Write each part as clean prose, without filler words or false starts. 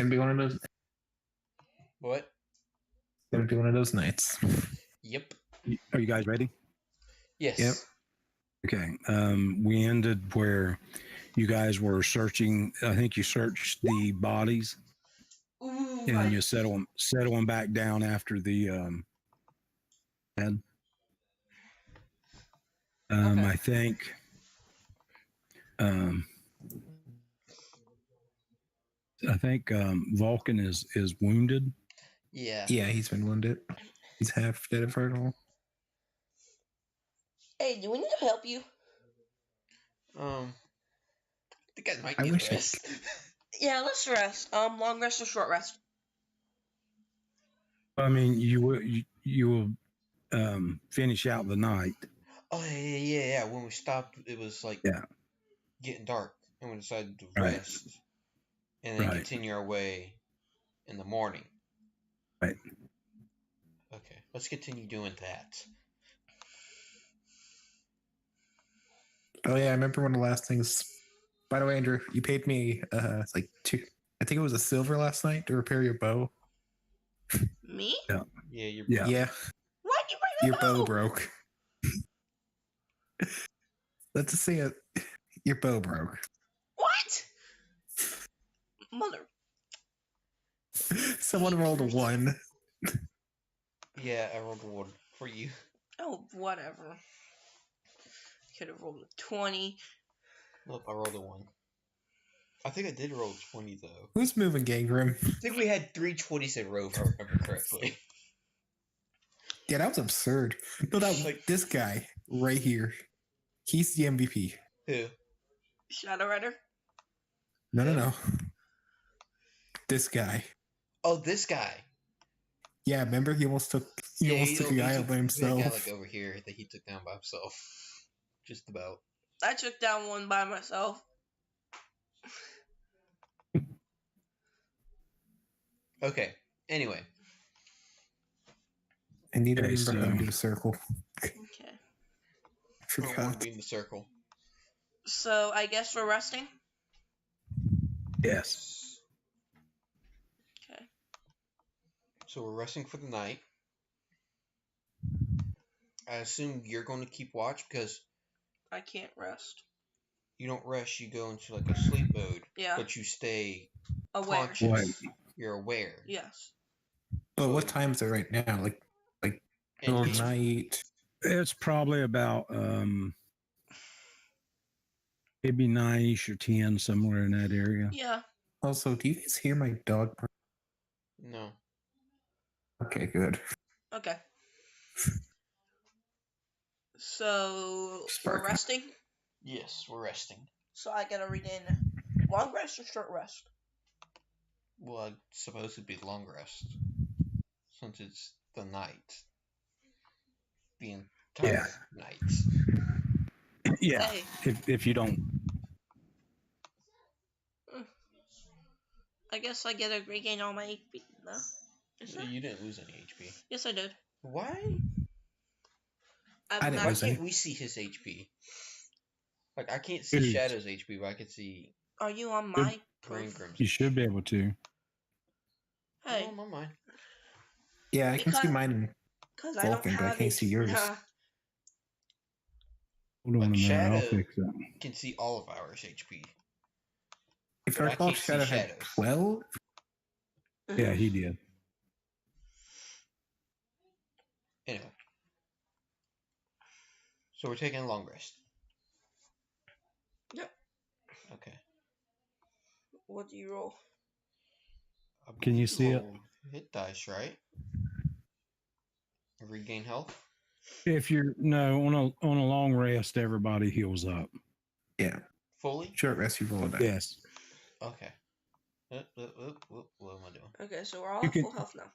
gonna be one of those. What? It's gonna be one of those nights. Yep. Are you guys ready? Yes. Yep. Okay. We ended where you guys were searching. I think you searched the bodies, Ooh, and you settle them back down after the head. Okay. I think. Vulcan is wounded. Yeah. Yeah, he's been wounded. He's half dead of hurt all. Hey, do we need to help you? I think I might I get wish I rest. Yeah, let's rest. Long rest or short rest? I mean, you will finish out the night. Oh yeah. When we stopped, it was like getting dark, and we decided to rest, and then continue our way in the morning. Right. Okay, let's continue doing that. Oh yeah, I remember one of the last things. By the way, Andrew, you paid me like two. I think it was a silver last night to repair your bow. Me? Yeah. Yeah. Why'd you bring Your bow broke. Let's just say your bow broke. What? Mother. Someone rolled a 1. Yeah, I rolled a 1 for you. Oh, whatever. Could have rolled a 20. Nope, I rolled a 1. I think I did roll 20 though. Who's moving, Gangram? I think we had 3 20s in a row, if I remember correctly. Yeah, that was absurd. No, that was like this guy right here. He's the MVP. Who? Shadow Rider? No. This guy. Oh, this guy. Yeah, remember he almost took a guy out by himself. He took a guy like over here that he took down by himself. Just about. I took down one by myself. Okay. Anyway. I need to remember how to do the circle. Okay. I forgot. Be in the circle. So I guess we're resting? Yes. Okay. So we're resting for the night. I assume you're going to keep watch because I can't rest. You don't rest, you go into like a sleep mode. Yeah. But you stay aware. Conscious. You're aware. Yes. But what time is it right now? Like middle of night? It's probably about maybe 9-ish or 10, somewhere in that area. Yeah. Also, do you guys hear my dog? No. Okay, good. Okay. So we're resting? Yes, we're resting. So I gotta read in long rest or short rest? Well, I suppose it'd be long rest. Since it's the night. The entire night. Yeah. Hey. If you don't. I guess I get to regain all my HP. No? You didn't lose any HP. Yes, I did. Why? I Why can't we see his HP? Like, I can't see Shadow's HP, but I can see... Are you on my... You should be able to. Hey. I'm on mine. Yeah, I can see mine in Vulcan, but I can't see yours. Hold on a minute, Shadow I'll fix that. Can see all of ours HP. If I recall, Shadow had 12? Yeah, he did. Anyway. So we're taking a long rest. Yep. Okay. What do you roll? Can you see it? Hit dice, right? Regain health. If you're on a long rest, everybody heals up. Yeah. Fully? Short rest, you roll it out. Yes. Okay. What am I doing? Okay, so we're all at full health now.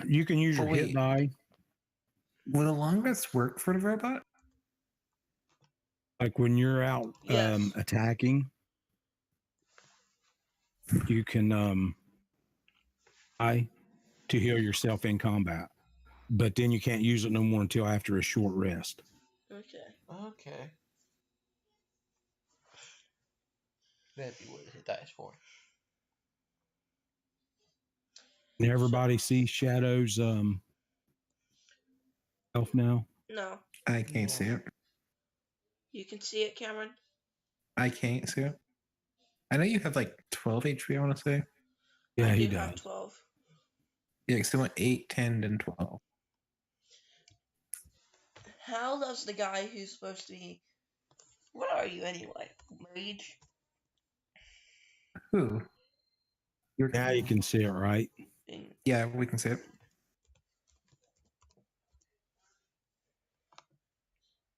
You can use your hit die. Will the long rest work for the robot? Like when you're out attacking, you can to heal yourself in combat. But then you can't use it no more until after a short rest. Okay. That'd be what the hit dice for. Can everybody see Shadow's elf now? No, I can't see it. you can see it, Cameron. I can't see it. I know you have like 12 HP, I want to say. Yeah, I he do have does. 12. Yeah, because I went 8, 10, and 12. How does the guy who's supposed to be... What are you anyway? Mage? Who? You're, Now you can see it, right? yeah, we can see it.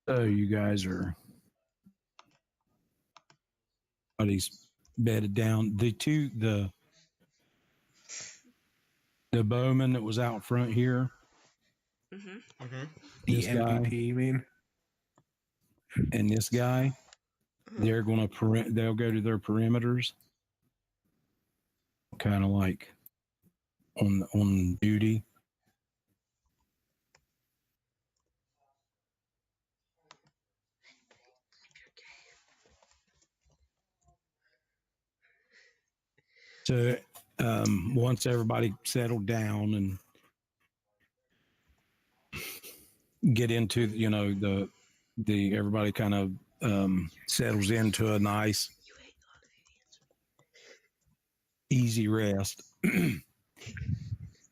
So you guys are... Everybody's bedded down. The bowman that was out front here, Mm-hmm. Mm-hmm. The This guy. MVP, you mean? and this guy, they're going to they'll go to their perimeters, kind of like on duty. So once everybody settled down and get into, the everybody kind of settles into a nice easy rest.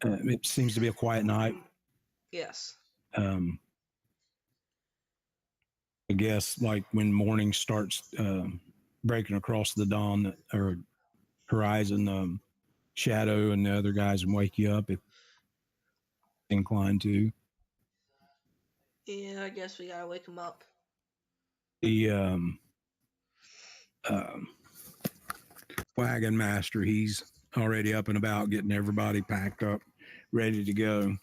It seems to be a quiet night. Yes. I guess like when morning starts breaking across the dawn or horizon, Shadow and the other guys can wake you up if inclined to. Yeah, I guess we gotta wake him up. The wagon master, he's already up and about getting everybody packed up, ready to go.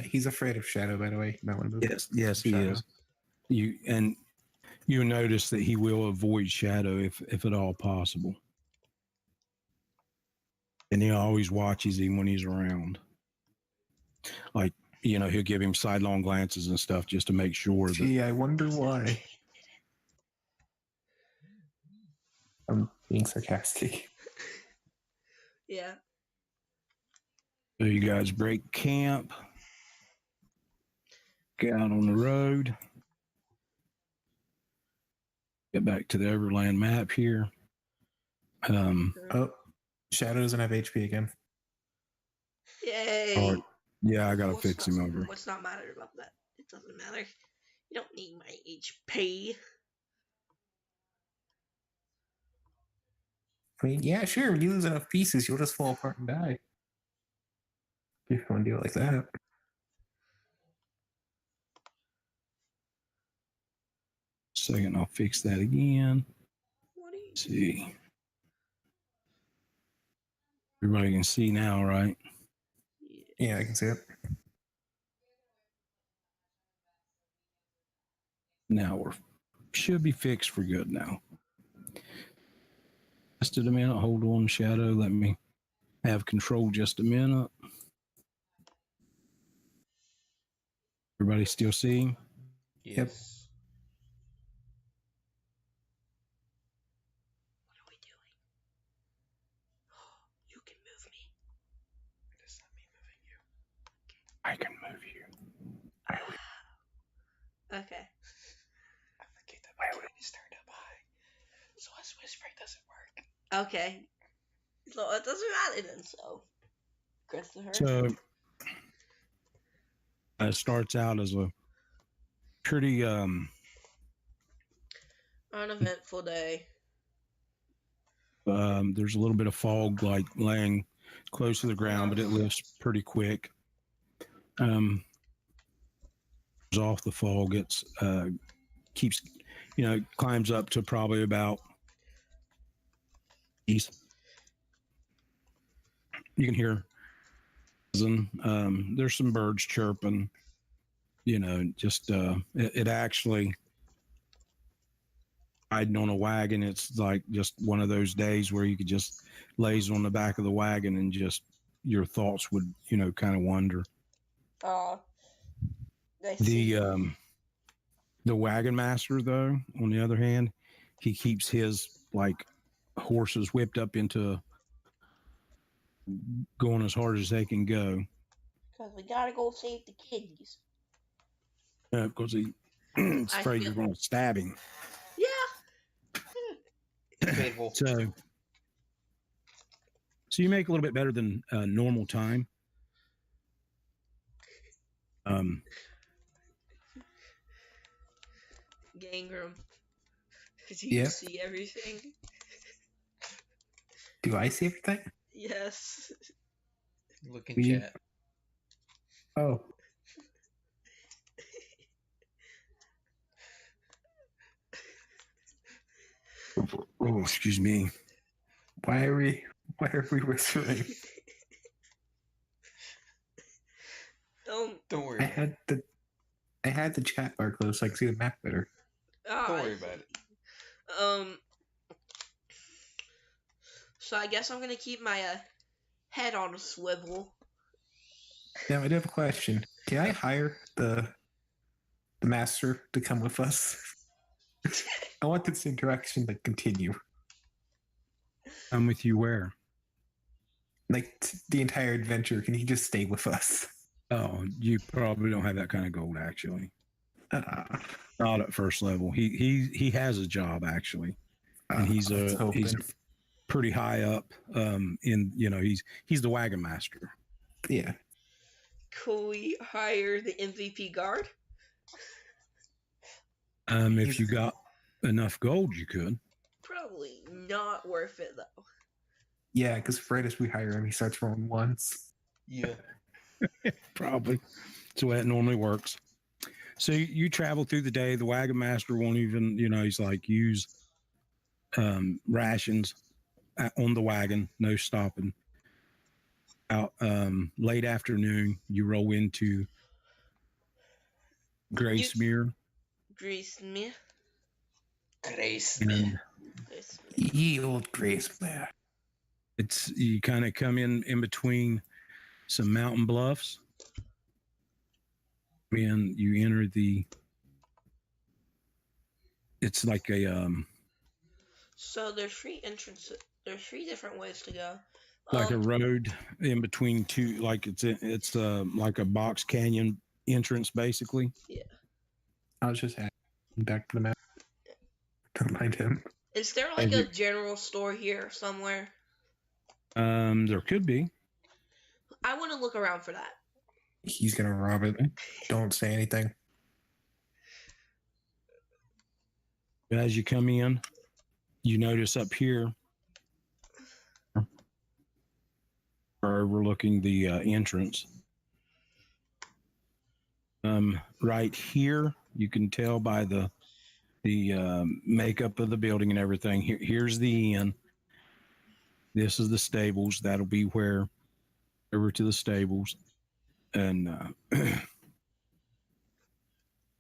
He's afraid of Shadow, by the way. You might want to move. Yes, he Shadow. is. You notice that he will avoid Shadow if at all possible. And he always watches him when he's around. Like, he'll give him sidelong glances and stuff just to make sure that. Gee, I wonder why. I'm being sarcastic. Yeah. So you guys break camp, get out on the road, get back to the overland map here. Oh, Shadow doesn't have HP again. Yay. Oh, yeah, I gotta fix him over. What's not matter about that? It doesn't matter. You don't need my HP. I mean, yeah, sure. When you lose enough pieces, you'll just fall apart and die. If you want to do it like that. Second, I'll fix that again. What are you Let's see. Everybody can see now, right? Yeah, I can see it. Now should be fixed for good now. Just a minute. Hold on, Shadow. Let me have control just a minute. Everybody still see? Yes. Yep. What are we doing? You can move me. That's not me moving you. I can move you. Okay. I forget that my gain is turned up high. So us whispering doesn't work. Okay. So it doesn't matter then, so. Christopher. So it starts out as a pretty uneventful day. there's a little bit of fog like laying close to the ground, but it lifts pretty quick. Off the fog, it's keeps, climbs up to probably about east. You can hear there's some birds chirping, just it actually riding on a wagon. It's like just one of those days where you could just laze on the back of the wagon and just your thoughts would, kind of wander. The wagon master, though, on the other hand, he keeps his like horses whipped up into going as hard as they can go. Because we gotta go save the kiddies. Because he's afraid you're going to stab him. Yeah. Debatable. So you make a little bit better than normal time. Gangram. Do you see everything? Do I see everything? Yes. Look in chat. Oh. Oh, excuse me. Why are we whispering? Don't worry. I had the chat bar closed so I could see the map better. Don't worry about it. So I guess I'm gonna keep my head on a swivel. Now I do have a question. Can I hire the master to come with us? I want this interaction to continue. I'm with you where? Like the entire adventure. Can he just stay with us? Oh, you probably don't have that kind of gold, actually. Not at first level. He has a job actually, and he's pretty high up. He's the wagon master. Yeah. Could we hire the MVP guard? If you got enough gold, you could. Probably not worth it though. Yeah, because right as we hire him, he starts rolling ones. Yeah. Probably. That's the way it normally works. So you travel through the day. The wagon master won't even, he's like, use rations on the wagon, no stopping. Out late afternoon, you roll into Gracemere. Gracemere. Ye old Gracemere. You kind of come in between some mountain bluffs. And you enter it's like a So there's 3 entrances. There's 3 different ways to go. Like a road in between two, like it's like a box canyon entrance, basically. Yeah. I was just back to the map. Don't mind him. Is there like a general store here somewhere? There could be. I want to look around for that. He's gonna rob it. Don't say anything. As you come in, you notice up here, overlooking the entrance. Right here, you can tell by the makeup of the building and everything. Here's the inn. This is the stables. That'll be where over to the stables. And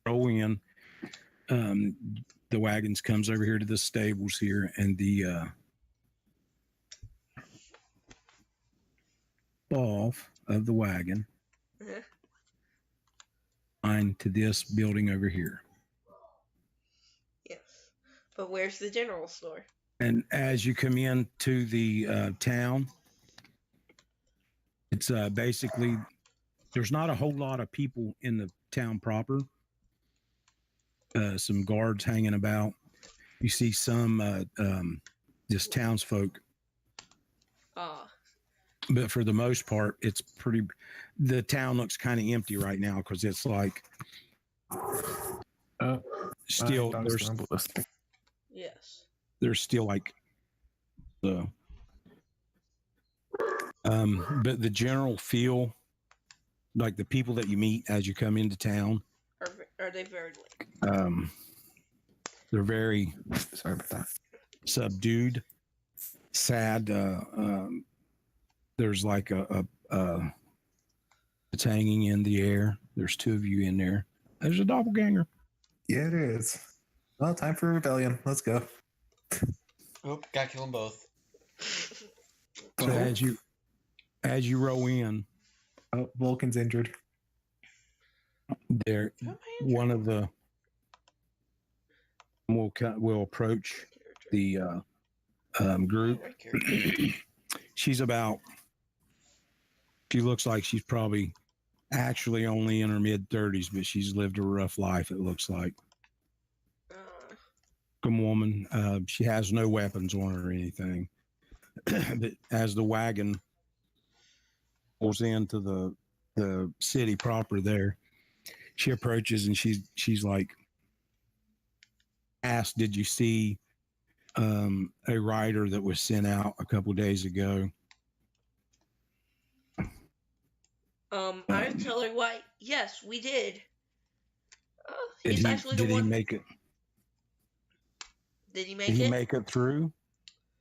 roll in. The wagons comes over here to the stables here, and the off of the wagon line to this building over here. Yes, but where's the general store? And as you come into the town, it's basically, there's not a whole lot of people in the town proper. Some guards hanging about. You see some just townsfolk. But for the most part, it's the town looks kind of empty right now because it's like still there's still like the but the general feel, like the people that you meet as you come into town, are they very they're very sorry about that, subdued, sad. There's like it's hanging in the air. There's 2 of you in there. There's a doppelganger. Yeah, it is. Well, time for rebellion. Let's go. Oh, gotta kill them both. So as you roll in, Vulcan's injured. There, one of the will approach the group. She's about She looks like she's probably actually only in her mid-30s, but she's lived a rough life, it looks like. Some woman. She has no weapons on her or anything. But as the wagon pulls into the city proper there, she approaches and she's like, asked, "Did you see a rider that was sent out a couple days ago?" I tell her why. Yes, we did. Did He's he actually did the one. he make it? Did he make Did he it? make it through?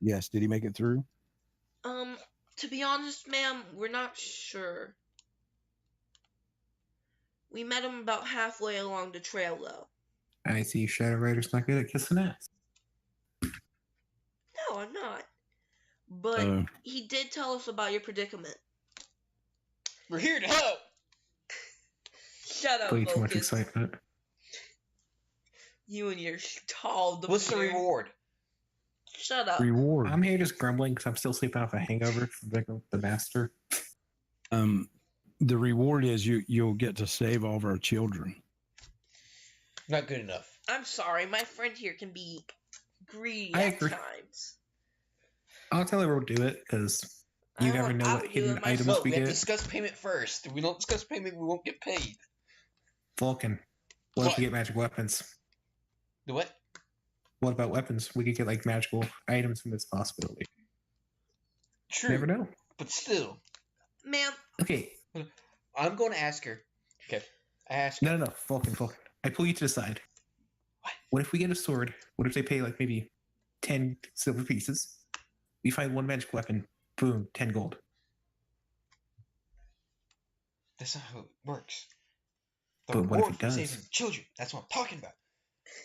Yes. Did he make it through? To be honest, ma'am, we're not sure. We met him about halfway along the trail, though. I see Shadow Rider's not good at kissing ass. No, I'm not. But he did tell us about your predicament. We're here to help. Shut up, Way too much Focus. excitement. You and your tall. What's the reward? Shut up. Reward. I'm here just grumbling because I'm still sleeping off a hangover from the master. The reward is you'll get to save all of our children. Not good enough. I'm sorry, my friend here can be greedy I at agree. times. I'll tell her we'll do it because you never know what hidden items No, we we have to get. discuss payment first. If we don't discuss payment, we won't get paid. Vulcan. What if we get magic weapons? The what? What about weapons? We could get like magical items from this possibility. True. Never know. But still. Ma'am. Okay. I'm going to ask her. Okay. I ask her. No. Vulcan. I pull you to the side. What if we get a sword? What if they pay like maybe 10 silver pieces? We find one magic weapon. Boom, 10 gold. That's not how it works. The But what if reward it for does? saving children. That's what I'm talking about.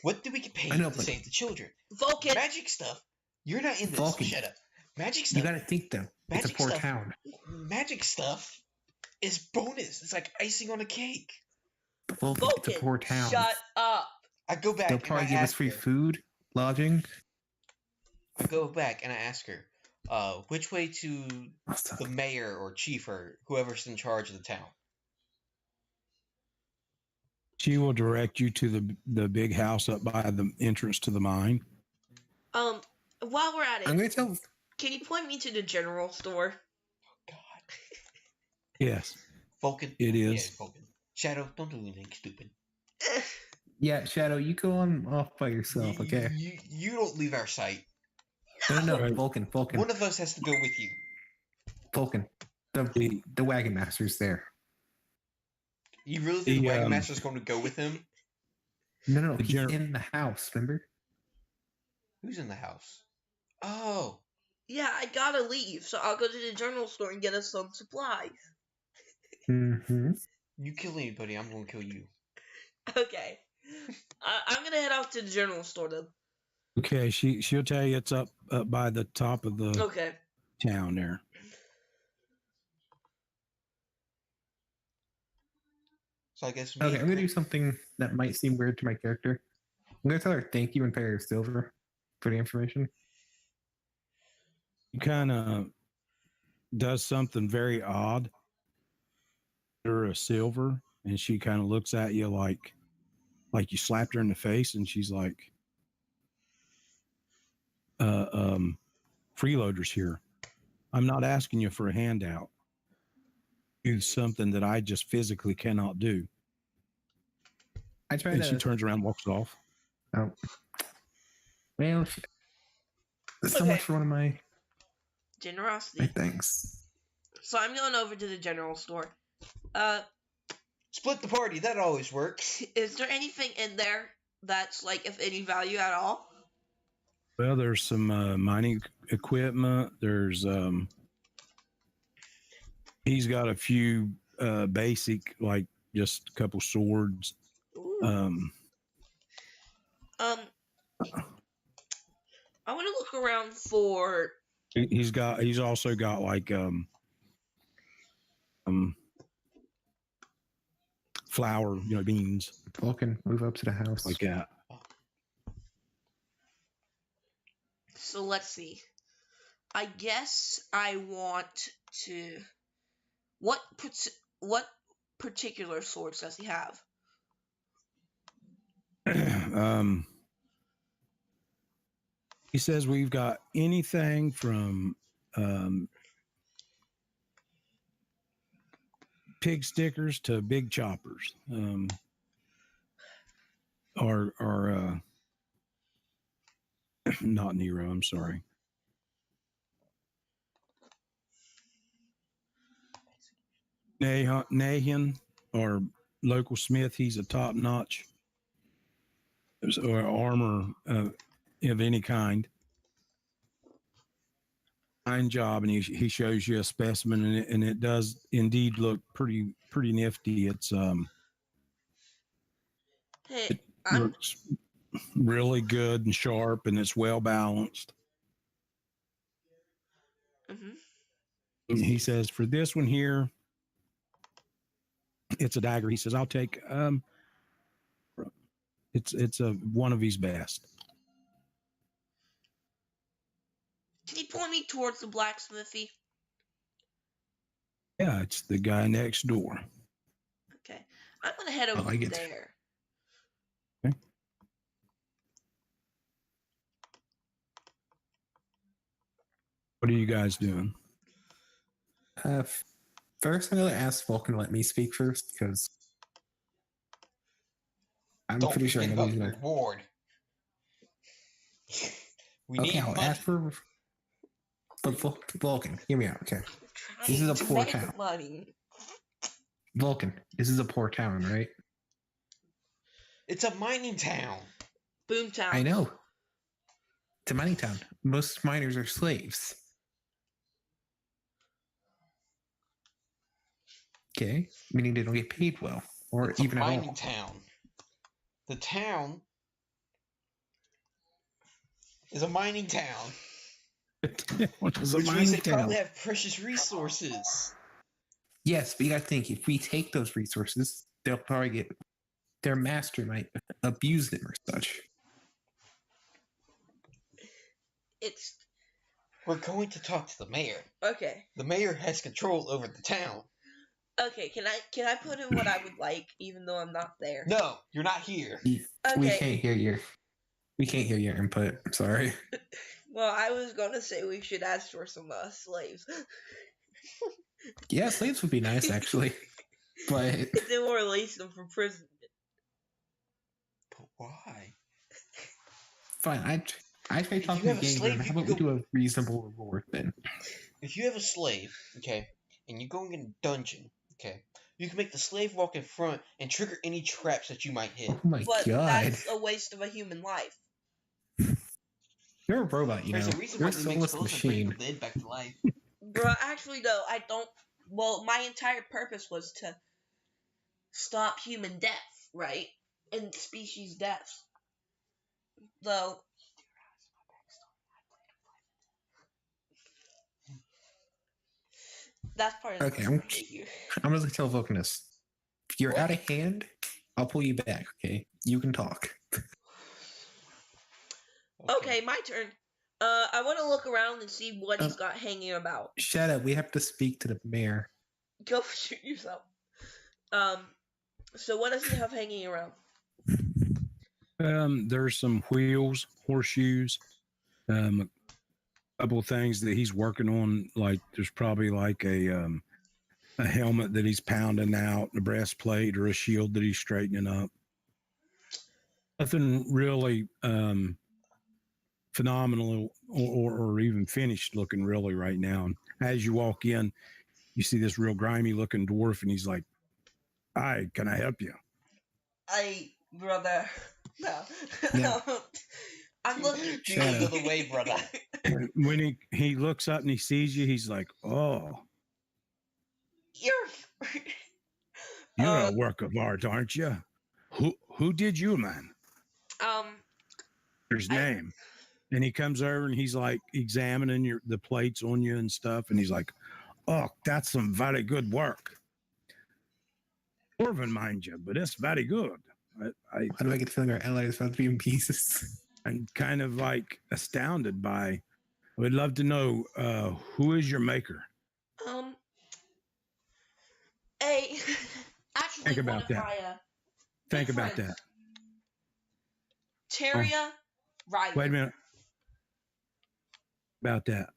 What do we get paid I know, to but- save the children? Vulcan. Magic stuff. You're not in this. Vulcan. Shut up. Magic You stuff. gotta think though. It's a Magic poor stuff. town. Magic stuff is bonus. It's like icing on a cake. Vulcan, it's a Vulcan. poor town. Shut up. I go back They'll and I probably give us ask free her. food, lodging. I go back and I ask her, which way to I'll stop. the mayor or chief or whoever's in charge of the town. She will direct you to the big house up by the entrance to the mine. While we're at it, I'm gonna tell. can you point me to the general store? God. Yes, Vulcan. it is. Yeah, Vulcan. Shadow, don't do anything stupid. Yeah, Shadow, you go on off by yourself, okay? You don't leave our sight. No, Right. Vulcan. One of us has to go with you. Vulcan. The wagon master's there. You really think the Wagon The, Master's going to go with him? No, The he's gen- in the house, remember? Who's in the house? Oh. Yeah, I gotta leave, so I'll go to the general store and get us some supplies. Mm-hmm. You kill anybody, I'm going to kill you. Okay. I'm gonna head out to the general store then. Okay, she'll tell you it's up by the top of the Okay. town there. So I guess Okay, I'm gonna do something that might seem weird to my character. I'm gonna tell her thank you and pay her silver for the information. He kind of does something very odd. Her a silver, and she kind of looks at you like you slapped her in the face, and she's like, freeloaders here. I'm not asking you for a handout. Do something that I just physically cannot do. I try And to. she turns around and walks off. Oh. Well, so Okay. much for one of my Generosity. things. So I'm going over to the general store. Split the party, that always works. Is there anything in there that's like of any value at all? Well, there's some mining equipment. There's he's got a few basic, like just a couple swords. Ooh. I want to look around for. He's also got like flour, beans Vulcan, move up to the house. like that. So let's see. I guess I want to. what particular swords does he have? He says we've got anything from pig stickers to big choppers. Or not Nero, I'm sorry. Nahan, our local smith, he's a top notch or armor of any kind. Fine job, and he shows you a specimen, and it does indeed look pretty nifty. It's Hey, it looks really good and sharp, and it's well balanced. Mm-hmm. He says for this one here, it's a dagger. He says I'll take it's a one of his best. Can you point me towards the blacksmithy? Yeah, it's the guy next door. Okay, I'm gonna head over there. Okay. What are you guys doing? First, I'm going to ask Vulcan to let me speak first because I'm Don't pretty sure I forget know about he's the going to. reward. We Okay, need I'll money. ask for. But Vulcan, hear me out. Okay, this is a poor town. Money. Vulcan, this is a poor town, right? It's a mining town. Boomtown. I know. It's a mining town. Most miners are slaves. Okay, meaning they don't get paid well, or It's even a at mining all. town. The town is a mining town. What is a Which means mining they town? probably have precious resources. Yes, but you got to think if we take those resources, they'll probably get their master might abuse them or such. We're going to talk to the mayor. Okay. The mayor has control over the town. Okay, can I put in what I would like, even though I'm not there? No, you're not here. We Okay. can't hear your input. I'm sorry. Well, I was gonna say we should ask for some slaves. Yeah, slaves would be nice actually, but And then we'll release them from prison. But why? fine. I try If talking you to have a Ganger. slave, How you about can we do a reasonable reward then? If you have a slave, okay, and you go in a dungeon, okay, you can make the slave walk in front and trigger any traps that you might hit. Oh my But god! that's a waste of a human life. You're a robot, you know. There's a reason You're why a they make soulless souls and bring machine. the dead back to life. Bruh, actually, no, I don't. Well, my entire purpose was to stop human death, right? And species deaths. Though. That's part of the Okay, behavior. I'm just gonna tell Vulcan this. If you're out of hand, I'll pull you back. Okay, you can talk. Okay, my turn. I want to look around and see what he's got hanging about. Shut up. We have to speak to the mayor. Go shoot yourself. So what does he have hanging around? There's some wheels, horseshoes, a couple of things that he's working on. Like there's probably like a helmet that he's pounding out, a breastplate or a shield that he's straightening up. Nothing really phenomenal or even finished looking really right now. And as you walk in, you see this real grimy looking dwarf, and he's like, "Hi, can I help you?" Brother. No. Yeah. I'm looking. Get out of the way, brother. When he looks up and he sees you, he's like, "Oh, you're a work of art, aren't you? Who did you, man?" His name. And he comes over and he's like examining the plates on you and stuff, and he's like, "Oh, that's some very good work. Dwarven, mind you, but it's very good." Why do I get the feeling our ally is about to be in pieces? I'm kind of like astounded by. I would love to know who is your maker. Think one about of that. my Think big about friends, that. Terria Ryder. Wait a minute. About that.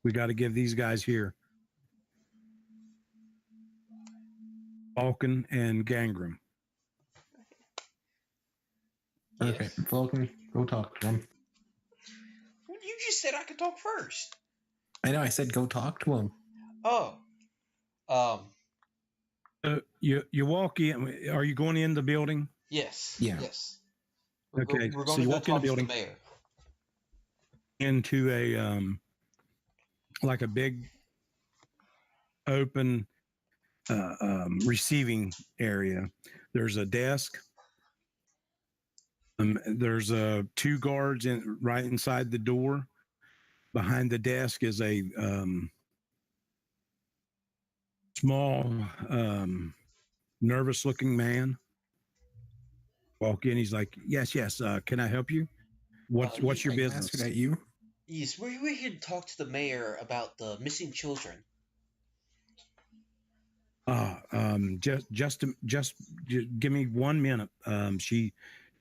We got to give these guys here, Falcon and Gangram. Okay, Yes. Vulcan, go talk to him. Well, you just said I could talk first. I know. I said go talk to him. Oh. You walk in. Are you going in the building? Yes. Yeah. Yes. Okay, We're so going you to go walk in the talk to the building. mayor. Into a like a big open receiving area. There's a desk. There's two guards right inside the door. Behind the desk is a small, nervous-looking man. Walk in. He's like, "Yes, yes. Can I help you? What's your Like, business?" mastered at you. Yes, we're here to talk to the mayor about the missing children. Just give me 1 minute.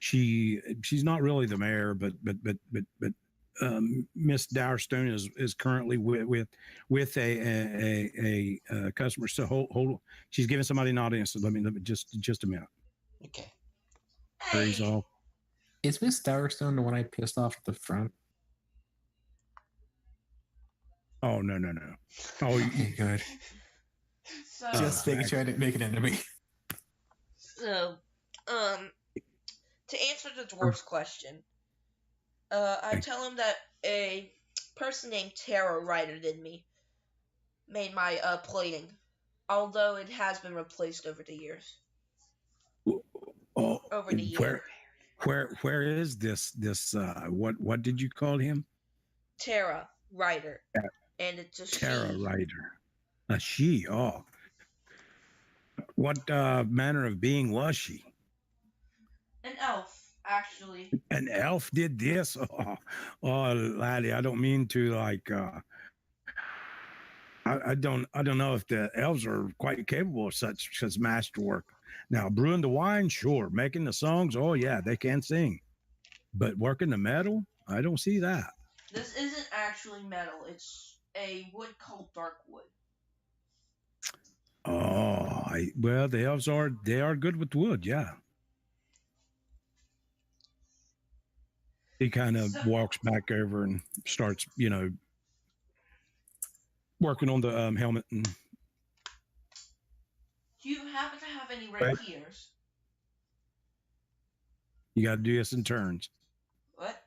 She's not really the mayor, but Miss Dowerstone is currently with a customer. So hold. She's giving somebody an audience. So let me just a minute. Okay. Hurries Hey, off. Is Miss Dowerstone the one I pissed off at the front? Oh no. Oh, Okay, good. so Just making sure I didn't make an enemy. So, to answer the dwarf's question, I tell him that a person named Terra Ryder did made my plating, although it has been replaced over the years. oh, Over the year. where is this what did you call him? Terra Ryder, Yeah. and it's a Terra she. Ryder. A she. Oh, what manner of being was she? An elf, actually. An elf did this? Oh, laddie, I don't mean to like. I don't know if the elves are quite capable of such masterwork. Now, brewing the wine, sure. Making the songs, oh yeah, they can sing. But working the metal, I don't see that. This isn't actually metal. It's a wood called dark wood. Oh, well, the elves are good with wood, yeah. He kind of walks back over and starts, working on the helmet. And Do you happen to have any rapiers? you got to do this in turns. What?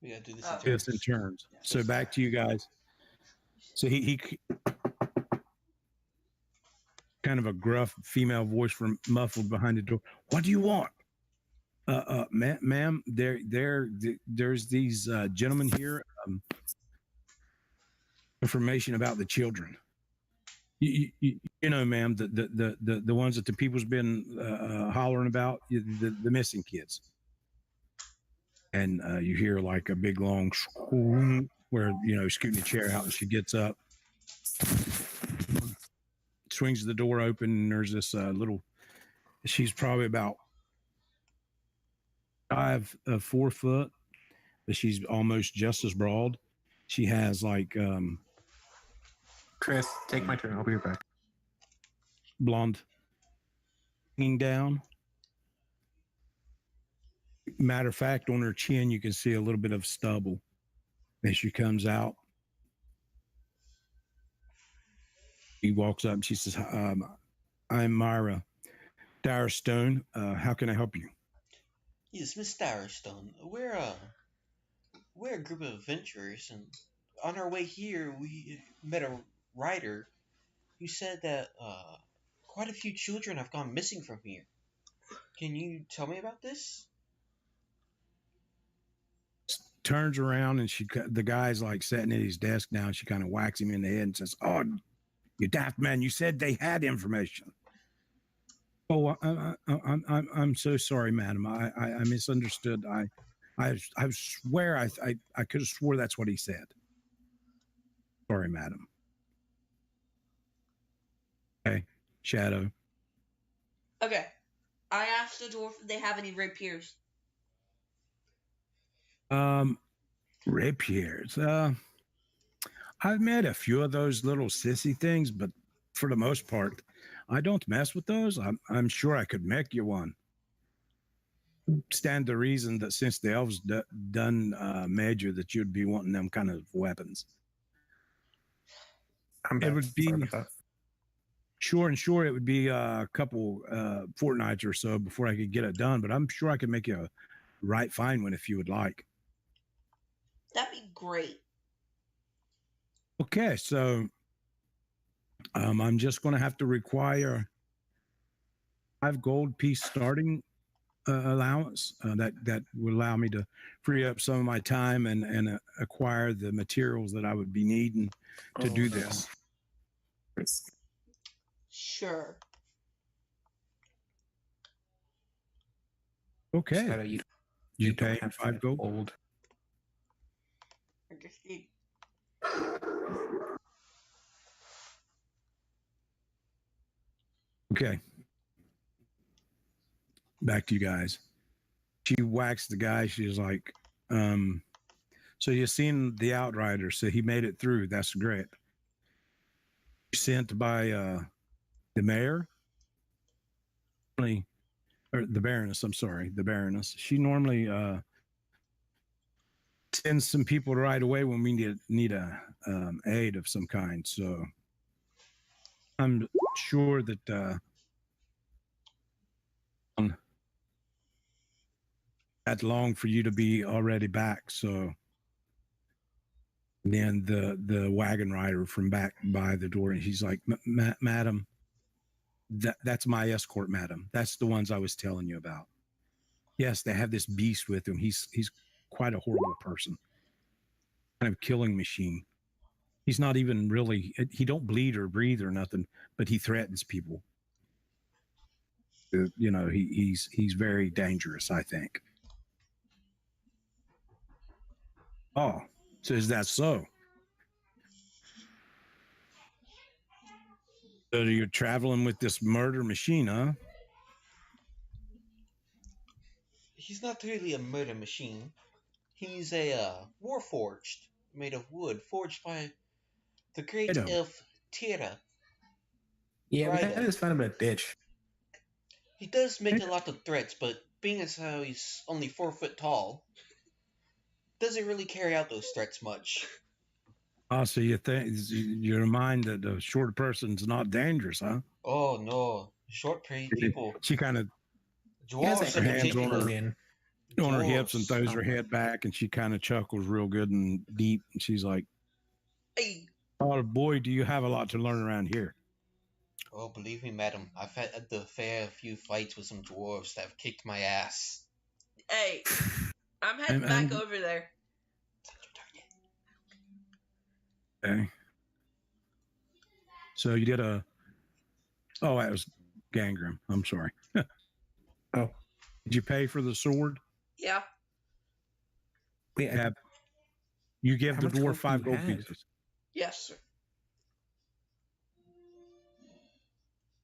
We gotta do this. Oh. Do this in turns. So back to you guys. So he kind of a gruff female voice from muffled behind the door. What do you want? Ma'am, there's these gentlemen here. Information about the children. You know, ma'am, the ones that the people's been hollering about, the missing kids. And you hear like a big long where scooting a chair out, and she gets up, swings the door open, and there's this little. She's probably about 4 foot, but she's almost just as broad. She has like Chris, take my turn. I'll be right back. blonde hanging down. Matter of fact, on her chin, you can see a little bit of stubble as she comes out. He walks up and she says, I'm Myra Dowerstone. How can I help you? Yes, Miss Dowerstone. We're a group of adventurers, and on our way here, we met a rider who said that quite a few children have gone missing from here. Can you tell me about this? Turns around and the guy's like sitting at his desk now. And she kind of whacks him in the head and says, "Oh, you daft man! You said they had information." Oh, I'm so sorry, madam. I misunderstood. I swear I could have swore that's what he said. Sorry, madam. Okay, Shadow. Okay, I asked the dwarf if they have any rapiers. Rapiers. I've made a few of those little sissy things, but for the most part, I don't mess with those. I'm sure I could make you one. Stand the reason that since the elves done made you, that you'd be wanting them kind of weapons. I'm It back. would be Sorry about that. sure. It would be a couple fortnights or so before I could get it done, but I'm sure I could make you a right fine one if you would like. That'd be great. Okay, so I'm just going to have to require 5 gold piece starting allowance that would allow me to free up some of my time and acquire the materials that I would be needing to do this. It's- Sure. Okay, Shadow, you you don't pay have 5 gold. gold. I just need. Okay, back to you guys. She whacks the guy. She's like, so you seen the outrider, so he made it through. That's great. Sent by the mayor, or the Baroness. I'm sorry, the Baroness. She normally sends some people right away when we need a aid of some kind. So I'm sure that that long for you to be already back. So then the wagon rider from back by the door, and he's like, "Madam, that's my escort, madam. That's the ones I was telling you about. Yes, they have this beast with him. He's quite a horrible person, kind of killing machine. He's not even really. He don't bleed or breathe or nothing, but he threatens people. You know, he's very dangerous, I think." Oh, so is that so? So you're traveling with this murder machine, huh? He's not really a murder machine. He's a warforged, made of wood, forged by the great Ditto. elf Tira. Yeah, we Right. had to find him in a ditch. He does make a lot of threats, but being as how he's only 4 foot tall, doesn't really carry out those threats much. Oh, so you think you remind that the short person's not dangerous, huh? Oh no, short people, She kind of He has dwarves a in hands on particular. her- in. on her hips and Dwarves. throws her head back, and she kind of chuckles real good and deep. And she's like, Hey, "Oh boy, do you have a lot to learn around here." Oh, believe me, madam, I've had the fair few fights with some dwarves that have kicked my ass. hey, I'm heading And- back over there. Okay. So you did a. Oh, that was Gangrim. I'm sorry. Oh. Did you pay for the sword? Yeah. Wait, Yeah. You give How the much gold dwarf do 5 you gold have? pieces. Yes, sir.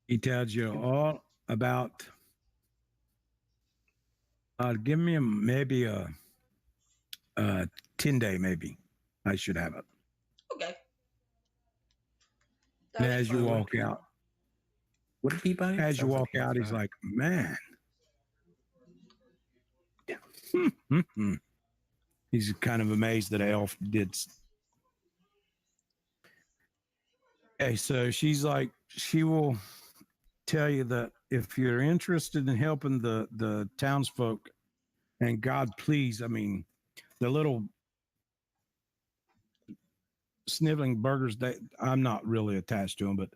He tells you all about. Give me maybe a 10-day, maybe. I should have it. Okay. And That'd be as you fine. walk out, what did he buy? as you Sounds walk like out, he's he's like, "Man." He's kind of amazed that Elf did. Okay, so she's like, she will tell you that if you're interested in helping the townsfolk, and God please, I mean, the little sniveling burgers, that I'm not really attached to them, but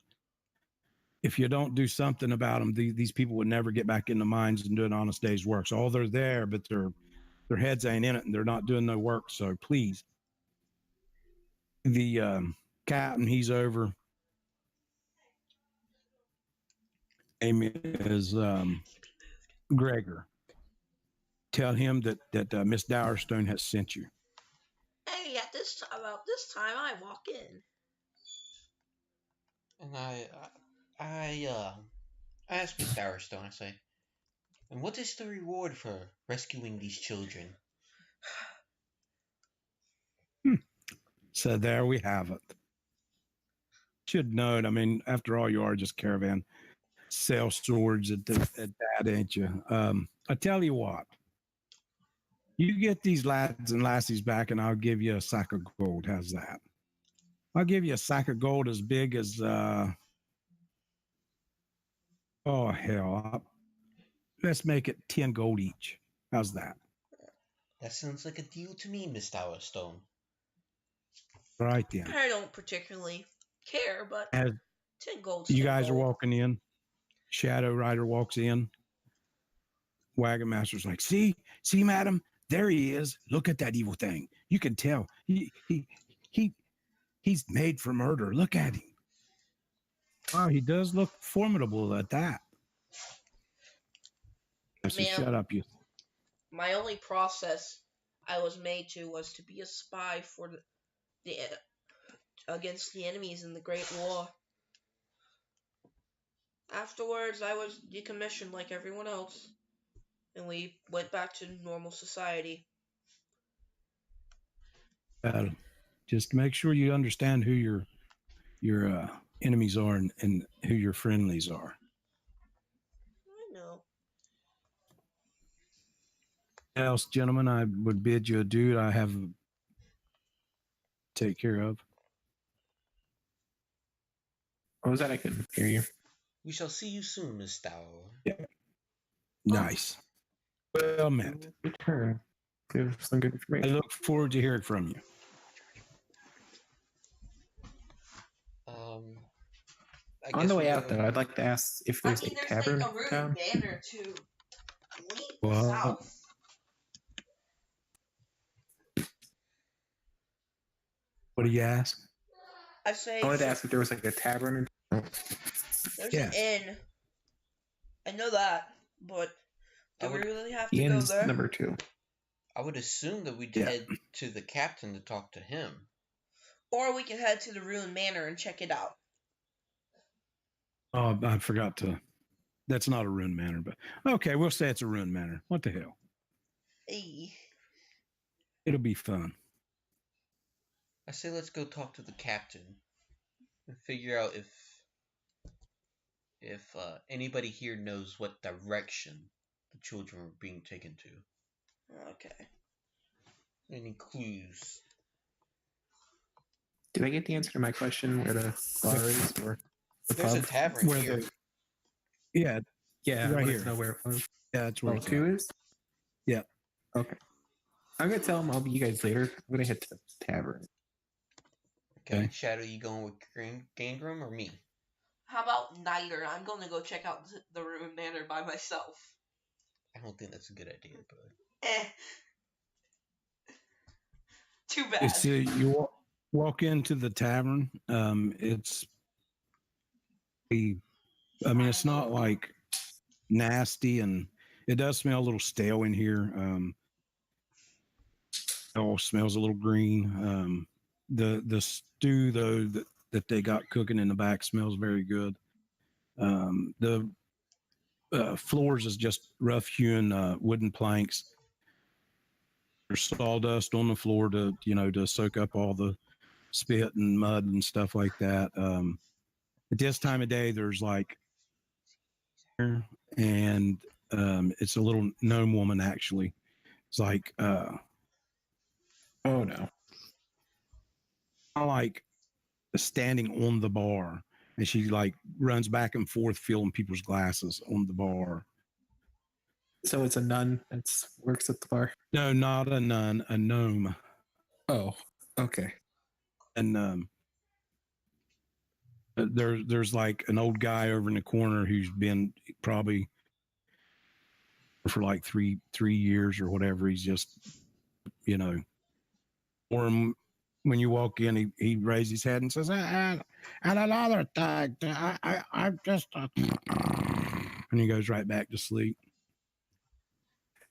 if you don't do something about them, these people would never get back in the mines and do an honest day's work. So all they're there, but their heads ain't in it, and they're not doing no work. So please, the captain, he's over. Name is Gregor. Tell him that Miss Dowerstone has sent you. Hey, at this time, about this time, I walk in. And I asked Miss Dowerstone, I say, And what is the reward for rescuing these children? So there we have it. Should know it. I mean, after all, you are just caravan sell swords at that, ain't you? I tell you what, you get these lads and lassies back, and I'll give you a sack of gold. How's that? I'll give you a sack of gold as big as oh hell, let's make it 10 gold each. How's that? That sounds like a deal to me, Miss Towerstone. Right then. I don't particularly care, but As 10 gold. you guys are walking in, Shadow Rider walks in. Wagon Master's like, see, madam, there he is. Look at that evil thing. You can tell he's made for murder. Look at him. Wow, he does look formidable at that. So Ma'am. shut up, you. My only process I was made to was to be a spy for the against the enemies in the Great War. Afterwards, I was decommissioned like everyone else, and we went back to normal society. Just make sure you understand who your enemies are and who your friendlies are. I know. Else, gentlemen, I would bid you adieu. I have to take care of. What was that? I couldn't hear you. We shall see you soon, Miss Dower. Yeah. Nice. Well met. Return. Give some good I information. look forward to hearing from you. I On guess the we way out, go- though, I'd like to ask if there's a tavern like a rude down. banner to lead Well, south. What do you ask? I say I wanted to ask if there was like a tavern. there's Yeah. an inn. I know that, but do I we would- really have to go Ian's there? number 2. I would assume that we'd Yeah. head to the captain to talk to him. Or we can head to the ruined manor and check it out. Oh, I forgot to. That's not a ruin manor, but okay, we'll say it's a ruin manor. What the hell? Hey. It'll be fun. I say let's go talk to the captain and figure out if anybody here knows what direction the children were being taken to. Okay. Any clues? Did I get the answer to my question where the bar is or the There's a pub? tavern Where here. Yeah, Yeah, right I wanted here. to know where it was. yeah, that's where Oh, it's at. 2 is? Yeah. Okay. I'm gonna tell him I'll be you guys later. I'm gonna head to the tavern. Okay, Okay. Shadow, you going with Gangrum or me? How about neither? I'm going to go check out the ruined manor by myself. I don't think that's a good idea, but Eh. Too bad. It's you walk into the tavern. It's it's not like nasty, and it does smell a little stale in here. It all smells a little green. The stew though that they got cooking in the back smells very good. The floors is just rough hewn wooden planks. There's sawdust on the floor to soak up all the spit and mud and stuff like that. At this time of day, there's like, and it's a little gnome woman actually. It's like Oh no. like standing on the bar, and she like runs back and forth filling people's glasses on the bar. So it's a nun that works at the bar. No, not a nun, a gnome. Oh, okay. And there's like an old guy over in the corner who's been probably for like three years or whatever. He's just, or when you walk in, he raises his head and says, and another thing, I'm just, and he goes right back to sleep.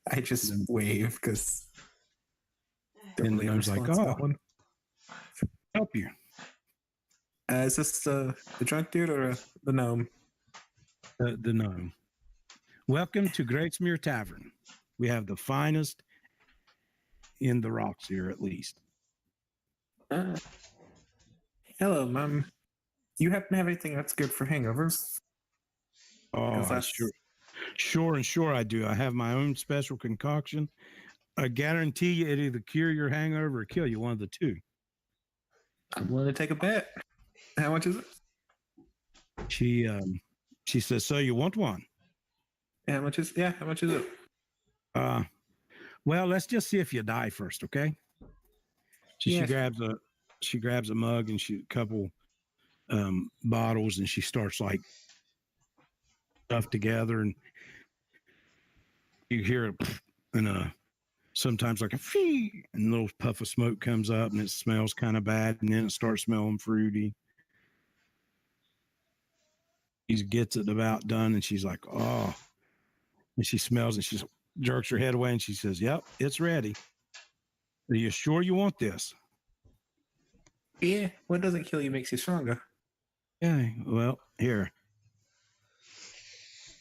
I just wave because. And Leon's like, "Oh, help you." Is this the drunk dude or the gnome? The gnome. Welcome to Greatsmere Tavern. We have the finest in the rocks here, at least. Hello, Mom. You happen to have anything that's good for hangovers? Oh, 'Cause I that's- sure I do. I have my own special concoction. I guarantee you it either cure your hangover or kill you, one of the two. I'm willing to take a bet. How much is it? She says, so you want one? How much is? Yeah, how much is it? Well, let's just see if you die first, okay? So Yeah. she grabs a mug and a couple bottles, and she starts like stuff together, and you hear sometimes like a fee, and a little puff of smoke comes up, and it smells kind of bad, and then it starts smelling fruity. She gets it about done, and she's like, oh, and she smells, and she jerks her head away, and she says, yep, it's ready. Are you sure you want this? Yeah, what doesn't kill you makes you stronger. Okay, well, here.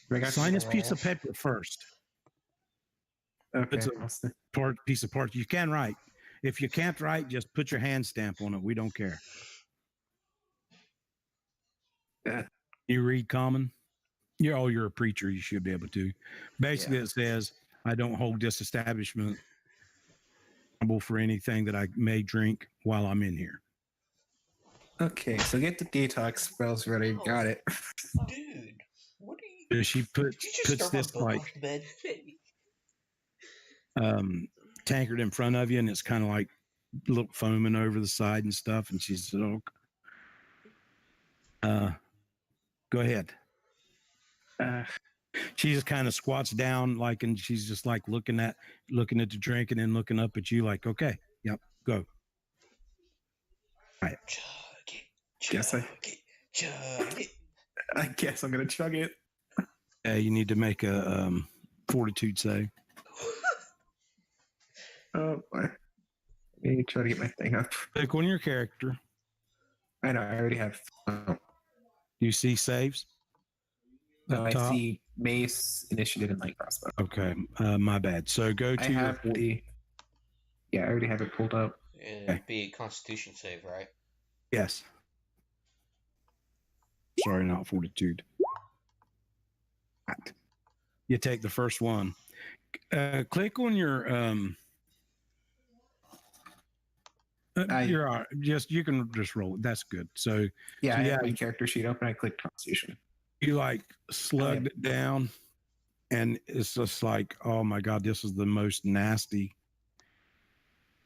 I got Sign you. this piece of paper first. Okay. It's piece of part. You can write. If you can't write, just put your hand stamp on it. We don't care. Yeah. You read common? You're a preacher. You should be able to. Basically, It says, I don't hold this establishment responsible for anything that I may drink while I'm in here. Okay, so get the detox spells ready. Got it. Dude, what are you? She Did you just puts throw my this book like off the bed? tankard in front of you, and it's kind of like little foaming over the side and stuff. And she said, "Oh, go ahead." She just kind of squats down, like, and she's just like looking at the drink and then looking up at you, like, "Okay, yep, go." All right. Guess I- Chug it. I guess I'm gonna chug it. You need to make a fortitude save. Oh, boy. Let me try to get my thing up. Click on your character. I know, I already have. Oh, Do you see saves? no, Up I top? see mace, initiative, and light crossbow. Okay, my bad. So go to I have the. Yeah, I already have it pulled up. It'd be a Constitution save, right? Yes. Sorry, not fortitude. You take the first one. Click on your you're all right. You can just roll it. That's good. So Yeah, So, I yeah, have my character sheet open. I clicked Constitution. you like slugged it down, and it's just like, oh my god, this is the most nasty.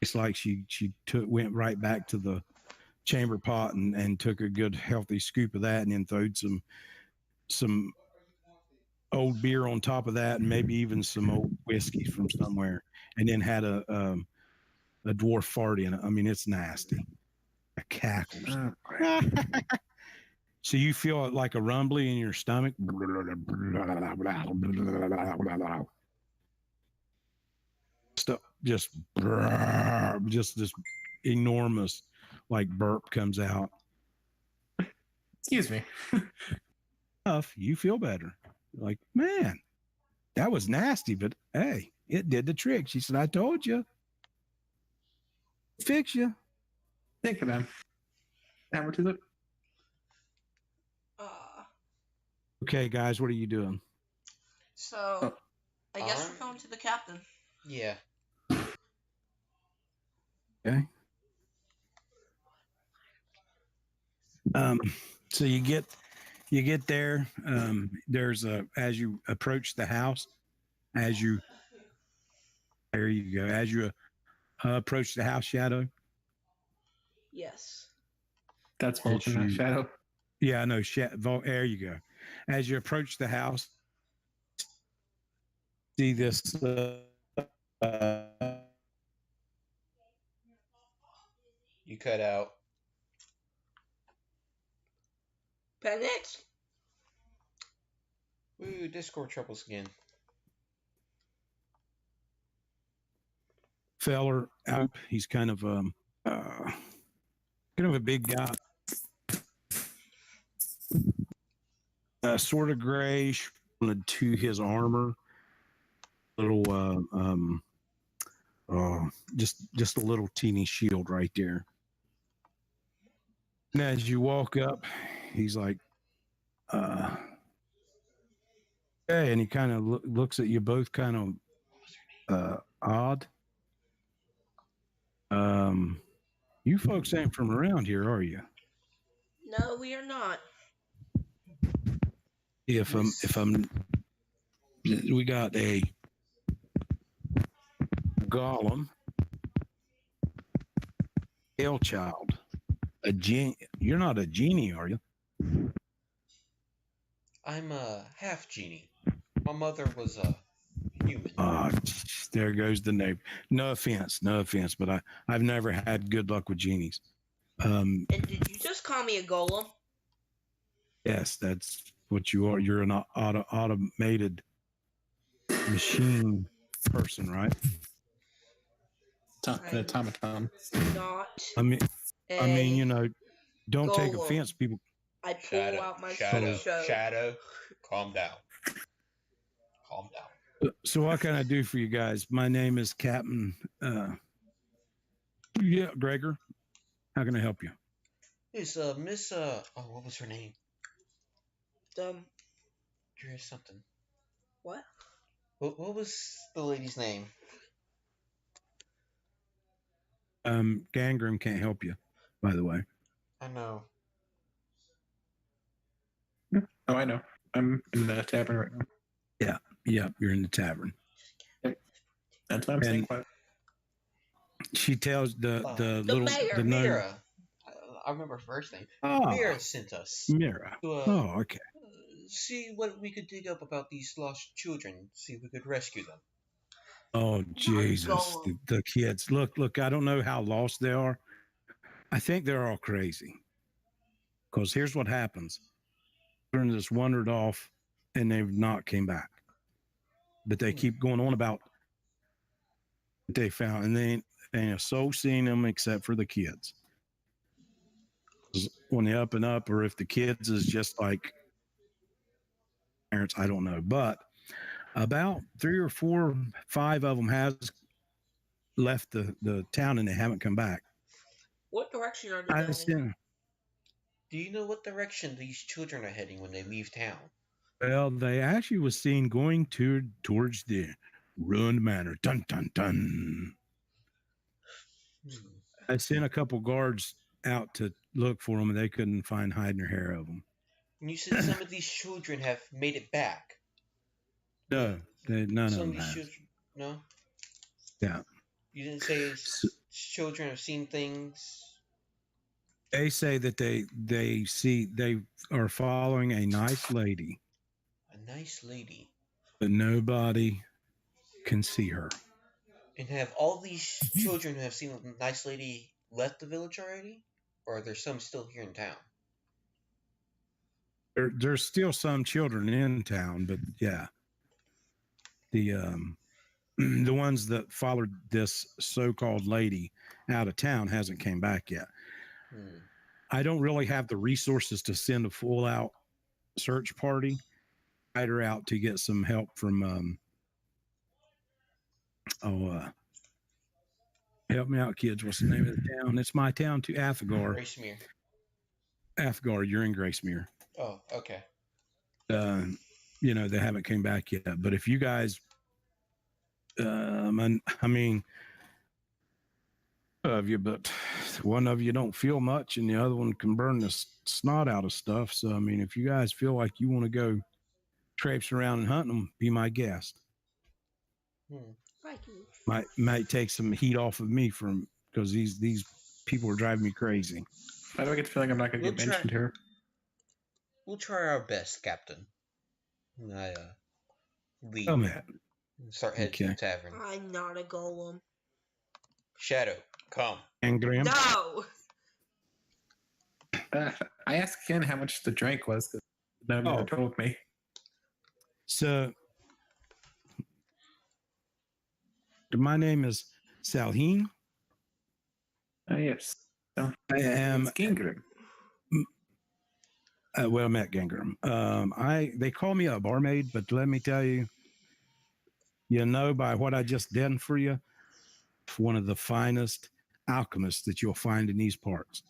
It's like she went right back to the chamber pot and took a good healthy scoop of that, and then throwed some old beer on top of that, and maybe even some old whiskey from somewhere, and then had a dwarf fart in it. I mean, it's nasty. It cackles. So you feel it like a rumbly in your stomach. Just this enormous like burp comes out. Excuse me. You feel better. Like, man, that was nasty, but hey, it did the trick. She said, I told you. Fix you. Think of them. How much is it? Okay, guys, what are you doing? So, I guess we're going to the captain. Yeah. Okay. So you get there. There's as you approach the house, there you go. As you approach the house, Shadow. Yes. That's Vulcan, not Shadow. Yeah, I know. There you go. As you approach the house, see this. You cut out. Penix? Ooh, Discord troubles again. Feller out. He's kind of a big guy. Sort of grayish to his armor, little just a little teeny shield right there. And as you walk up, he's like, hey, and he kind of looks at you both kind of odd. You folks ain't from around here, are you? No, we are not. If we got a golem, hell child, a genie. You're not a genie, are you? I'm a half genie. My mother was a human. There goes the name. No offense, but I've never had good luck with genies. And did you just call me a golem? Yes, that's what you are. You're an automated machine person, right? An automaton. Not. I mean, you know, don't take golem. offense, people. I pull out my Shadow, show. Shadow, calm down. Calm down. So what can I do for you guys? My name is Captain. Gregor. How can I help you? It's Miss what was her name? There's something. What? What was the lady's name? Gangren can't help you, by the way. I know. Oh, I know. I'm in the tavern right now. Yeah, you're in the tavern. That's what I'm saying. She tells the mayor, gnome. Mira. I remember her first name. Oh, Mira sent us Mira. to Oh, okay. see what we could dig up about these lost children. See if we could rescue them. Oh, Jesus. golem. The kids. Look, I don't know how lost they are. I think they're all crazy. Because here's what happens. Children just wandered off and they've not came back. But they keep going on about what they found. And they ain't a soul seen them except for the kids. On the up and up, or if the kids is just like parents, I don't know. But about 3 or 4, 5 of them has left the town and they haven't come back. What direction are they going? Do you know what direction these children are heading when they leave town? Well, they actually was seen going towards the ruined manor. Dun dun dun. I sent a couple guards out to look for them, and they couldn't find hide nor hair of them. And you said some of these children have made it back. No, none Some of them these have. children, no. Yeah. You didn't say children have seen things. They say that they are following a nice lady, A nice lady. but nobody can see her. And have all these children who have seen a nice lady left the village already? Or are there some still here in town? There's still some children in town, but yeah, the the ones that followed this so-called lady out of town hasn't came back yet. I don't really have the resources to send a full-out search party. I'd her out to get some help from help me out, kids. What's the name of the town? It's my town too, Athgar. Gracemere. Athgar, you're in Gracemere. Oh, okay. You know, they haven't came back yet. But if you guys, I mean, of you, but one of you don't feel much, and the other one can burn the snot out of stuff. So, I mean, if you guys feel like you want to go traipse around and hunt them, be my guest. Might take some heat off of me because these people are driving me crazy. Why do I get the feeling I'm not going to get mentioned here? We'll try our best, Captain. And I leave. Oh man, Start heading to the tavern. I'm not a golem. Shadow, come. and Graham. No. I asked again how much the drink was. Nobody Oh. told me. So, my name is Salheen. Oh, yes. So, I am it's Gingrich. Well, Matt Gangram. They call me a barmaid, but let me tell you, by what I just done for you, one of the finest alchemists that you'll find in these parts,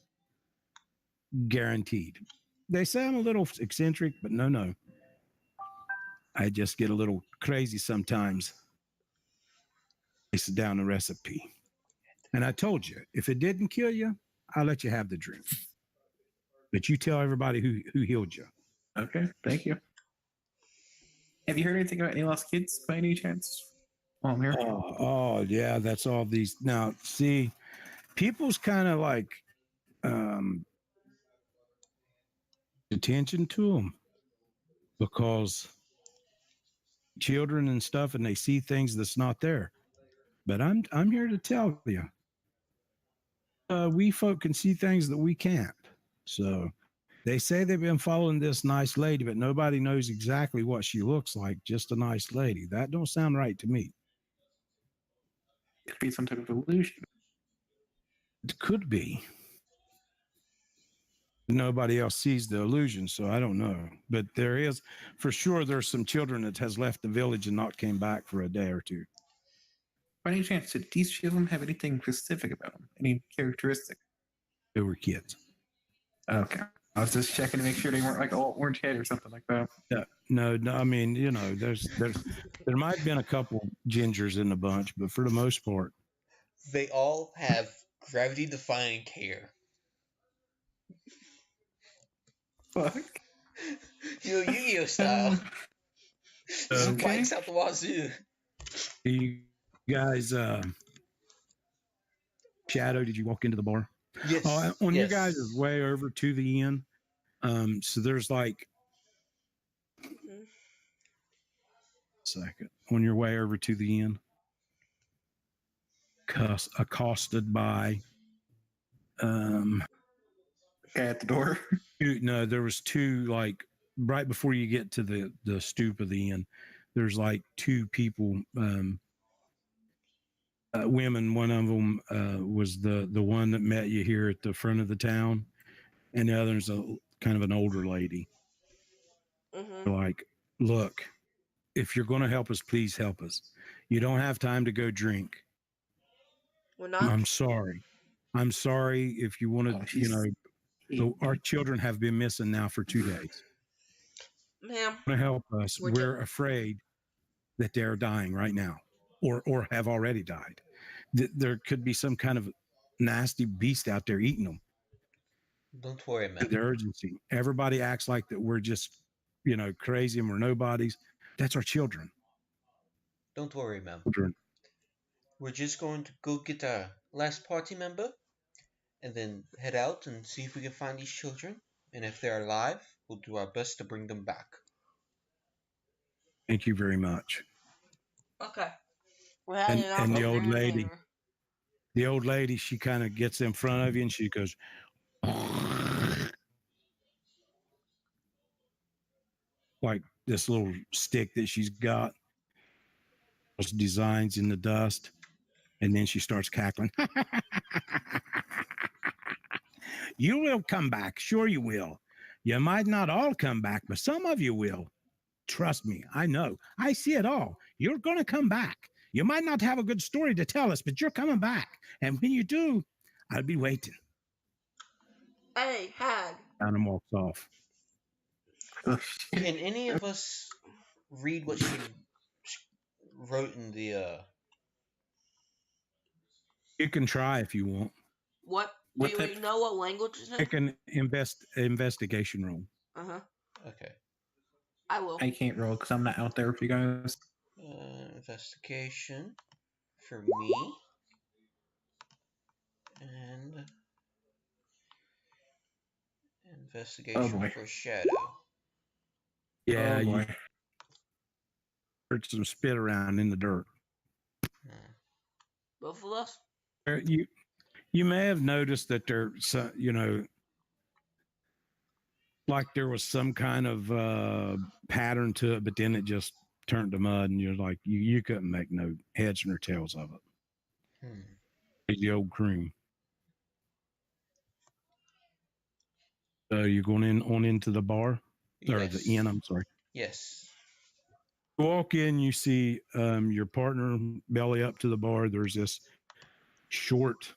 guaranteed. They say I'm a little eccentric, but no. I just get a little crazy sometimes. It's down the recipe. And I told you, if it didn't kill you, I'll let you have the drink. But you tell everybody who healed you. Okay, thank you. Have you heard anything about any lost kids by any chance? While I'm here. Yeah, that's all these. Now, see, people's kind of like attention to them because children and stuff, and they see things that's not there. But I'm here to tell you, we folk can see things that we can't. So they say they've been following this nice lady, but nobody knows exactly what she looks like. Just a nice lady. That don't sound right to me. Could be some type of illusion. It could be. Nobody else sees the illusion, so I don't know. But there is, for sure, there's some children that has left the village and not came back for a day or two. By any chance, did these children have anything specific about them? Any characteristic? They were kids. Okay. I was just checking to make sure they weren't like all orange head or something like that. No. I mean, there might have been a couple gingers in the bunch, but for the most part, They all have gravity-defying hair. Fuck. Yu-Gi-Oh style. Okay. Spikes out the wazoo. you guys, Shadow, did you walk into the bar? Yes. On yes. your guys' way over to the inn. So there's like second on your way over to the inn, accosted by Guy at the door. no, there was two, like right before you get to the stoop of the inn, there's like two people, women. One of them was the one that met you here at the front of the town, and the other's a kind of an older lady. Mm-hmm. Like, look, if you're going to help us, please help us. You don't have time to go drink. We're not. I'm sorry if you want Oh, to, our children have been missing now for 2 days. Ma'am. To help us, we're afraid that they're dying right now, or have already died. There could be some kind of nasty beast out there eating them. Don't worry, man. The urgency. Everybody acts like that we're just, crazy and we're nobodies. That's our children. Don't worry, man. Children. We're just going to go get our last party member and then head out and see if we can find these children. And if they're alive, we'll do our best to bring them back. Thank you very much. Okay. We're And heading off the over old there. lady. The old lady, she kind of gets in front of you and she goes, like this little stick that she's got, those designs in the dust, and then she starts cackling. You will come back. Sure you will. You might not all come back, but some of you will. Trust me, I know. I see it all. You're going to come back. You might not have a good story to tell us, but you're coming back. And when you do, I'll be waiting. Hey, Hag. And walks off. Can any of us read what she wrote in the You can try if you want. What? What Do type- you know what language is in? Pick an investigation roll. Uh-huh. Okay. I will. I can't roll because I'm not out there with you guys. Investigation for me. And investigation boy. for Shadow. Yeah, Oh, you boy. heard some spit around in the dirt. Both of us? You may have noticed that there's, like there was some kind of pattern to it, but then it just turned to mud, and you're like, you couldn't make no heads nor tails of it. The old cream. So you're going on into the bar or Yes. the inn. I'm sorry. Yes. You walk in, you see your partner belly up to the bar. There's this short,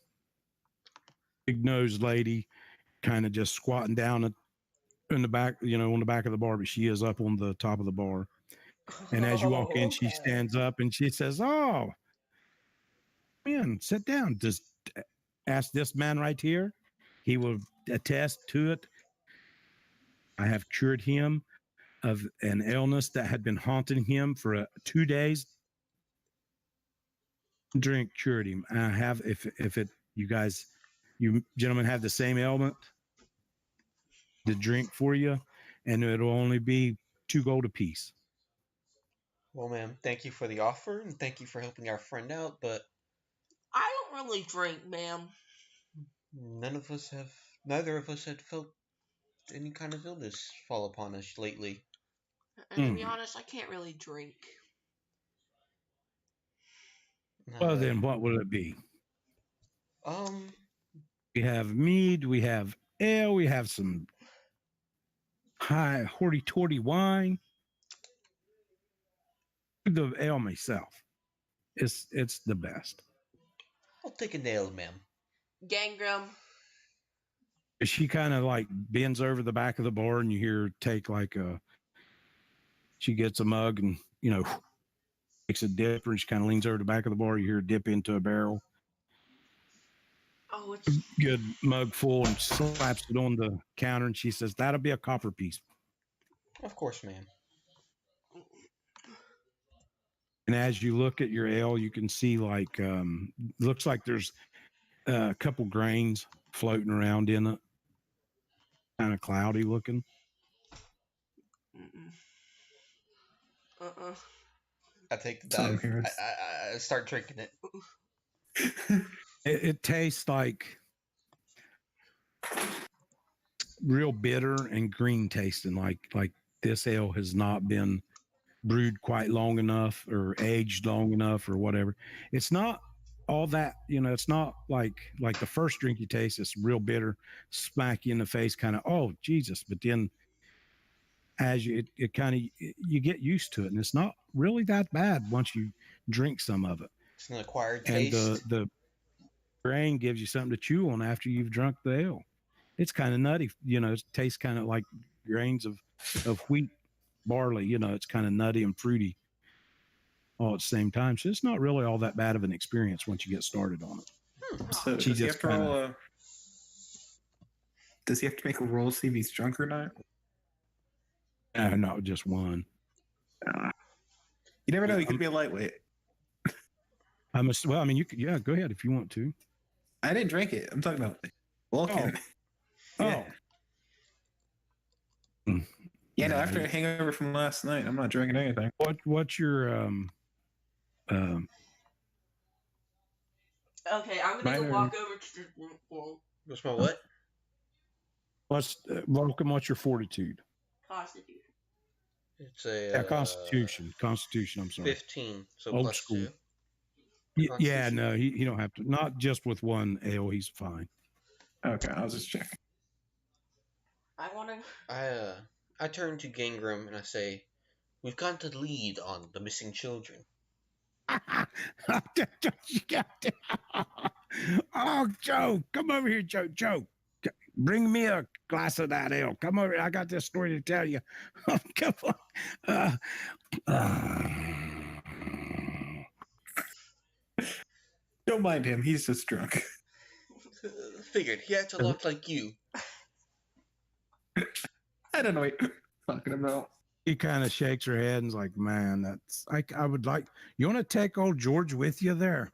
big nosed lady, kind of just squatting down in the back, on the back of the bar, but she is up on the top of the bar. And as you walk in, she Okay. stands up and she says, "Oh, man, sit down. Just ask this man right here. He will attest to it. I have cured him of an illness that had been haunting him for 2 days. Drink cured him. I have, if you gentlemen have the same ailment, the drink for you, and it'll only be 2 gold apiece." Well, ma'am, thank you for the offer and thank you for helping our friend out, but I don't really drink, ma'am. neither of us had felt any kind of illness fall upon us lately. And to be honest, I can't really drink. Well, then what will it be? Um, We have mead, we have ale, we have some high hoity-toity wine. The ale myself, it's the best. I'll take a nail, ma'am. Gangram. She kind of like bends over the back of the bar, and you hear her take she gets a mug and takes a dip, and she kind of leans over the back of the bar. You hear her dip into a barrel, Oh, it's good mug full, and slaps it on the counter, and she says, "That'll be a copper piece." Of course, ma'am. And as you look at your ale, you can see looks like there's a couple grains floating around in it, kind of cloudy looking. mm-mm. I take the Same dive. here. I start drinking it. It tastes like real bitter and green tasting, like this ale has not been brewed quite long enough or aged long enough or whatever. It's not all that, it's not like the first drink you taste, it's real bitter, smack you in the face, kind of, oh Jesus. But then as it kind of, you get used to it, and it's not really that bad once you drink some of it. It's an acquired And taste. the grain gives you something to chew on after you've drunk the ale. It's kind of nutty, it tastes kind of like grains of wheat, barley, it's kind of nutty and fruity all at the same time. So it's not really all that bad of an experience once you get started on it. So She does he just have to roll does he have to make a roll to see if he's drunk or not? No, just one. You never know. He could be a lightweight. Well, I mean, you could, yeah, go ahead if you want to. I didn't drink it. I'm talking about Vulcan. Yeah. Oh. Yeah, no, after a hangover from last night, I'm not drinking anything. What's your Okay, I'm gonna go walk over to the well, What's my what? welcome? What's your fortitude? Constitution. It's a Constitution. I'm sorry. 15. So Old plus school. 2. Yeah, Constitution. no, he don't have to. Not just with one ale, he's fine. Okay, I was just checking. I wanna. I turn to Gangram and I say, "We've got the lead on the missing children." Oh, Joe, come over here, Joe. Joe, bring me a glass of that ale. Come over. I got this story to tell you. Come on. Don't mind him. He's just drunk. Figured he acts a lot like you. I don't know what you're talking about. He kind of shakes her head and's like, "Man, that's I would like. You want to take old George with you there?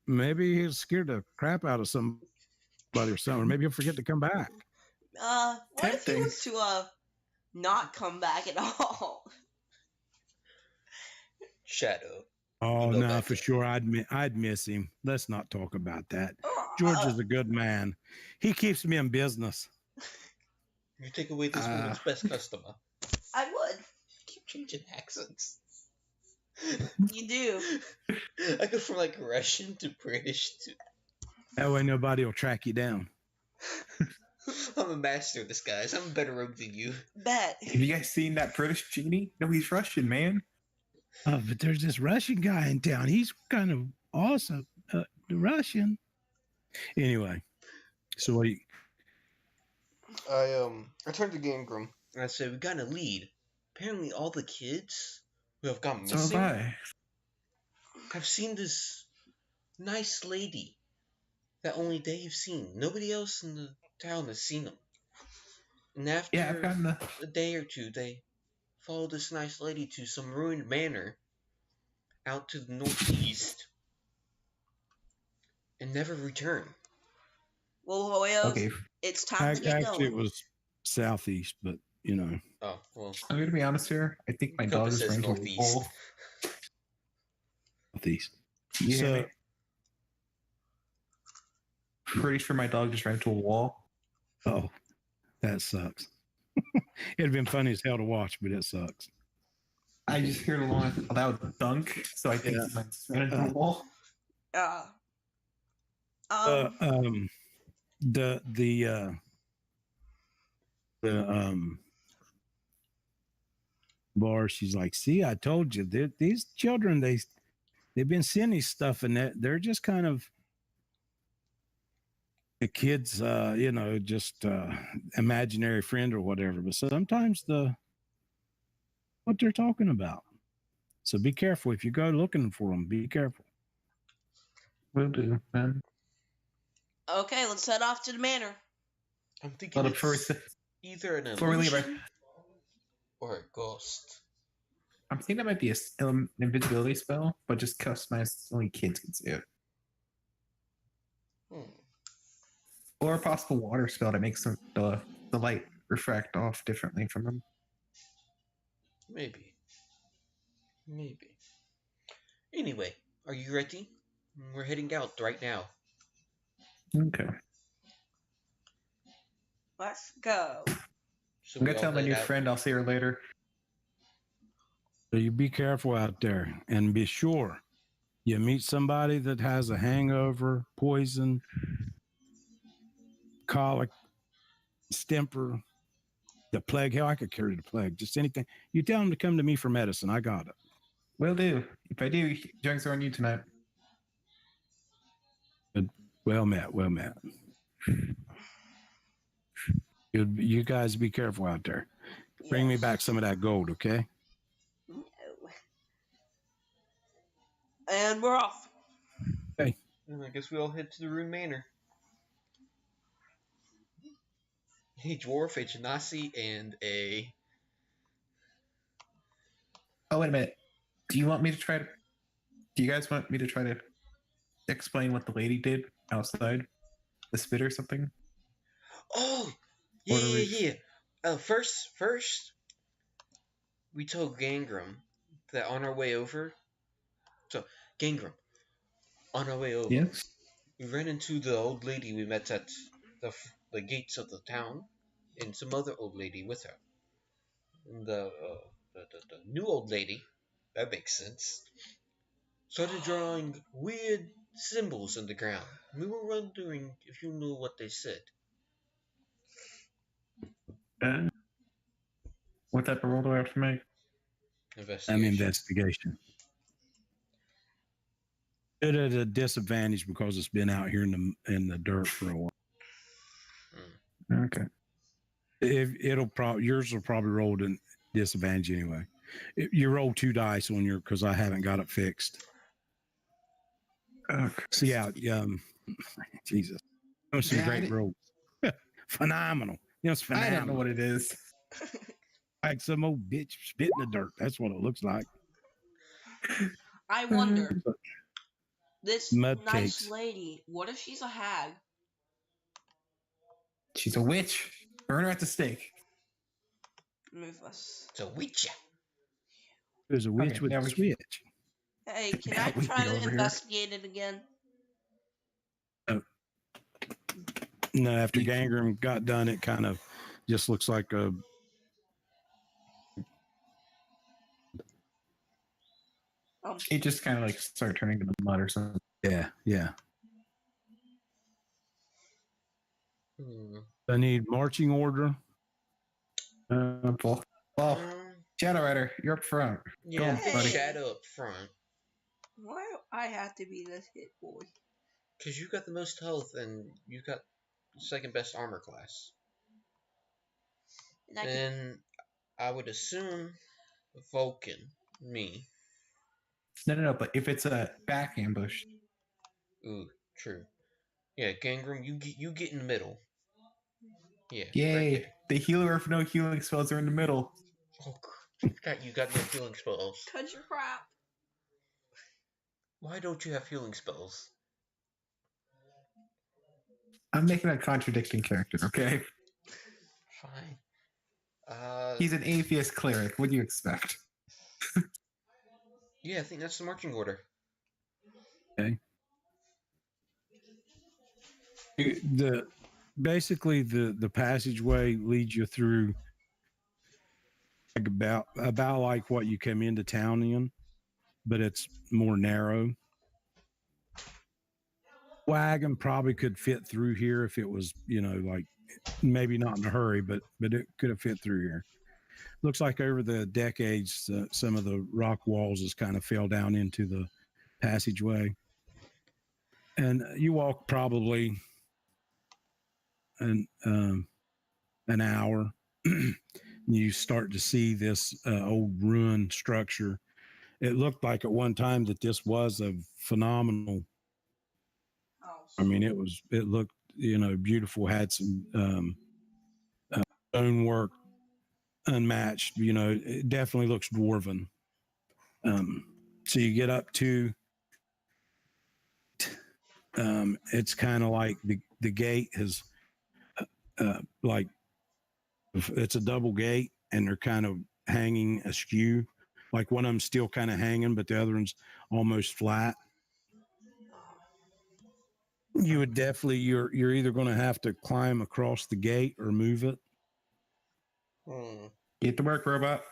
Maybe he's scared the crap out of somebody or something. Or maybe he'll forget to come back." What if he Tempting. was to not come back at all? Shadow. Oh Go no, back for there. sure. I'd miss him. Let's not talk about that. George is a good man. He keeps me in business. You take away this woman's best customer. I would. Keep changing accents. You do. I go from like Russian to British to. That way nobody will track you down. I'm a master of disguise. I'm a better rogue than you. Bet. Have you guys seen that British genie? No, he's Russian, man. But there's this Russian guy in town. He's kind of awesome. Russian. Anyway, so what do you, I turned to Gangram and I said, "We got a lead. Apparently, all the kids who have gone So have missing I. have seen this nice lady that only they've seen. Nobody else in the town has seen them. And after Yeah, I've gotten the. a day or two, they followed this nice lady to some ruined manor out to the northeast and never returned. Well, Royals, Okay, it's time to get actually, it going. was southeast, but you know, Oh, well. I'm gonna be honest here. I think my dog Compass is says running to a northeast. wall. southeast. You hear So- me? Pretty sure my dog just ran into a wall. Oh, that sucks. It'd been funny as hell to watch, but it sucks. I just heard a loud thunk, so I think Yeah. mine just ran into a wall. The bar. She's like, "See, I told you. These children, they've been seeing these stuff, and they're just kind of the kids, just imaginary friend or whatever. But sometimes what they're talking about. So be careful if you go looking for them. Be careful." Will do, man. Okay, let's head off to the manor. I'm thinking Well, it's before either an before we leave, illusion or a ghost. I'm thinking that might be an invisibility spell, but just customized. Only kids can see it. Hmm. Or a possible water spell that makes the light refract off differently from them. Maybe. Anyway, are you ready? We're heading out right now. Okay. Let's go. So I'm we gonna all tell my head new out. friend I'll see her later. So you be careful out there, and be sure you meet somebody that has a hangover, poison, colic, stemper, the plague. Hell, I could carry the plague. Just anything. You tell them to come to me for medicine. I got it. Will do. If I do, drinks are on you tonight. Well met. Well met. You guys be careful out there. Bring me Yes. back some of that gold, okay? No. And we're off. And I guess we all head to the Rune Manor. A dwarf, a genasi, and a... Oh, wait a minute. Do you want me to try to? Do you guys want me to try to explain what the lady did outside the spit or something? Oh! What are we- Yeah. First, we told Gangram that on our way over... So, Gangram, on our way over, Yes. we ran into the old lady we met at the gates of the town, and some other old lady with her. And the new old lady, that makes sense, started drawing weird symbols on the ground. We were wondering if you knew what they said. What type of roll do I have to make? An investigation. It at a disadvantage because it's been out here in the dirt for a while. Okay. Yours will probably roll in disadvantage anyway. You roll 2 dice on your because I haven't got it fixed. Okay. So yeah, Jesus, those some Yeah, I great didn't- rolls. Phenomenal. It's I phenomenal. don't know what it is. Like some old bitch spit in the dirt. That's what it looks like. I wonder, this Mud nice cakes. lady, what if she's a hag? She's a witch. Burn her at the stake. Move us. It's a witch. There's a witch Okay, with now a we- switch. Hey, can Yeah, I we try can go to over here. investigate it again? No, after Gangram got done, it kind of just looks like a It just kind of like started turning to mud or something. yeah. Hmm. I need marching order. Well, Shadow Rider, you're up front. Yeah, on, I think buddy. Shadow up front. Why do I have to be this hit boy? Because you got the most health and you got second best armor class. And I can, And I would assume Vulcan, me. No. But if it's a back ambush, Ooh, true. Yeah, Gangram, you get in the middle. Yeah. yay! Right The healer of no healing spells are in the middle. there. Oh, you got no healing spells. cut your crap. Why don't you have healing spells? I'm making a contradicting character, okay? Fine. He's an atheist cleric. What do you expect? Yeah, I think that's the marching order. Okay. Basically the passageway leads you through like about like what you came into town in, but it's more narrow. Wagon probably could fit through here if it was, like maybe not in a hurry, but it could have fit through here. Looks like over the decades, some of the rock walls has kind of fell down into the passageway, and you walk probably an hour. You start to see this old ruined structure. It looked like at one time that this was a phenomenal. I mean, it looked, beautiful, had some stonework unmatched, it definitely looks dwarven. So you get up to, it's kind of like the gate has, like, it's a double gate and they're kind of hanging askew. Like one of them's still kind of hanging, but the other one's almost flat. You would definitely, you're either going to have to climb across the gate or move it. Get to work, robot.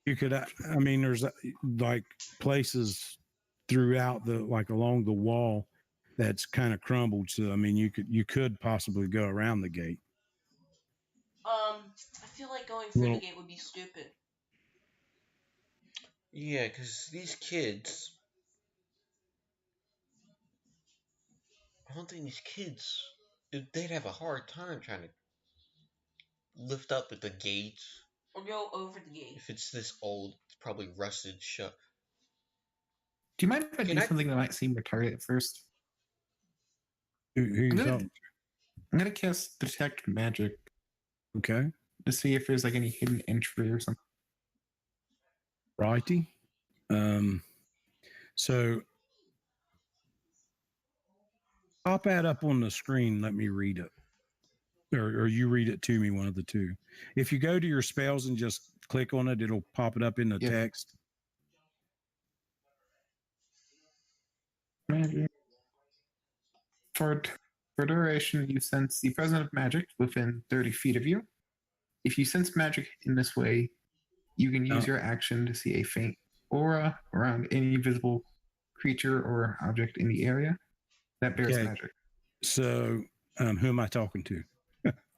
You could, there's like places throughout along the wall that's kind of crumbled. So, you could possibly go around the gate. I feel like going through the gate would be stupid. Yeah, because these kids, I don't think these kids, they'd have a hard time trying to lift up at the gate. Or go over the gate. If it's this old, it's probably rusted shut. Do you mind if I do something that might seem retarded at first? I'm gonna cast Detect Magic. Okay. To see if there's like any hidden entry or something. Righty. So pop that up on the screen. Let me read it. Or you read it to me, one of the two. If you go to your spells and just click on it, it'll pop it up in the text. Magic. For duration, you sense the presence of magic within 30 feet of you. If you sense magic in this way, you can use your action to see a faint aura around any visible creature or object in the area that bears magic. So, who am I talking to?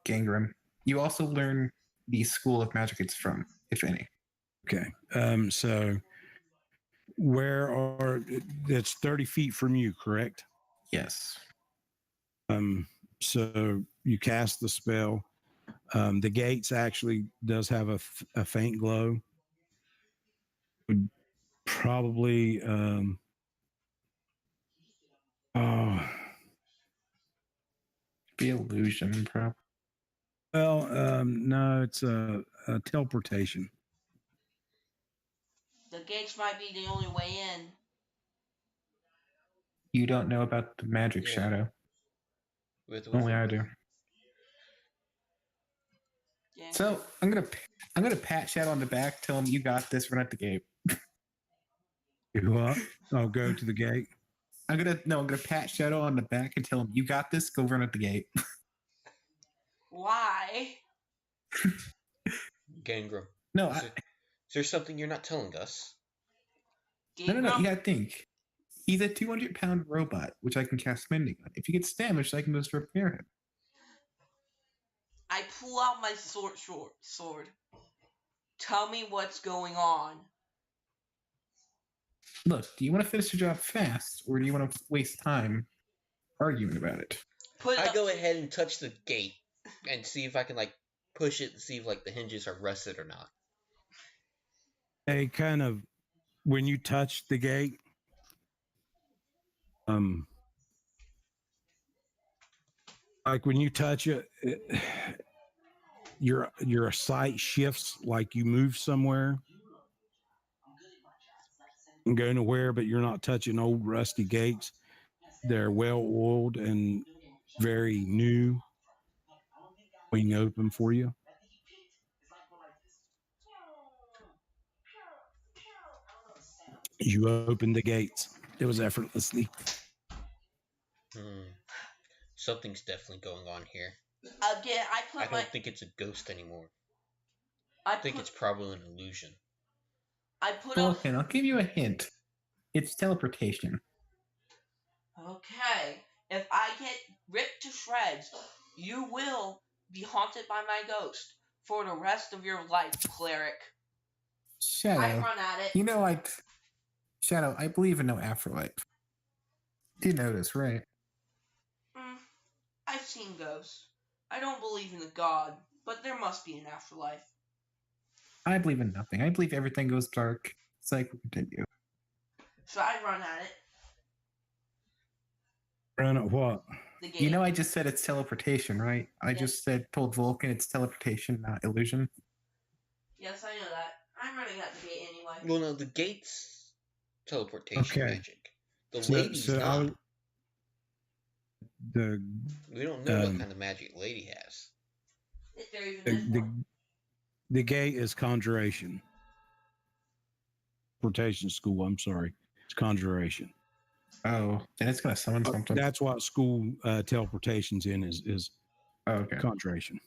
Gangram. You also learn the school of magic it's from, if any. Okay. So it's 30 feet from you, correct? Yes. So you cast the spell. The gates actually does have a faint glow. Would probably, be illusion, probably. Well, no, it's a teleportation. The gates might be the only way in. You don't know about the magic shadow. Only I do. Yeah. So I'm gonna pat Shadow on the back, tell him you got this, run at the gate. What? I'll go to the gate. I'm gonna pat Shadow on the back and tell him you got this, go run at the gate. Why? Gangram. No, is there something you're not telling us? No, you gotta think. He's a 200-pound robot, which I can cast mending on. If he gets damaged, I can just repair him. I pull out my sword. Tell me what's going on. Look, do you want to finish the job fast, or do you want to waste time arguing about it? Put it I up go to- ahead and touch the gate and see if I can like push it to see if like the hinges are rusted or not. They kind of, when you touch the gate, like when you touch it, your sight shifts, like you move somewhere and go nowhere, but you're not touching old rusty gates. They're well oiled and very new, being open for you. You opened the gates. It was effortlessly. Something's definitely going on here. Again, I don't think it's a ghost anymore. I I think it's probably an illusion. put up. Vulcan, I'll give you a hint. It's teleportation. Okay, if I get ripped to shreds, you will be haunted by my ghost for the rest of your life, cleric. I Shadow, run at it. you know, Shadow, I believe in no afterlife. You know this, right? I've seen ghosts. I don't believe in a god, but there must be an afterlife. I believe in nothing. I believe everything goes dark. Cycle continue. So I run at it. Run at what? The gate. You know, I just said it's teleportation, right? I just told Vulcan it's teleportation, not illusion. Yes, I know that. I'm running at the gate anyway. Well, no, the gate's teleportation Okay. magic. The lady's not. We don't know what kind of magic lady has. If there even is the one. the gate is conjuration. Portation school. I'm sorry, it's conjuration. Oh, then it's gonna summon something. That's what school teleportation's in is Oh, okay. conjuration.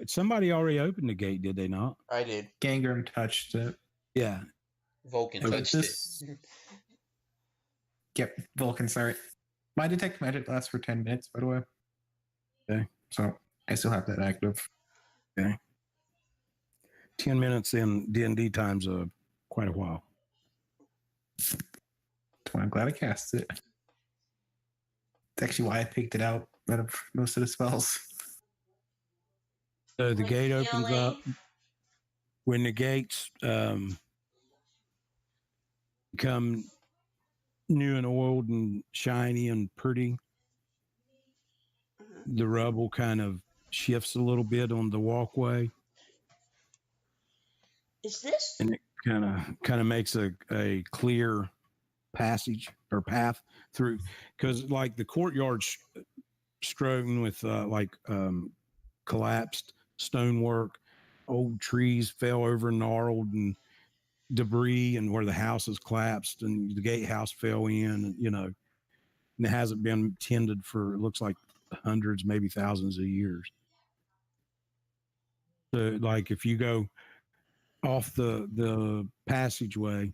Somebody already opened the gate, did they not? I did. Gangram touched it. Yeah. Vulcan But touched this- it. Yep, Vulcan, sorry. My detect magic lasts for 10 minutes, by the way. Okay. So I still have that active. 10 minutes in D&D time's quite a while. That's why I'm glad I cast it. It's actually why I picked it out of most of the spells. So the My gate opens feeling- up. When the gates become new and oiled and shiny and pretty, Mhm. the rubble kind of shifts a little bit on the walkway, Is this? and it kind of makes a clear passage or path through, because like the courtyard's strewn with collapsed stonework, old trees fell over, gnarled, and debris, and where the house is collapsed, and the gatehouse fell in, and and it hasn't been tended for, it looks like, hundreds, maybe thousands of years. So like if you go off the passageway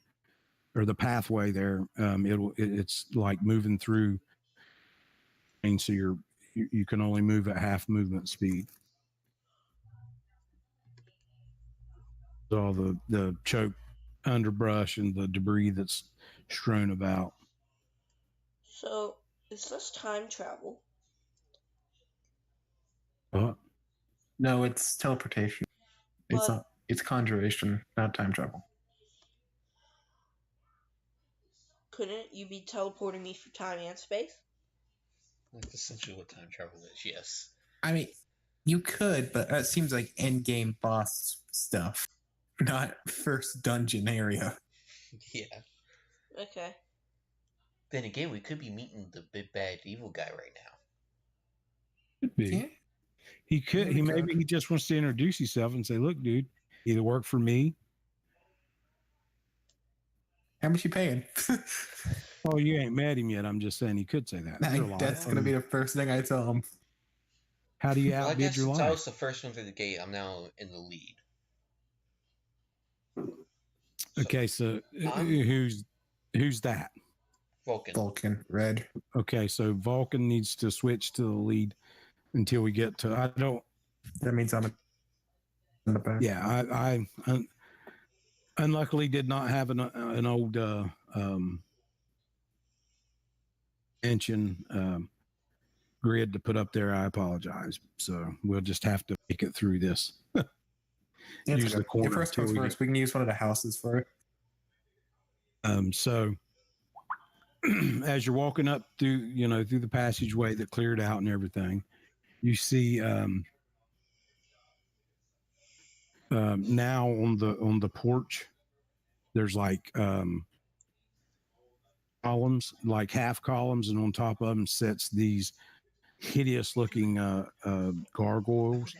or the pathway there, it's like moving through, and so you can only move at half movement speed. All the choke underbrush and the debris that's strewn about. So, is this time travel? But No, it's teleportation. It's But- not. It's conjuration, not time travel. Couldn't you be teleporting me through time and space? That's essentially what time travel is, yes. I mean, you could, but that seems like end game boss stuff, not first dungeon area. Yeah. Okay. Then again, we could be meeting the big bad evil guy right now. could be. Yeah. He could. Oh He my maybe God. he just wants to introduce himself and say, "Look, dude, either work for me." How much you paying? Oh, you ain't met him yet. I'm just saying he could say that. You're alive. That's gonna be the first thing I tell him. How do you Well, I outbid guess your since I life? was the first one through the gate, I'm now in the lead. So, Okay, so I'm- who's that? Vulcan. Vulcan, red. Okay, so Vulcan needs to switch to the lead until we get to. I don't. That means I'm in the back. Yeah, I unluckily did not have an old engine grid to put up there. I apologize. So we'll just have to make it through this. It's Use okay. the corner If first till comes we first, we can use one of the houses for it. So as you're walking up through, through the passageway that cleared out and everything, you see now on the porch, there's like columns, like half columns, and on top of them sits these hideous looking gargoyles.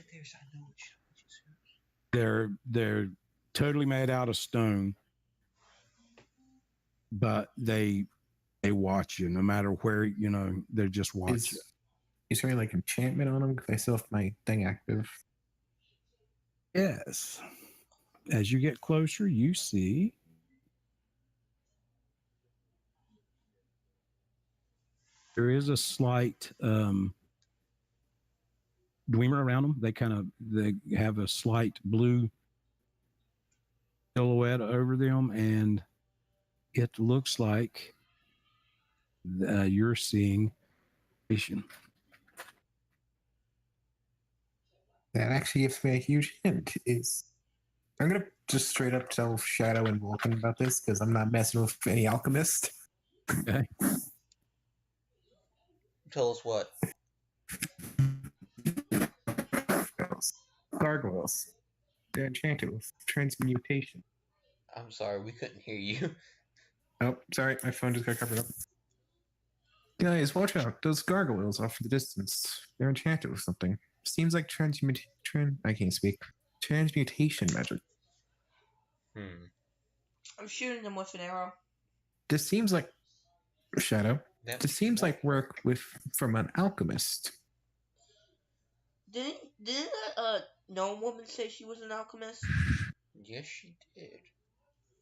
They're totally made out of stone, but they watch you no matter where, they just watch you. Is there any like enchantment on them? Because I still have my thing active. Yes. As you get closer, you see there is a slight Dwemer around them. They have a slight blue silhouette over them, and it looks like you're seeing vision. That actually gives me a huge hint. I'm gonna just straight up tell Shadow and Vulcan about this because I'm not messing with any alchemist. Okay. Tell us what. Gargoyles. They're enchanted with transmutation. I'm sorry, we couldn't hear you. Oh, sorry, my phone just got covered up. Guys, watch out. Those gargoyles off in the distance. They're enchanted with something. Seems like I can't speak. Transmutation magic. I'm shooting them with an arrow. This seems like Shadow. This seems like work from an alchemist. Didn't that gnome woman say she was an alchemist? Yes, she did.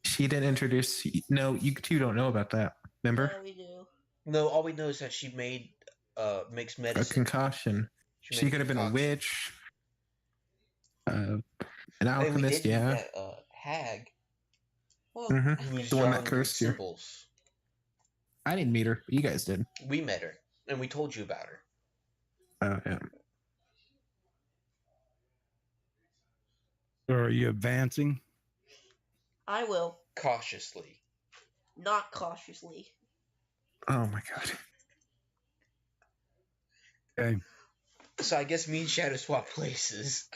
She didn't introduce. No, you two don't know about that. Remember? Yeah, we do. No, all we know is that she makes medicine. A concoction. She could have been a witch. An alchemist, we did yeah. That, hag. Well, who's The one that drawing cursed you. symbols. I didn't meet her. But you guys did. We met her, and we told you about her. Oh, yeah. Are you advancing? I will. Cautiously. Not cautiously. Oh, my God. Okay. So I guess me and Shadow swap places.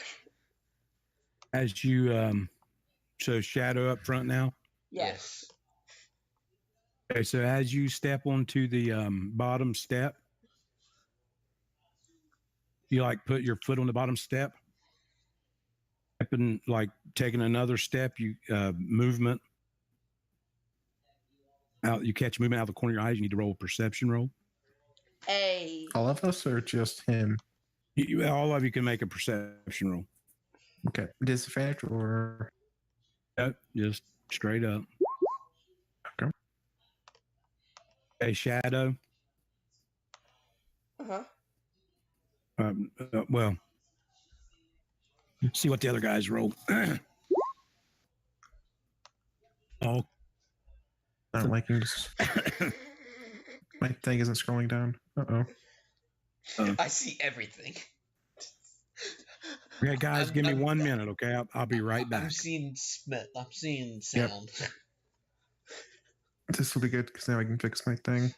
As you so Shadow up front now. Yes. Okay, so as you step onto the bottom step, you like put your foot on the bottom step, and like taking another step, you movement out. You catch movement out of the corner of your eyes. You need to roll a perception roll. Hey. All of us or just him? All of you can make a perception roll. Okay. Disadvantage or? Yep, just straight up. Okay. Okay, Shadow. Uh-huh. Well, see what the other guys roll. Oh, I don't like this. My thing isn't scrolling down. Uh-oh. I see everything. okay, guys, give me 1 minute, okay? I'll be right back. I'm seeing sound. Yep. This will be good because now I can fix my thing.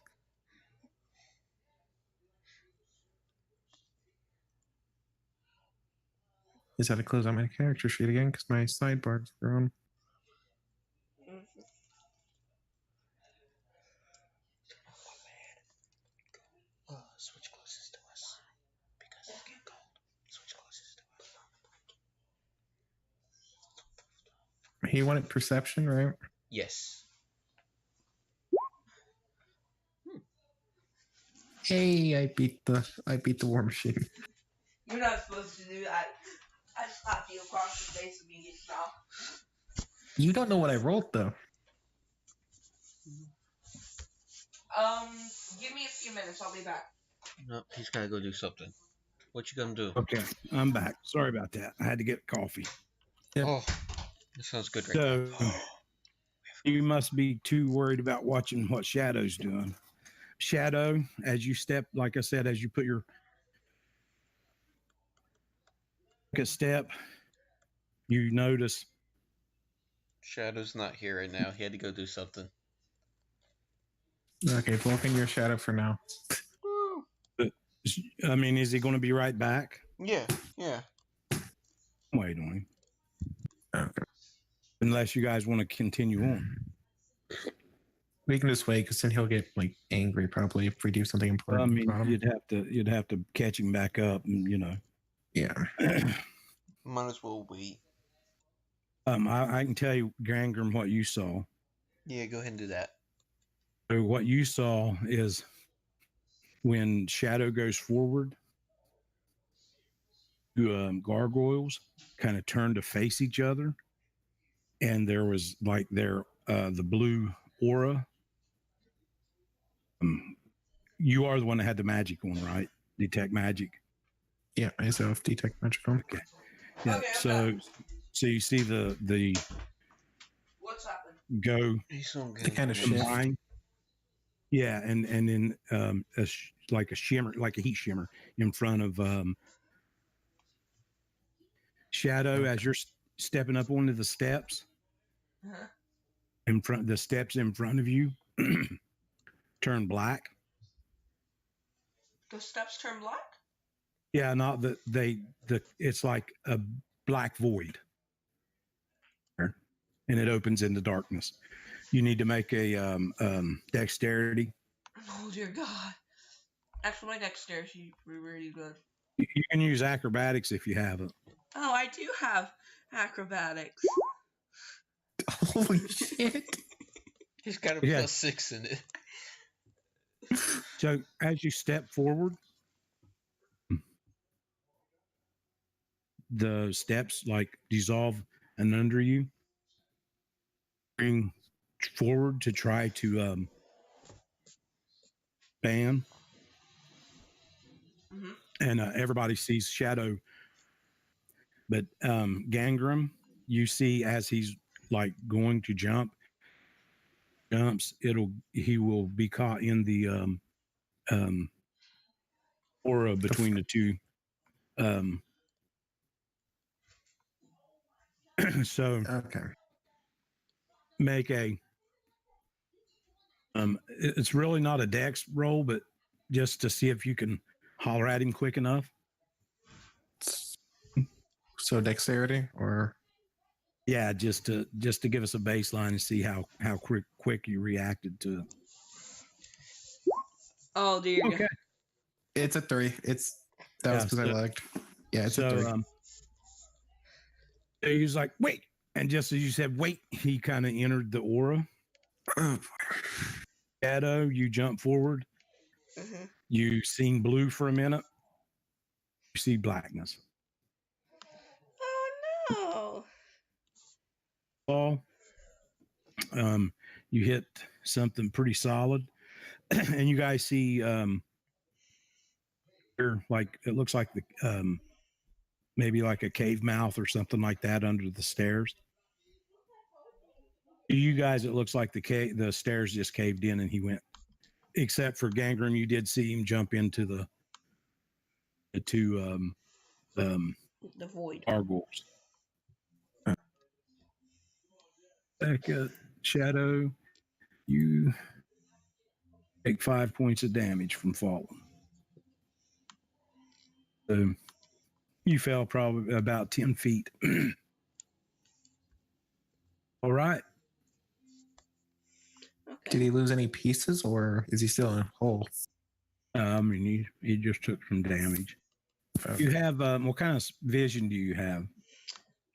Just had to close out my character sheet again because my sidebar's grown. Switch closest to us. Because it's getting cold. Switch closest to us. He wanted perception, right? Yes. Hey, I beat the war machine. You're not supposed to do that. I slapped you across the face and you get shot. You don't know what I rolled though. Give me a few minutes. I'll be back. No, he's gotta go do something. What you gonna do? Okay, I'm back. Sorry about that. I had to get coffee. Yep. Oh, that sounds good right So now. you must be too worried about watching what Shadow's doing. Shadow, as you step, like I said, as you put your step, you notice Shadow's not here right now. He had to go do something. Okay, block in your shadow for now. I mean, is he going to be right back? Yeah, yeah. Wait on him. Okay. Unless you guys want to continue on. We can just wait because then he'll get like angry probably if we do something I important. mean, about him. you'd have to catch him back up, and Yeah. Might as well wait. I can tell you, Gangram, what you saw. Yeah, go ahead and do that. So what you saw is when Shadow goes forward, gargoyles kind of turn to face each other, and there was like the blue aura. You are the one that had the magic on, right? Detect magic. Yeah, myself detect magic on. Okay. Yeah. Okay, I'm so back. so you see the What's happened? go He's not They kind of shift. combine. Yeah, and then like a shimmer, like a heat shimmer in front of Shadow as you're stepping up onto the steps. Uh-huh. The steps in front of you turn black. The steps turn black? Yeah, not that it's like a black void. And it opens into darkness. You need to make a dexterity. Oh dear God. Actually, my dexterity is really good. You can use acrobatics if you have it. Oh, I do have acrobatics. Holy shit. He's got a Yeah. +6 in it. So as you step forward, the steps like dissolve and under you. Bring forward to try to ban. Mm-hmm. And everybody sees Shadow. But Gangram, you see as he's like going to jumps, he will be caught in the aura between the two. So Okay. make it's really not a dex roll, but just to see if you can holler at him quick enough. So dexterity or Yeah, just to give us a baseline and see how quick you reacted to it. Oh dear. Okay. it's a 3. That was because I lagged. Yeah, it's a 3. He's like, wait. And just as you said, wait, he kind of entered the aura. Oh, Shadow, you jump forward. Mm-hmm. You seen blue for a minute. You see blackness. Oh no. All. You hit something pretty solid. And you guys see like it looks like the maybe like a cave mouth or something like that under the stairs. To you guys, it looks like the stairs just caved in and he went. Except for Gangram, you did see him jump into the two The void. gargoyles. Shadow, you take 5 points of damage from falling. So you fell probably about 10 feet. All right. Okay. did he lose any pieces or is he still in a hole? I mean, he just took some damage. Okay. You have what kind of vision do you have? I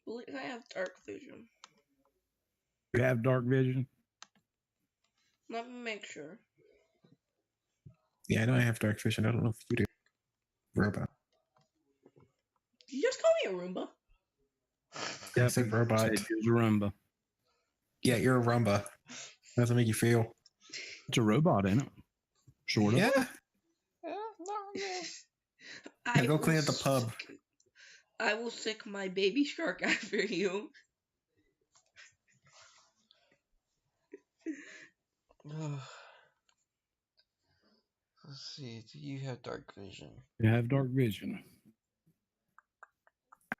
believe I have dark vision. You have dark vision? Let me make sure. Yeah, I know I have dark vision. I don't know if you do. Robot. Did you just call me a Roomba? I said robot. Said you're a Roomba. Yeah, you're a Rumba. How does it make you feel? It's a robot, ain't it? Sort of. Yeah. I Go will clean up the pub. I will sick my baby shark after you. Let's see. Do you have dark vision? You have dark vision.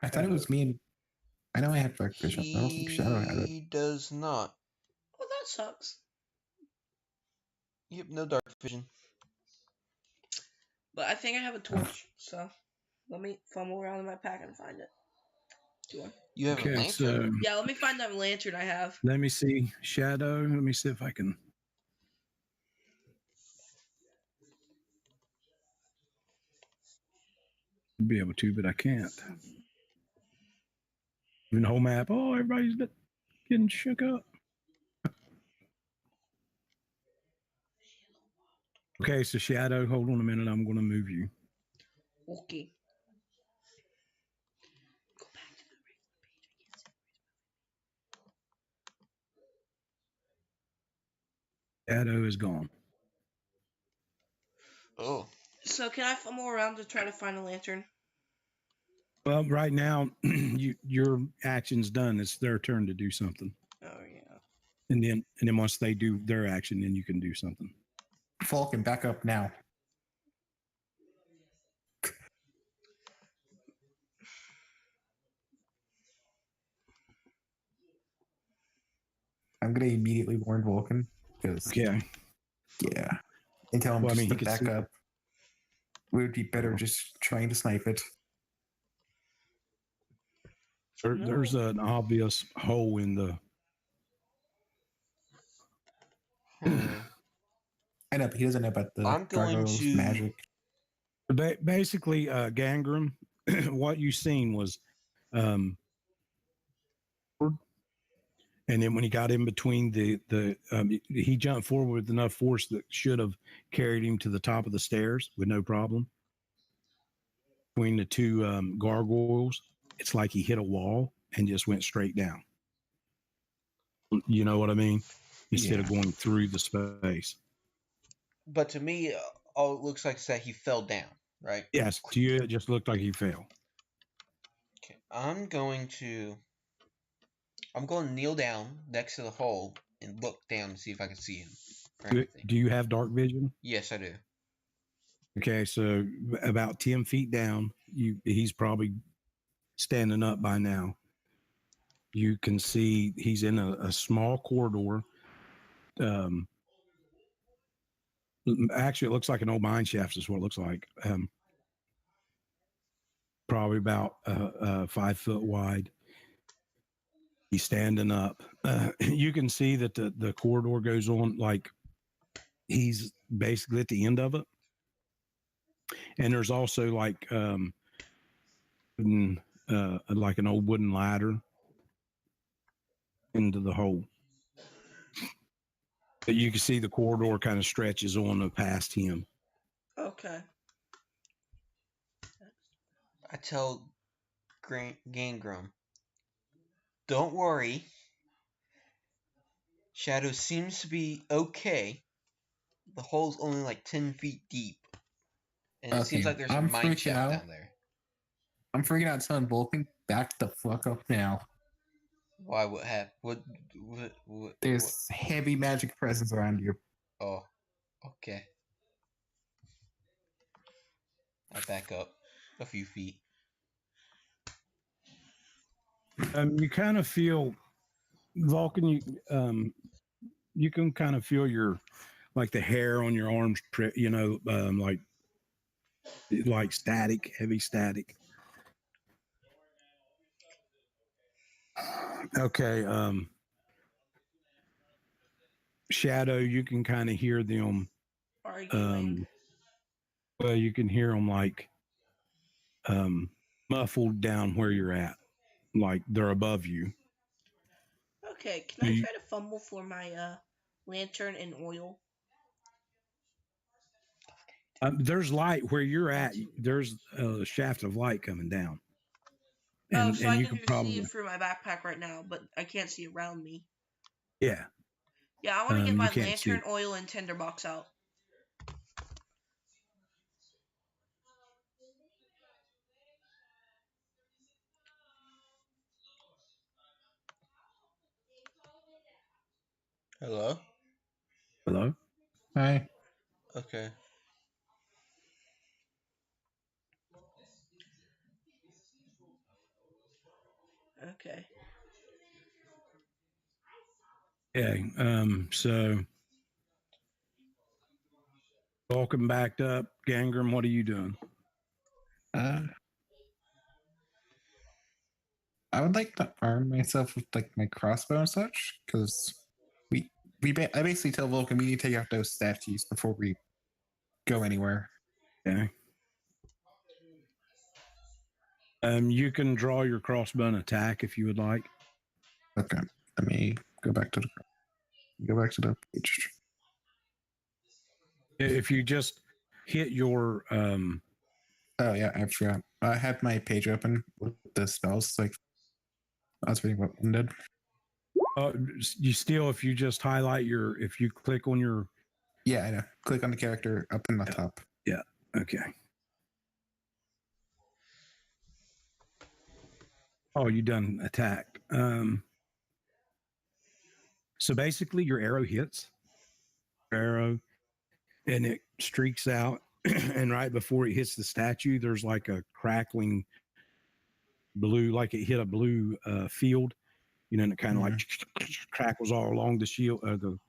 I thought it was me and. I know I have dark vision. I don't think Shadow had it. He does not. Well, that sucks. Yep, no dark vision. But I think I have a torch, so let me fumble around in my pack and find it. Do I? You have a Okay, lantern. so Yeah, let me find that lantern I have. let me see Shadow. Let me see if I can. Be able to, but I can't. Even the whole map. Oh, everybody's getting shook up. Okay, so Shadow, hold on a minute. I'm going to move you. Okay. Go back to the regular page. Shadow is gone. Oh. So can I fumble around to try to find a lantern? Well, right now, your action's done. It's their turn to do something, Oh yeah. and then once they do their action, then you can do something. Falcon, back up now. I'm gonna immediately warn Vulcan because Okay. yeah, and tell him Well, I just mean, he to could back see- up. It would be better just trying to snipe it. There's an obvious hole in the. I know, but he doesn't know about the I'm going Gargoyle's to- magic. Basically, Gangram, what you seen was, and then when he got in between he jumped forward with enough force that should have carried him to the top of the stairs with no problem. Between the two gargoyles, it's like he hit a wall and just went straight down. You know what I mean? Instead of going through the space. But to me, all it looks like is that he fell down, right? Yes, to you, it just looked like he fell. Okay, I'm going to kneel down next to the hole and look down to see if I can see him. Or anything. Do you have dark vision? Yes, I do. Okay, so about 10 feet down, he's probably standing up by now. You can see he's in a small corridor. Actually, it looks like an old mine shaft is what it looks like. Probably about 5 foot wide. He's standing up. You can see that the corridor goes on like he's basically at the end of it. And there's also like like an old wooden ladder into the hole. But you can see the corridor kind of stretches on past him. Okay. I tell Gangram, don't worry. Shadow seems to be okay. The hole's only like 10 feet deep. And it seems Okay, like there's a I'm mine freaking shaft out. down there. I'm freaking out, son. Vulcan, back the fuck up now. Why? What happened? What? There's heavy magic presence around you. Oh, okay. I back up a few feet. You kind of feel, Vulcan, you can kind of feel like the hair on your arms, like static, heavy static. Okay. Shadow, you can kind of hear them. Arguing. Well, you can hear them like muffled down where you're at, like they're above you. Okay, can I try to fumble for my lantern and oil? There's light where you're at. There's a shaft of light coming down. And so I can just see it through my backpack right now, but I can't see around me. Yeah. Yeah, I want to get my lantern, oil, and tinderbox out. Hello? Hello? Hi. Okay. Okay. Okay. So welcome back up. Gangram, what are you doing? Uh, I would like to arm myself with like my crossbow and such, because I basically tell Vulcan we need to take out those statues before we go anywhere. Okay. You can draw your crossbow and attack if you would like. Okay. Let me go back to the page. If you just hit your Oh yeah, I forgot. I had my page open with the spells. Like I was reading what one did. you still, if you just highlight if you click on your, Yeah, I know. Click on the character up in the top. yeah, okay. Oh, you done attack. So basically your arrow hits arrow and it streaks out and right before it hits the statue, there's like a crackling blue, like it hit a blue field, and it kind of like crackles all along the the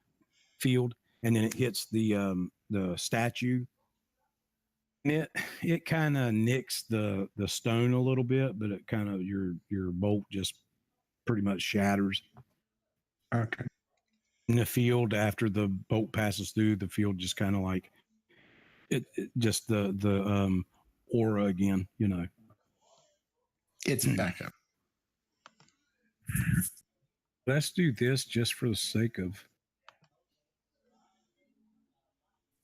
field, and then it hits the statue. And it kind of nicks the stone a little bit, but it kind of your bolt just pretty much shatters. Okay. In the field, after the bolt passes through, the field just kind of like it just the aura again, It's back up. Let's do this just for the sake of.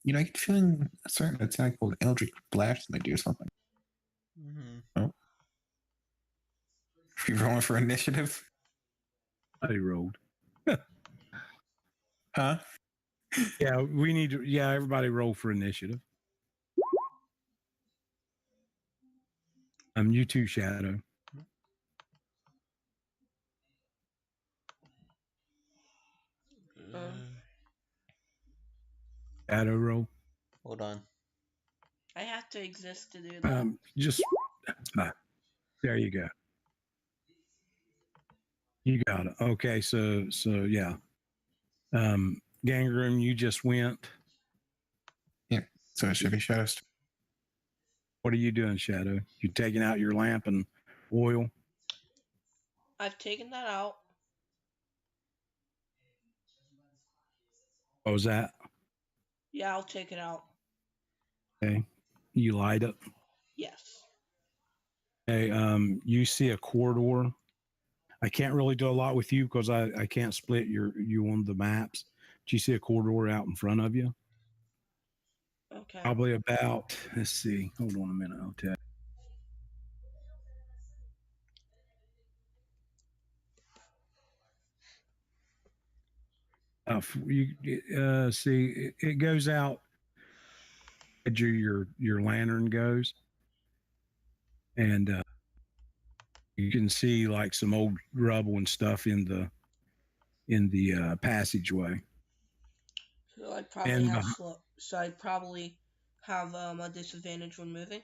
I get feeling a certain attack called Eldritch Blast might do something. Mm-hmm. Oh. Are you rolling for initiative? I rolled. Huh? Yeah, we need to. Yeah, everybody roll for initiative. You too, Shadow. Shadow roll. Hold on. I have to exist to do that. Just there you go. You got it. Okay, so yeah. Gangram, you just went. Yeah. So it should be Shadows. What are you doing, Shadow? You taking out your lamp and oil? I've taken that out. What was that? Yeah, I'll take it out. Okay. You light it. Yes. Okay. You see a corridor. I can't really do a lot with you because I can't split you on the maps. Do you see a corridor out in front of you? Okay. Probably about, let's see. Hold on a minute. I'll tell you. See, it goes out as your lantern goes, and you can see like some old rubble and stuff in the passageway. So I'd probably have a disadvantage when moving.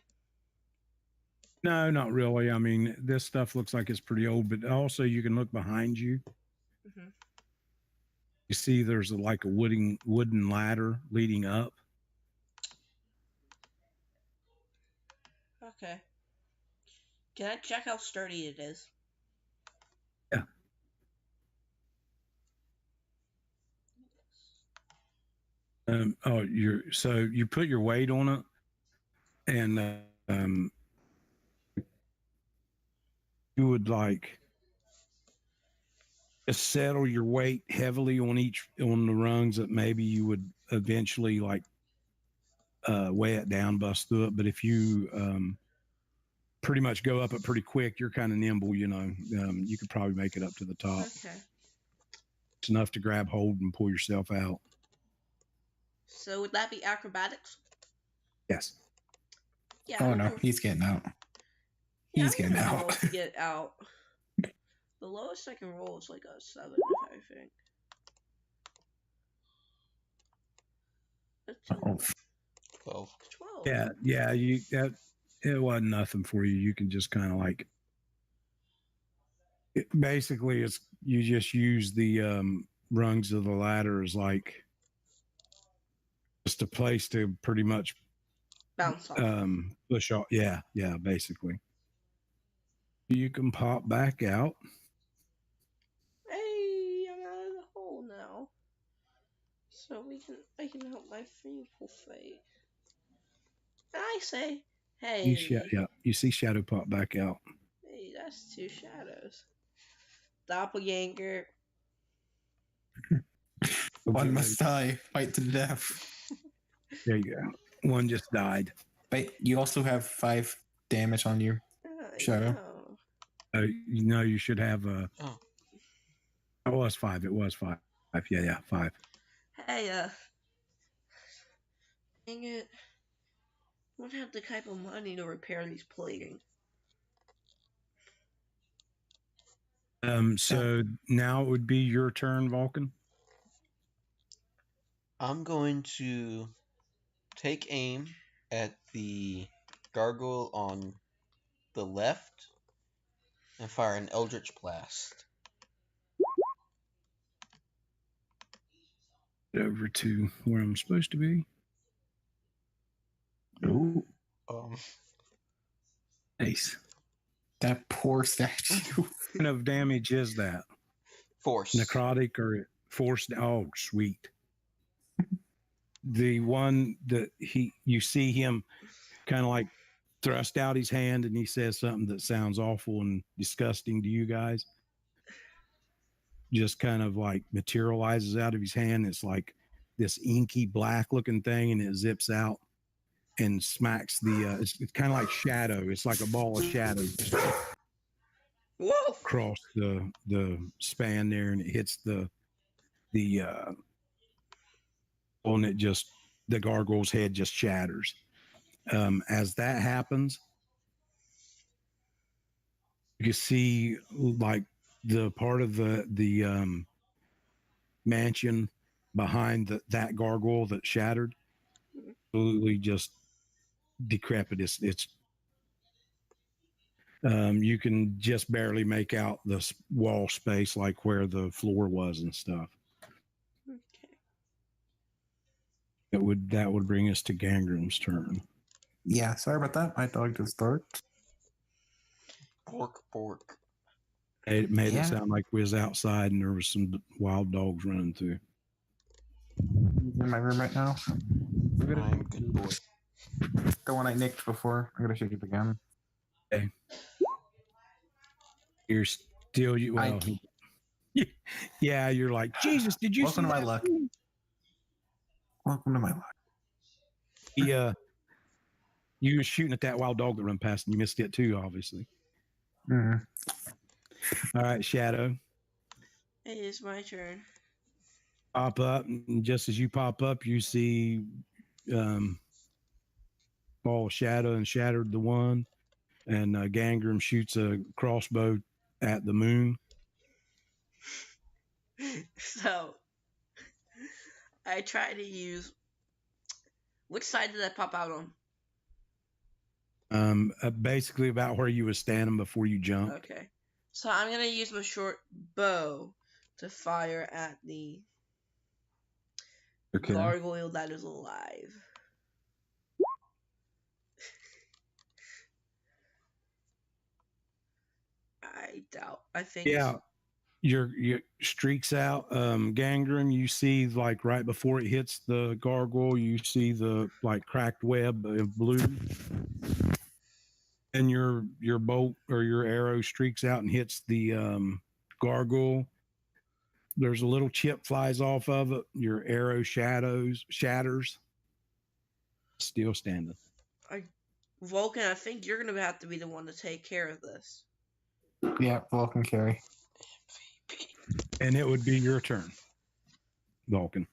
No, not really. I mean, this stuff looks like it's pretty old, but also you can look behind you. Mm-hmm. You see, there's like a wooden ladder leading up. Okay. Can I check how sturdy it is? Yeah. So you put your weight on it, and you would like settle your weight heavily on the rungs that maybe you would eventually like weigh it down, bust through it. But if you pretty much go up it pretty quick, you're kind of nimble, you could probably make it up to the top. Okay. It's enough to grab hold and pull yourself out. So would that be acrobatics? Yes. Yeah. Oh no, he's getting out. Yeah, He's getting out. To get out. The lowest I can roll is like a 7, I think. Oh, 12. 12. Yeah. It wasn't nothing for you. You can just kind of like. Basically, it's you just use the rungs of the ladder as like just a place to pretty much Bounce off. push off. Yeah, basically. You can pop back out. Hey, I'm out of the hole now. So I can help my people fight. I say, hey, You see Shadow pop back out. hey, that's 2 shadows. Doppelganger. one must die. Fight to the death. There you go. One just died. But you also have 5 damage on you. Shadow. No. You know you should have a. Oh. It was 5. It was 5. Yeah, 5. Hey, dang it. I don't have the type of money to repair these plating. So now it would be your turn, Vulcan. I'm going to take aim at the gargoyle on the left and fire an Eldritch Blast. Over to where I'm supposed to be. Ooh, Nice. that poor statue. What kind of damage is that? Force. Necrotic or force? Oh, sweet. The one that you see him kind of like thrust out his hand and he says something that sounds awful and disgusting to you guys. Just kind of like materializes out of his hand. It's like this inky black looking thing and it zips out and smacks the, it's kind of like shadow. It's like a ball of shadow just Whoa! across the span there and it hits the and it just, the gargoyle's head just shatters. As that happens, you can see like the part of the mansion behind that gargoyle that shattered, absolutely just decrepit. It's you can just barely make out the wall space, like where the floor was and stuff. Okay. That would bring us to Gangren's turn. Yeah, sorry about that. My dog just barked. Bork. It made Yeah. it sound like we was outside and there was some wild dogs running through. He's in my room right now. I'm a good boy. The one I nicked before. I'm gonna shake it again. You're still well. Yeah, you're like, Jesus, did you Welcome see to my that? luck. Welcome to my life. You were shooting at that wild dog that ran past and you missed it too, obviously. Mm. All right, Shadow. It is my turn. Pop up, and just as you pop up, you see ball of shadow and shattered the one, and Gangren shoots a crossbow at the moon. So, I try to use. Which side did I pop out on? Basically about where you were standing before you jumped. Okay. So I'm gonna use my short bow to fire at the Okay. gargoyle that is alive. I doubt. I think. Yeah. Your streaks out. Gangren, you see like right before it hits the gargoyle, you see the like cracked web of blue. And your bolt or your arrow streaks out and hits the gargoyle. There's a little chip flies off of it. Your arrow shatters. Still standing. Vulcan, I think you're gonna have to be the one to take care of this. Yeah, Vulcan carry. And it would be your turn, Vulcan.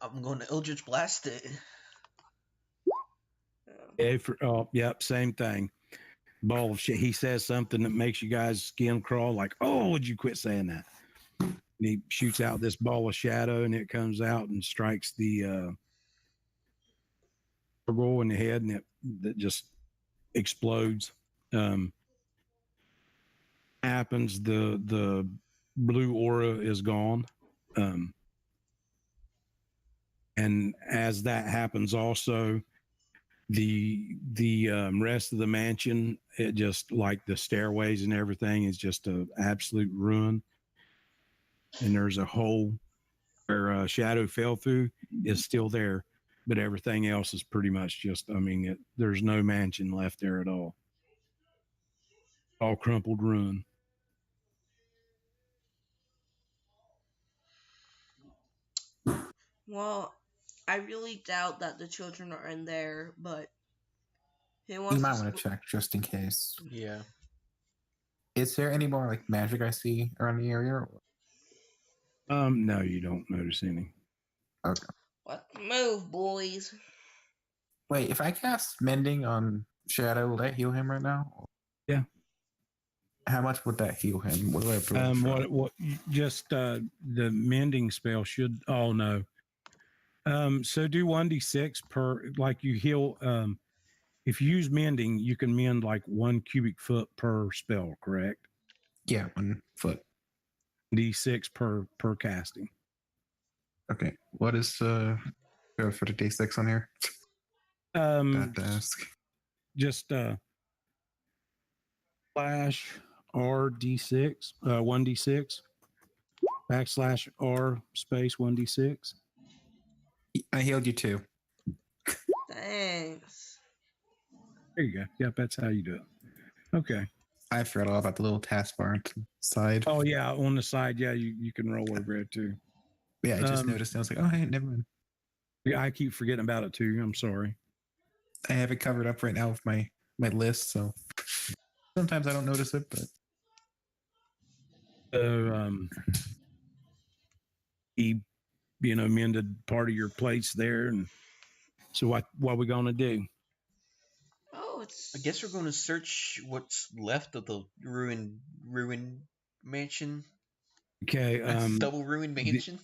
I'm going to Eldritch Blast it. Yep, same thing. Ball of shit. He says something that makes you guys skin crawl. Like, oh, would you quit saying that? And he shoots out this ball of shadow, and it comes out and strikes the Go in the head, and that just explodes. Happens. The blue aura is gone. And as that happens, also the rest of the mansion, it just like the stairways and everything is just a absolute ruin. And there's a hole where Shadow fell through is still there, but everything else is pretty much just. I mean, there's no mansion left there at all. All crumpled ruin. Well, I really doubt that the children are in there, but who You wants might to want to check just in case. Yeah. Is there any more like magic I see around the area? No, you don't notice any. Okay. Let's move, boys. Wait, if I cast mending on Shadow, will that heal him right now? Yeah. How much would that heal him? What do I put? What just the mending spell should. Oh no. So do 1d6 per, like you heal. If you use mending, you can mend like 1 cubic foot per spell, correct? Yeah, 1 foot. D6 per casting. Okay. What is go for the D6 on here? Got to ask. Just slash RD6, 1d6 backslash R space 1d6. I healed you too. Thanks. There you go. Yep, that's how you do it. Okay. I forgot all about the little taskbar on the side. Oh yeah, on the side, yeah, you can roll over it too. Yeah, I just noticed. I was like, oh, hey, never mind. Yeah, I keep forgetting about it too. I'm sorry. I have it covered up right now with my list, so sometimes I don't notice it, but he, mended part of your plates there, and so what we gonna do? Oh, it's. I guess we're going to search what's left of the ruined mansion. Okay, Double ruined mansion.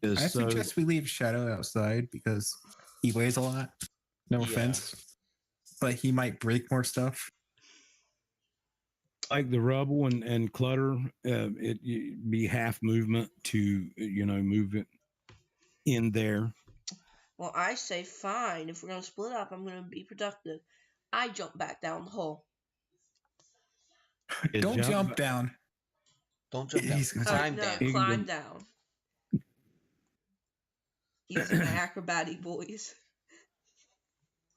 I suggest we leave Shadow outside because he weighs a lot. No Yeah. offense, but he might break more stuff. like the rubble and clutter, it be half movement to move it in there. Well, I say fine. If we're gonna split up, I'm gonna be productive. I jump back down the hole. Don't jump down. Don't jump down. He's gonna Climb No, down. can climb do- down. Using my acrobatic boys.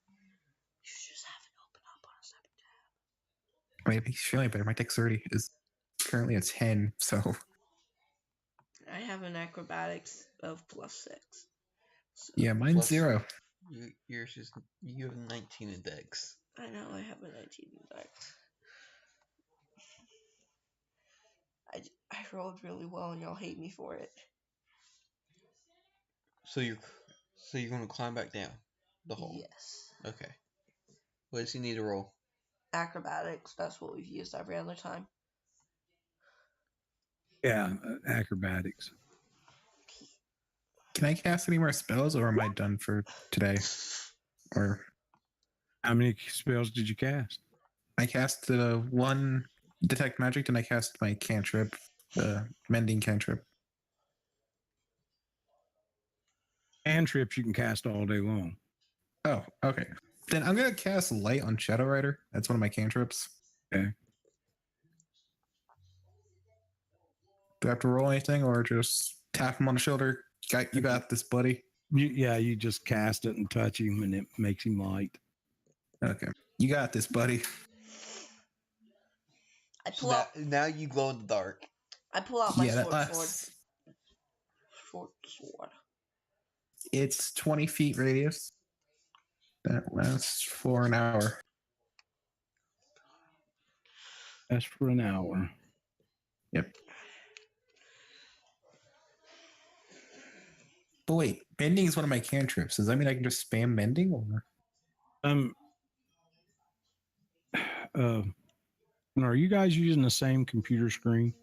You should just have it open up on a separate tab. Maybe he's feeling better. My dexterity is currently a 10, so I have an acrobatics of +6. So, yeah, mine's Plus- 0. Yours is you have 19 in dex. I know I have a 19 in dex. I rolled really well and y'all hate me for it. So you're going to climb back down the hole. Yes. Okay. What does he need to roll? Acrobatics, that's what we've used every other time. Yeah, acrobatics. Can I cast any more spells, or am I done for today? Or How many spells did you cast? I cast the one detect magic, and I cast my cantrip, the mending cantrip. Cantrips you can cast all day long. Oh, okay. Then I'm gonna cast light on Shadow Rider. That's one of my cantrips. Okay. Do I have to roll anything, or just tap him on the shoulder? You got this, buddy. You just cast it and touch him, and it makes him light. Okay, you got this, buddy. I So pull out now you glow in the dark. I pull out my Yeah, that short sword. lasts. Short sword. It's 20 feet radius. That lasts for an hour. That's for an hour. Yep. But wait, mending is one of my cantrips. Does that mean I can just spam mending, or? Are you guys using the same computer screen?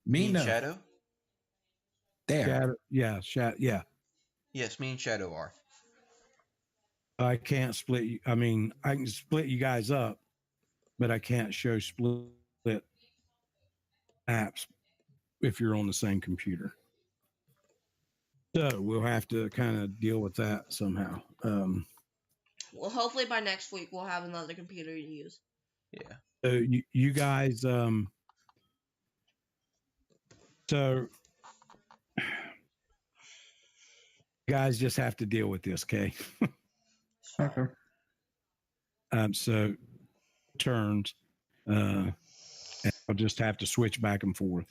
Me Mean no. Shadow? There. Yeah. Yes, me and Shadow are. I can't split you. I mean, I can split you guys up, but I can't show split apps if you're on the same computer. So we'll have to kind of deal with that somehow. Well, hopefully by next week we'll have another computer to use. Yeah. So you guys, so guys just have to deal with this, okay? It's fine. Okay. So turns, and I'll just have to switch back and forth.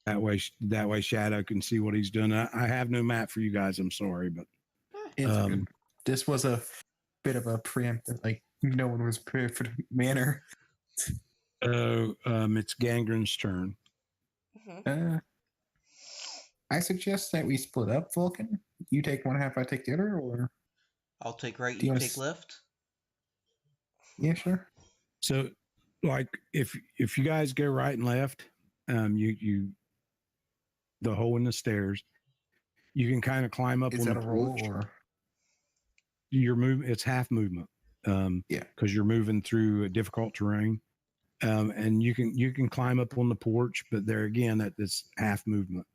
That way Shadow can see what he's doing. I have no map for you guys. I'm sorry, but It's good. This was a bit of a preemptive, like no one was prepared for the manner. so it's Gangren's turn. Mm-hmm. I suggest that we split up, Vulcan. You take one half, I take the other, or I'll take right, Do you you wanna take left. yeah, sure. So, like, if you guys go right and left, you the hole in the stairs, you can kind of climb up Is on that the a roll porch. or You're moving. It's half movement. Yeah. because you're moving through a difficult terrain. And you can climb up on the porch, but there again, that is half movement.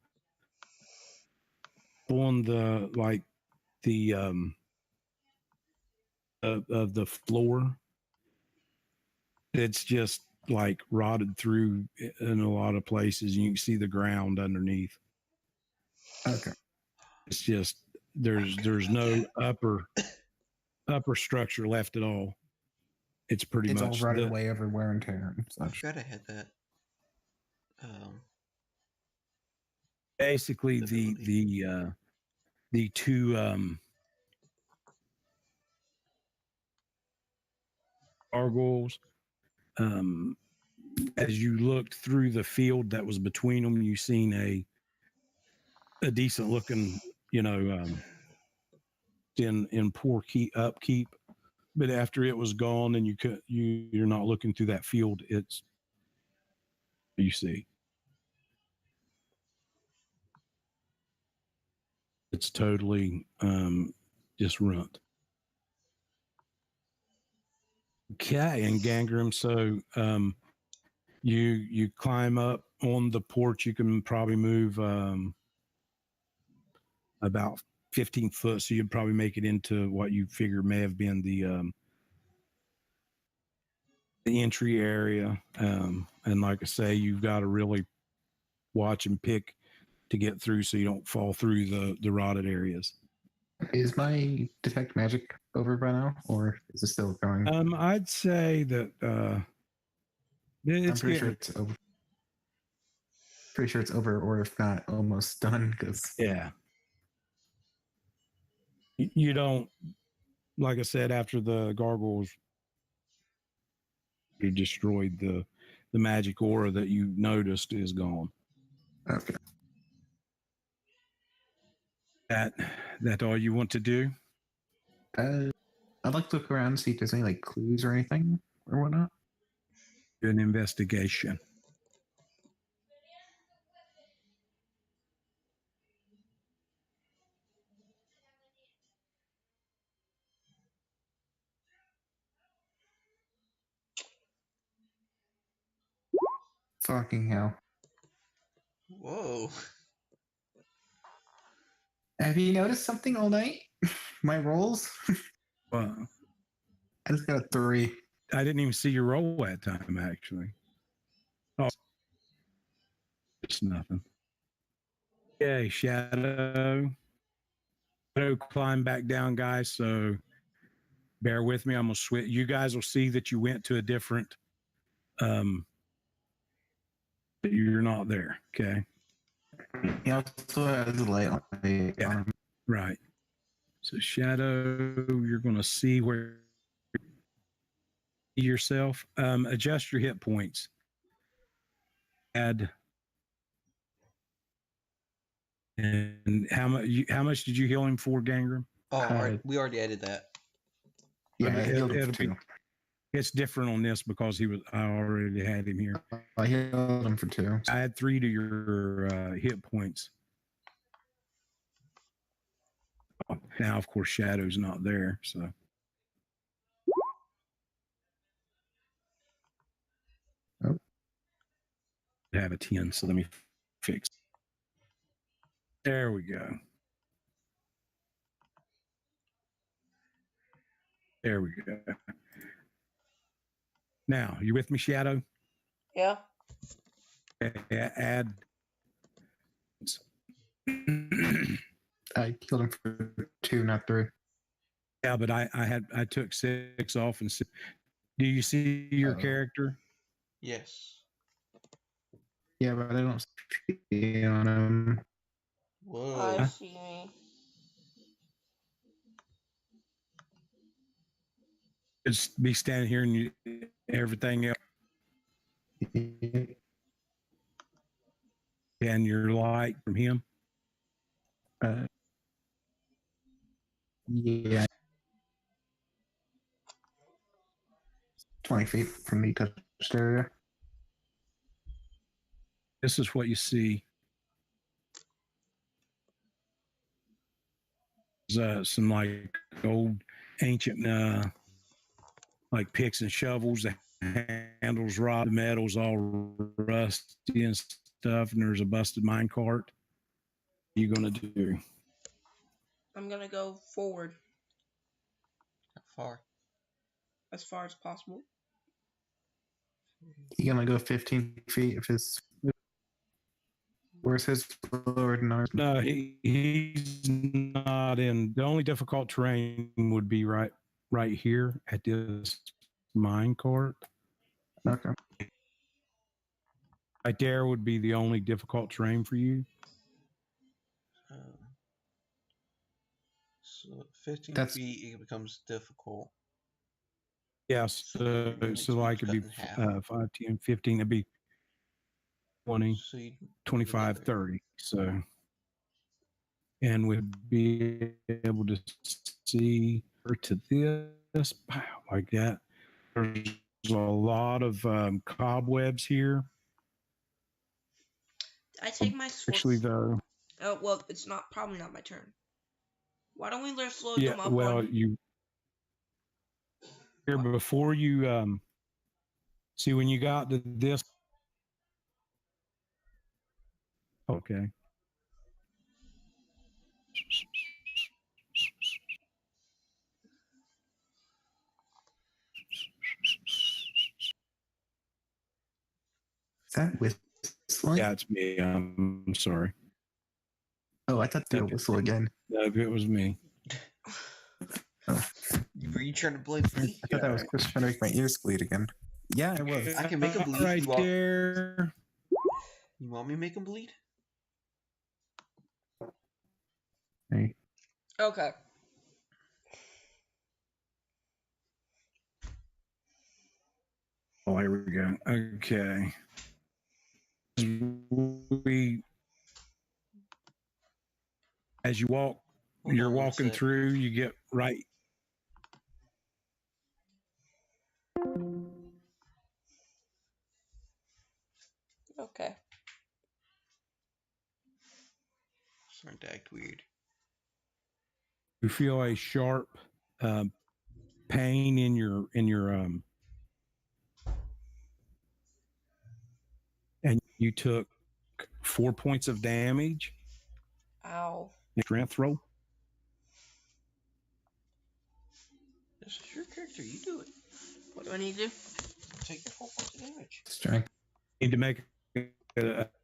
On the of the floor, it's just like rotted through in a lot of places. You can see the ground underneath. okay? It's just there's no upper structure left at all. It's pretty It's all much rotted away everywhere and tear and I such. forgot I had that. basically the two gargoyles. As you looked through the field that was between them, you seen a decent looking, in poor upkeep. But after it was gone, and you're not looking through that field, you see it's totally just ruined. Okay, and Gangram, so you climb up on the porch. You can probably move about 15 foot, so you'd probably make it into what you figure may have been the entry area. And like I say, you've got to really watch and pick to get through so you don't fall through the rotted areas. Is my detect magic over by now, or is it still going? I'd say that I'm pretty sure it's over. Pretty sure it's over, or if not, almost done. Because yeah, you don't, like I said, after the gargoyles, you destroyed the magic aura that you noticed is gone. okay. That all you want to do? I'd like to look around and see if there's any like clues or anything or whatnot. Do an investigation. Fucking hell! Whoa. Have you noticed something all night? My rolls. Well, I just got a 3. I didn't even see your roll that time, actually. Oh, it's nothing. Okay, Shadow. Shadow, climb back down, guys. So bear with me. I'm gonna switch. You guys will see that you went to a different. You're not there. Okay. He also has a light on him. Right. So Shadow, you're gonna see where yourself. Adjust your hit points. Add. And how much did you heal him for, Gangram? Oh, we already added that. Yeah, I healed him it'll for 2. It's different on this because I already had him here. I healed him for 2. I had 3 to your hit points. Now, of course, Shadow's not there, so. Oh. I have a 10, so let me fix. There we go. There we go. Now, you with me, Shadow? Yeah. Add. I killed him for 2, not 3. Yeah, but I took 6 off and do you see your Oh. character? Yes. Yeah, but I don't see on him. Whoa. I see me. Just be standing here and everything else, and your light from him. Yeah. 20 feet from the touched area. This is what you see. There's some like old ancient like picks and shovels. The handles rot, the metal's all rusty and stuff, and there's a busted mine cart. What are you gonna do? I'm gonna go forward How far? as far as possible. He can only go 15 feet if his. Where's his lower than ours? No, he's not in. The only difficult terrain would be right here at this mine cart. Okay. Right there would be the only difficult terrain for you. So 15 That's- feet, it becomes difficult. Yes, so like it'd be cut in half. 5, 10, 15. It'd be 20, So you 25, another. 30. So, and we'd be able to see her to this like that. There's a lot of cobwebs here. I take my sword. Actually, though, Oh well, it's not probably not my turn. Why don't we just load yeah. them up? Well, one? you here before you see when you got to this. Okay. Is that whistling? Yeah, it's me. I'm sorry. Oh, I thought they were whistle again. No, it was me. Were you trying to blame me? I thought that was Chris trying to make my ears bleed again. Yeah, it was. I can make 'em bleed. Right You want- there. You want me to make him bleed? Hey. Okay. Oh, here we go. Okay. As you walk, Hold you're on one walking sec. through, you get right. Okay. Starting to act weird. You feel a sharp pain in your and you took 4 points of damage. Ow. Strength roll. This is your character. You do it. What do I need to do? Take your 4 points of damage. Strength. Need to make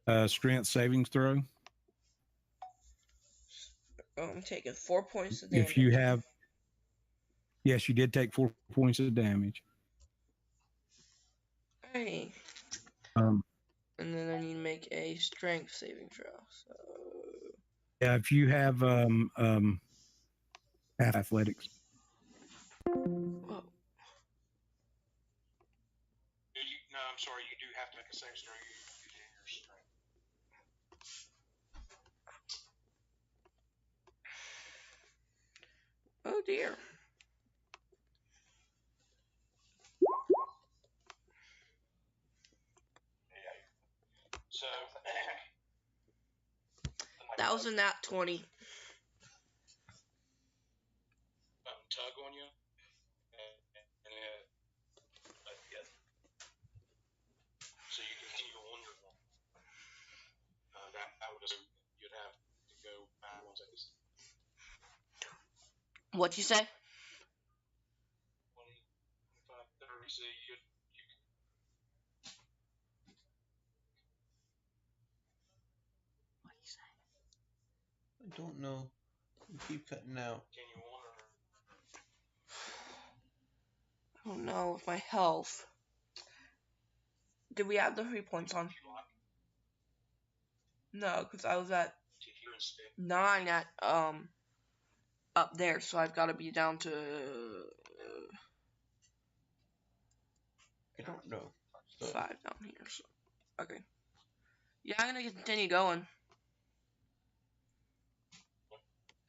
a strength savings throw. Oh, I'm taking 4 points of damage. If you have, yes, you did take 4 points of damage. Hey. And then I need to make a strength saving throw. So Yeah, if you have athletics. whoa. No, I'm sorry. You do have to make a saving throw. You your strength. Oh dear. So That was a nat 20. What'd you say? 20, 25, 30. So you What'd you say? I don't know. You keep cutting out. can you wonder? I don't know with my health. Did we add the 3 points on? No, because I was at 9 at up there, so I've got to be down to. I don't know. 5 down here. So okay. Yeah, I'm gonna continue going.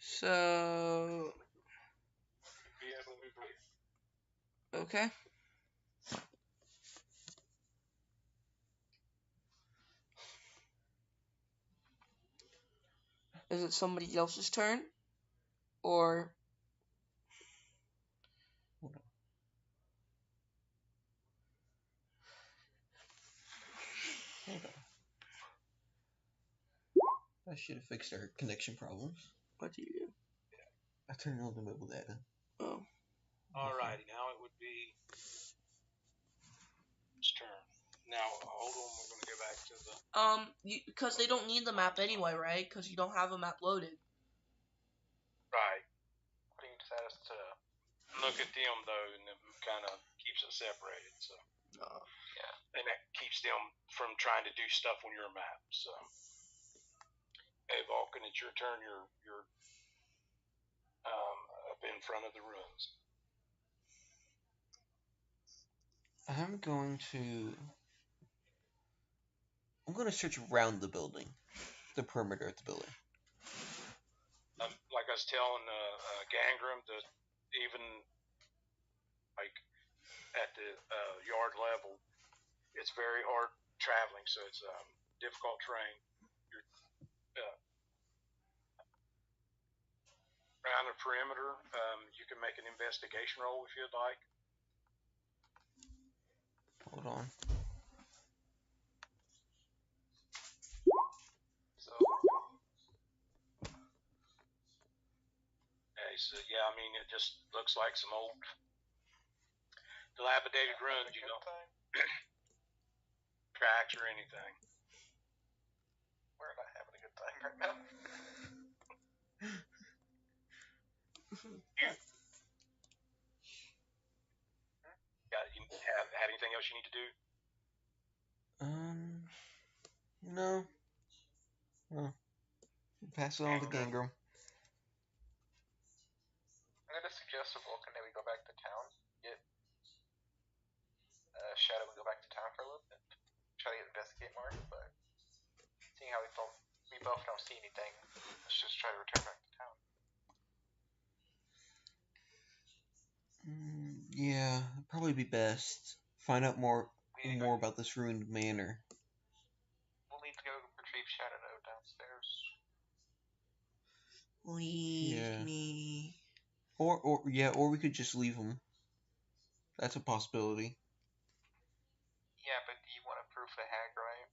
So okay. Is it somebody else's turn? Or Hold on. Hold on. I should have fixed our connection problems. what do you do? I turned on the mobile data. Oh. Alrighty, now it would be his turn. Now, hold on, we're going to go back to the... Because they don't need the map anyway, right? Because you don't have a map loaded. Right. But he just has to look at them, though, and it kind of keeps it separated, so... Yeah. And that keeps them from trying to do stuff on your map, so... Hey, Vulcan, it's your turn. You're up in front of the ruins. I'm going to search around the building, the perimeter of the building. Like I was telling Gangram, that even like at the yard level, it's very hard traveling, so it's difficult terrain. You're around the perimeter. You can make an investigation roll if you'd like. Hold on. So, okay, so yeah, I mean, it just looks like some old dilapidated ruins, you know, tracks or anything. We're not having a good time right now. You have anything else you need to do? No. Oh. Pass it on to Gangram. I'm gonna suggest to Vulcan that we go back to town, get Shadow and go back to town for a little bit. Try to investigate more, but seeing how we both don't see anything, let's just try to return back to town. Yeah, probably be best. Find out more about this ruined manor. We'll need to go retrieve Shadow downstairs. Leave me. Or we could just leave him. That's a possibility. Yeah, but do you want to proof the hag, right?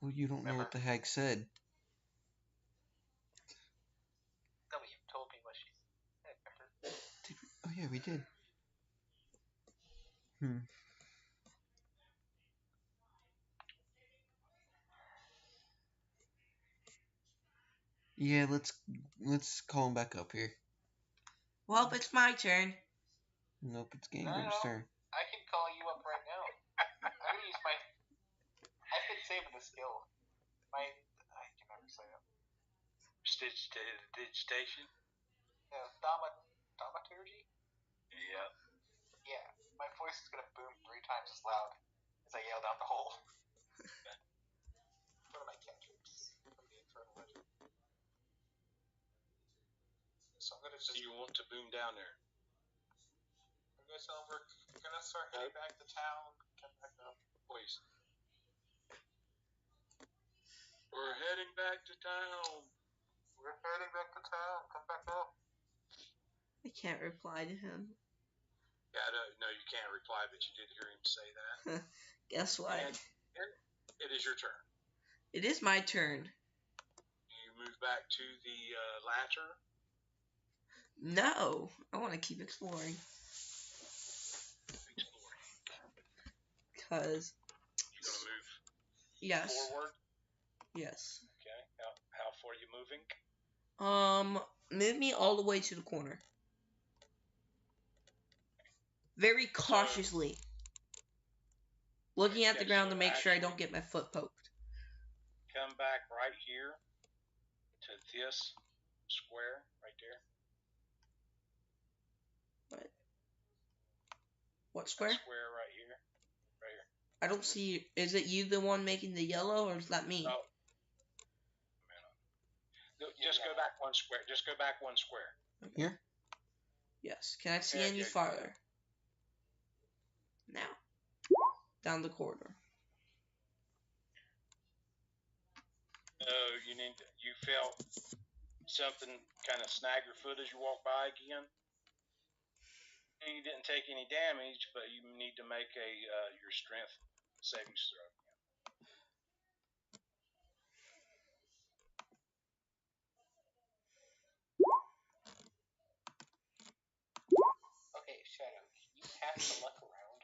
Well, you don't know what the hag said. No, but you told me what she said, remember? Oh yeah, we did. Yeah, let's call him back up here. Well, it's my turn. Nope, it's Gangram's turn. I can call you up right now. I'm gonna use my... I've been saving the skill. I can never say it. Digitation? Yeah, thaumaturgy? Yeah. Yeah, my voice is gonna boom 3 times as loud as I yell down the hole. One of my cantrips from the Infernal Legend. So I'm gonna just... So you want to boom down there? I'm gonna tell him we're gonna start heading back to town. Come back up. Please. We're heading back to town. We're heading back to town. Come back up. I can't reply to him. Yeah, no, you can't reply, but you did hear him say that. Guess what? And it is your turn. It is my turn. You move back to the latter? No, I want to keep exploring. Exploring. Cause You're gonna move yes, forward. yes. Okay. How far are you moving? Move me all the way to the corner. Very cautiously. Looking at the Okay, ground so to make sure I don't actually- get my foot poked. Come back right here to this square right there. What That square? square right here. Right here. I don't see. Is it you the one making the yellow, or is that me? Oh. Just go back one square. Just go back one square. Here? Yes. Can I see Yeah, any yeah, farther? Now. Down the corridor. You felt something kind of snag your foot as you walk by again. You didn't take any damage, but you need to make a your strength savings throw. Okay, Shadow, can you pass the luck around?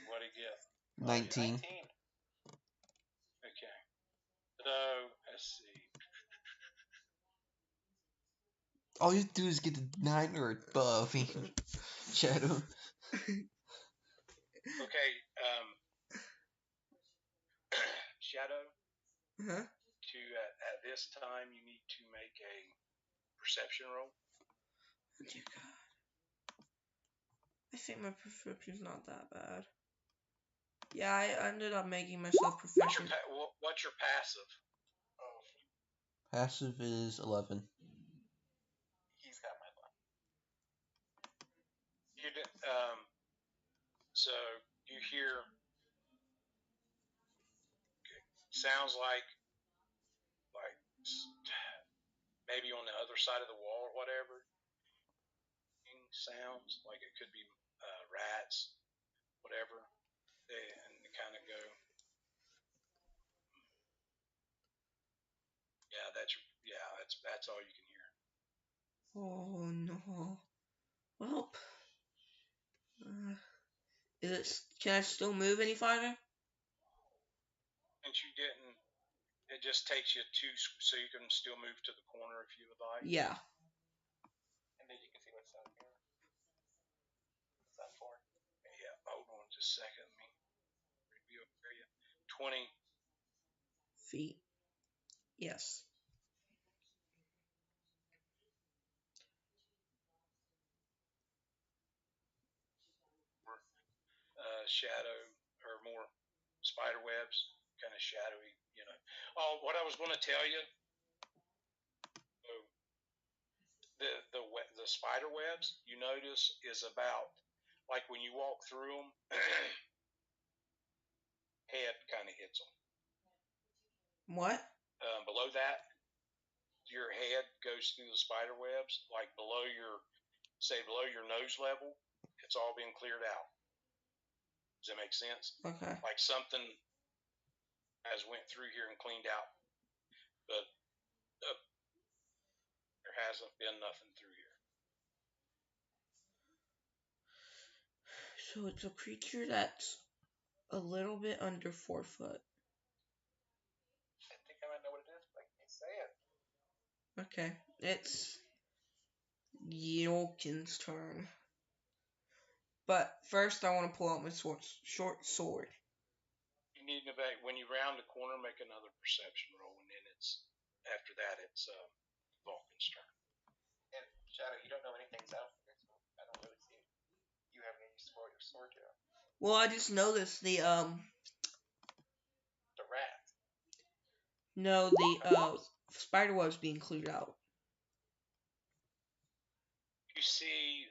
What did he get? 19. 19. Okay. So let's see. All you have to do is get a 9 or above. Shadow. Okay. Shadow. Uh-huh. To at this time, you need to make a perception roll. Oh dear God. I think my perception's not that bad. Yeah, I ended up making myself proficient. What's your passive? Oh, Passive is 11. he's got my luck. You did, so you hear sounds like maybe on the other side of the wall or whatever. Sounds like it could be rats, whatever, and they kind of go. That's all you can hear. Oh no. Well. Can I still move any farther? And you didn't. It just takes you so you can still move to the corner if you would like. Yeah. And then you can see what's down here. What's that for? Yeah, hold on just a second. Let me review area. 20. Feet. Yes. Shadow or more spider webs, kind of shadowy, Oh, what I was going to tell you, the spider webs you notice is about like when you walk through them, head kind of hits them. What? Below that, your head goes through the spider webs, like below your nose level. It's all being cleared out. Does that make sense? Okay. Like something has went through here and cleaned out, but there hasn't been nothing through here. So it's a creature that's a little bit under 4 foot. I think I might know what it is, but I can't say it. Okay. It's Yolkin's turn. But first I want to pull out my short sword. You need to when you round the corner, make another perception roll, and then after that it's Vulcan's turn. And Shadow, you don't know anything's out here, so I don't really see you having any use for your sword yet. Well, I just noticed the rat. No, the spider web's being cleared out. You see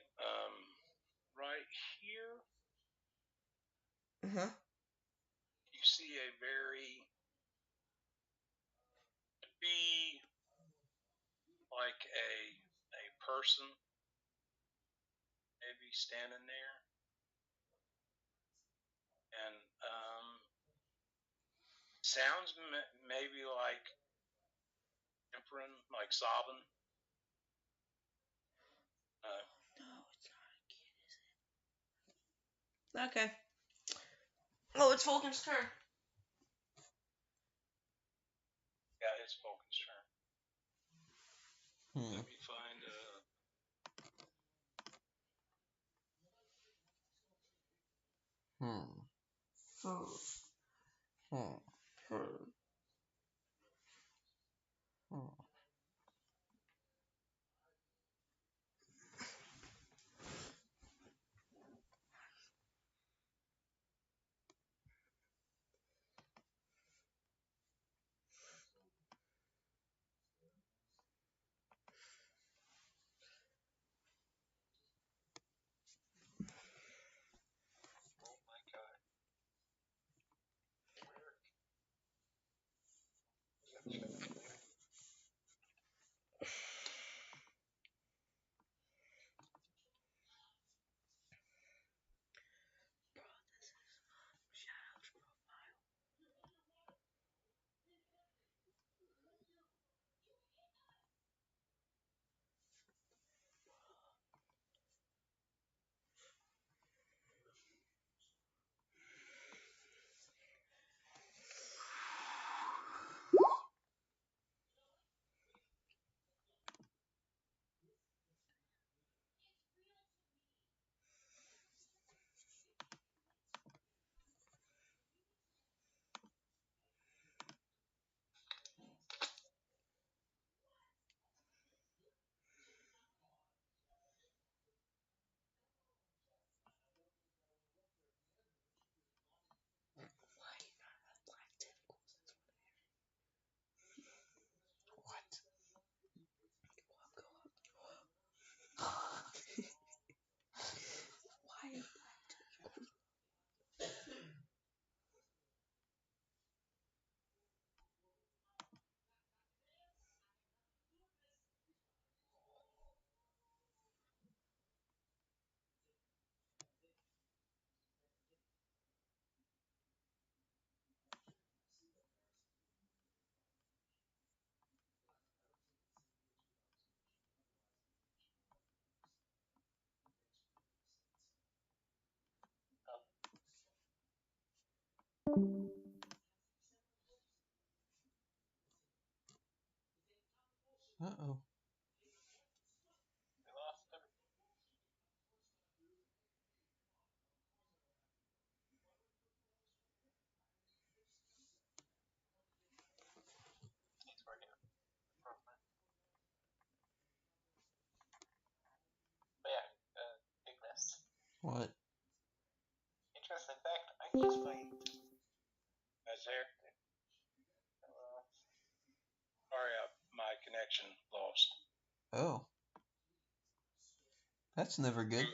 right here, Uh-huh. you see a very be like a person maybe standing there, and Sounds maybe like whimpering, like sobbing. No, it's not a kid, is it? Okay. Oh, it's Vulcan's turn. Yeah, it's Vulcan's turn. Hmm. Let me find Hmm. Hmm. Hmm. Oh my god. Why? Uh-oh. We lost him. He's working improvement. But yeah, Ignis. What? Interesting fact, I can just find. That's there. Uh, Sorry, my connection lost. Oh. That's never good.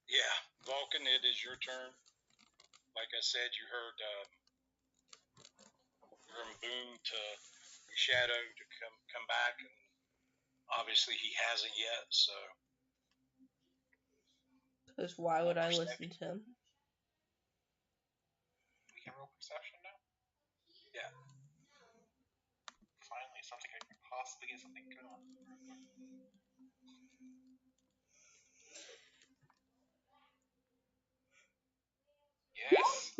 Yeah, Vulcan, it is your turn. Like I said, you heard from Boom to Shadow to come back, and obviously he hasn't yet. So Because why would I listen to him? we can roll perception now? yeah, Finally, something I can possibly get something good on. Yes!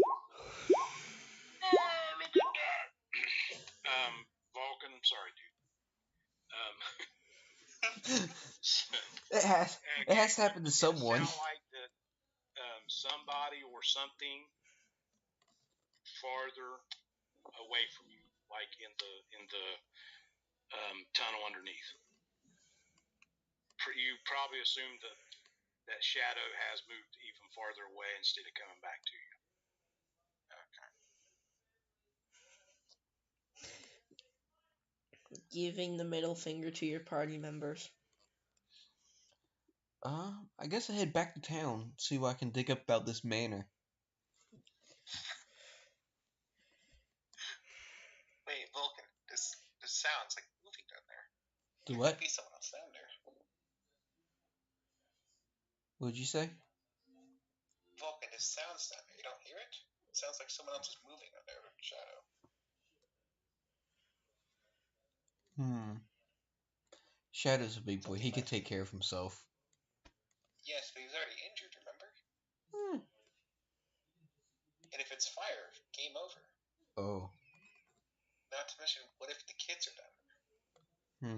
Vulcan, sorry, dude. It has to happen to someone. Sound like that somebody or something farther away from you, like in the tunnel underneath. You probably assume that Shadow has moved even farther away instead of coming back to you. Giving the middle finger to your party members. I guess I head back to town, see what I can dig up about this manor. Wait, Vulcan, this sounds like moving down there. Do There what? could be someone else down there. What'd you say? Vulcan, this sounds down there. You don't hear it? It sounds like someone else is moving down there, Shadow. Shadow's a big boy. He could take care of himself. Yes, but he's already injured, remember? Hmm. And if it's fire, game over. Oh. Not to mention, what if the kids are down? Do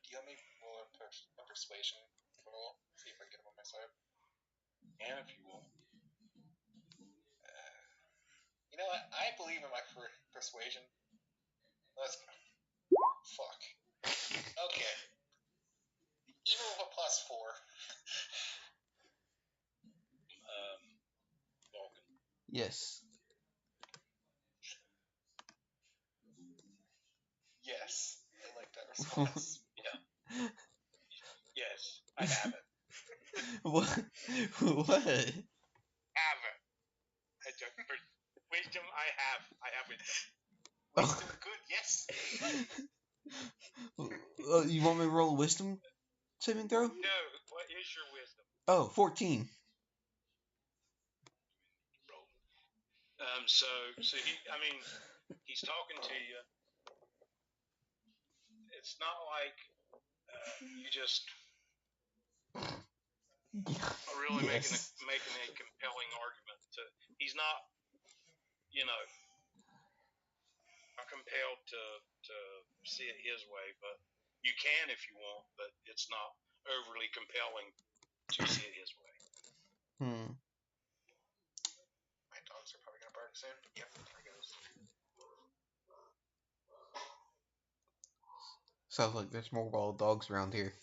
you want me to roll a persuasion roll? See if I get him on my side. And if you will. You know what? I believe in my persuasion. Let's go. Fuck. Okay. Even with a +4. Vulcan. Yes. Yes. I like that response. Yes, I have it. What? What? Have it. Wisdom, I have wisdom. Wisdom good, yes. You want me to roll a wisdom saving throw? No, what is your wisdom? Oh, 14. So he's talking to you. It's not like you just are really making a compelling argument. He's not, compelled to see it his way, but you can if you want. But it's not overly compelling to see it his way. My dogs are probably gonna bark soon. Yep, there he goes. Sounds like there's more wild dogs around here.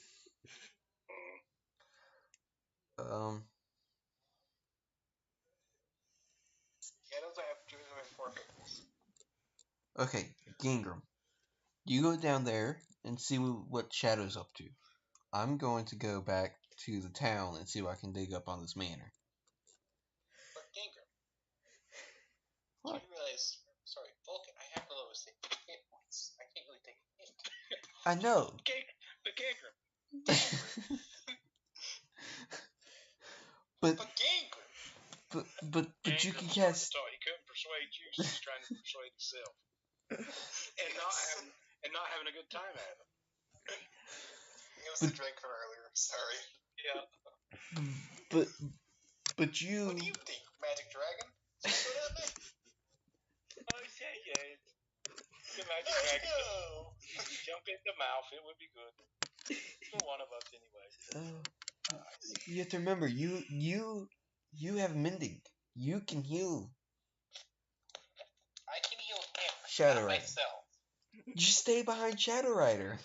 Yeah, those have four fables. Okay, Gingram. You go down there and see what Shadow's up to. I'm going to go back to the town and see what I can dig up on this manor. But Gingram, What? do you realize? Sorry, Vulcan. I have the lowest hit points. I can't really take a hit. I know. But Gingram. But Gingram. but you can cast. He couldn't persuade you, so he's trying to persuade himself, and not having a good time at it. It was the drink from earlier. Sorry. Yeah. But you. What do you think, Magic Dragon? Just go down there. Oh yeah. The magic dragon. Jump in the mouth. It would be good for one of us anyway. You have to remember, you have mending. You can heal. I can heal him. Shadow not Rider. myself. Just stay behind Shadow Rider.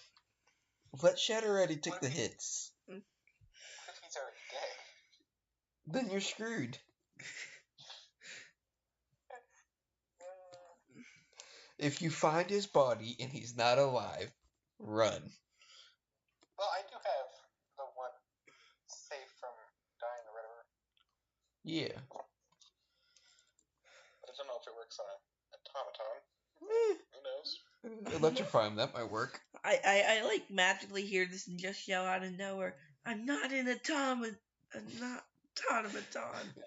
Let Shadow Rider take the hits. What if he's already dead? Then you're screwed. If you find his body and he's not alive, run. Well, I do have the one safe from dying or whatever. Yeah. But I don't know if it works on an automaton. Who knows? Electrify him, that might work. I like magically hear this and just yell out of nowhere, I'm not an automaton.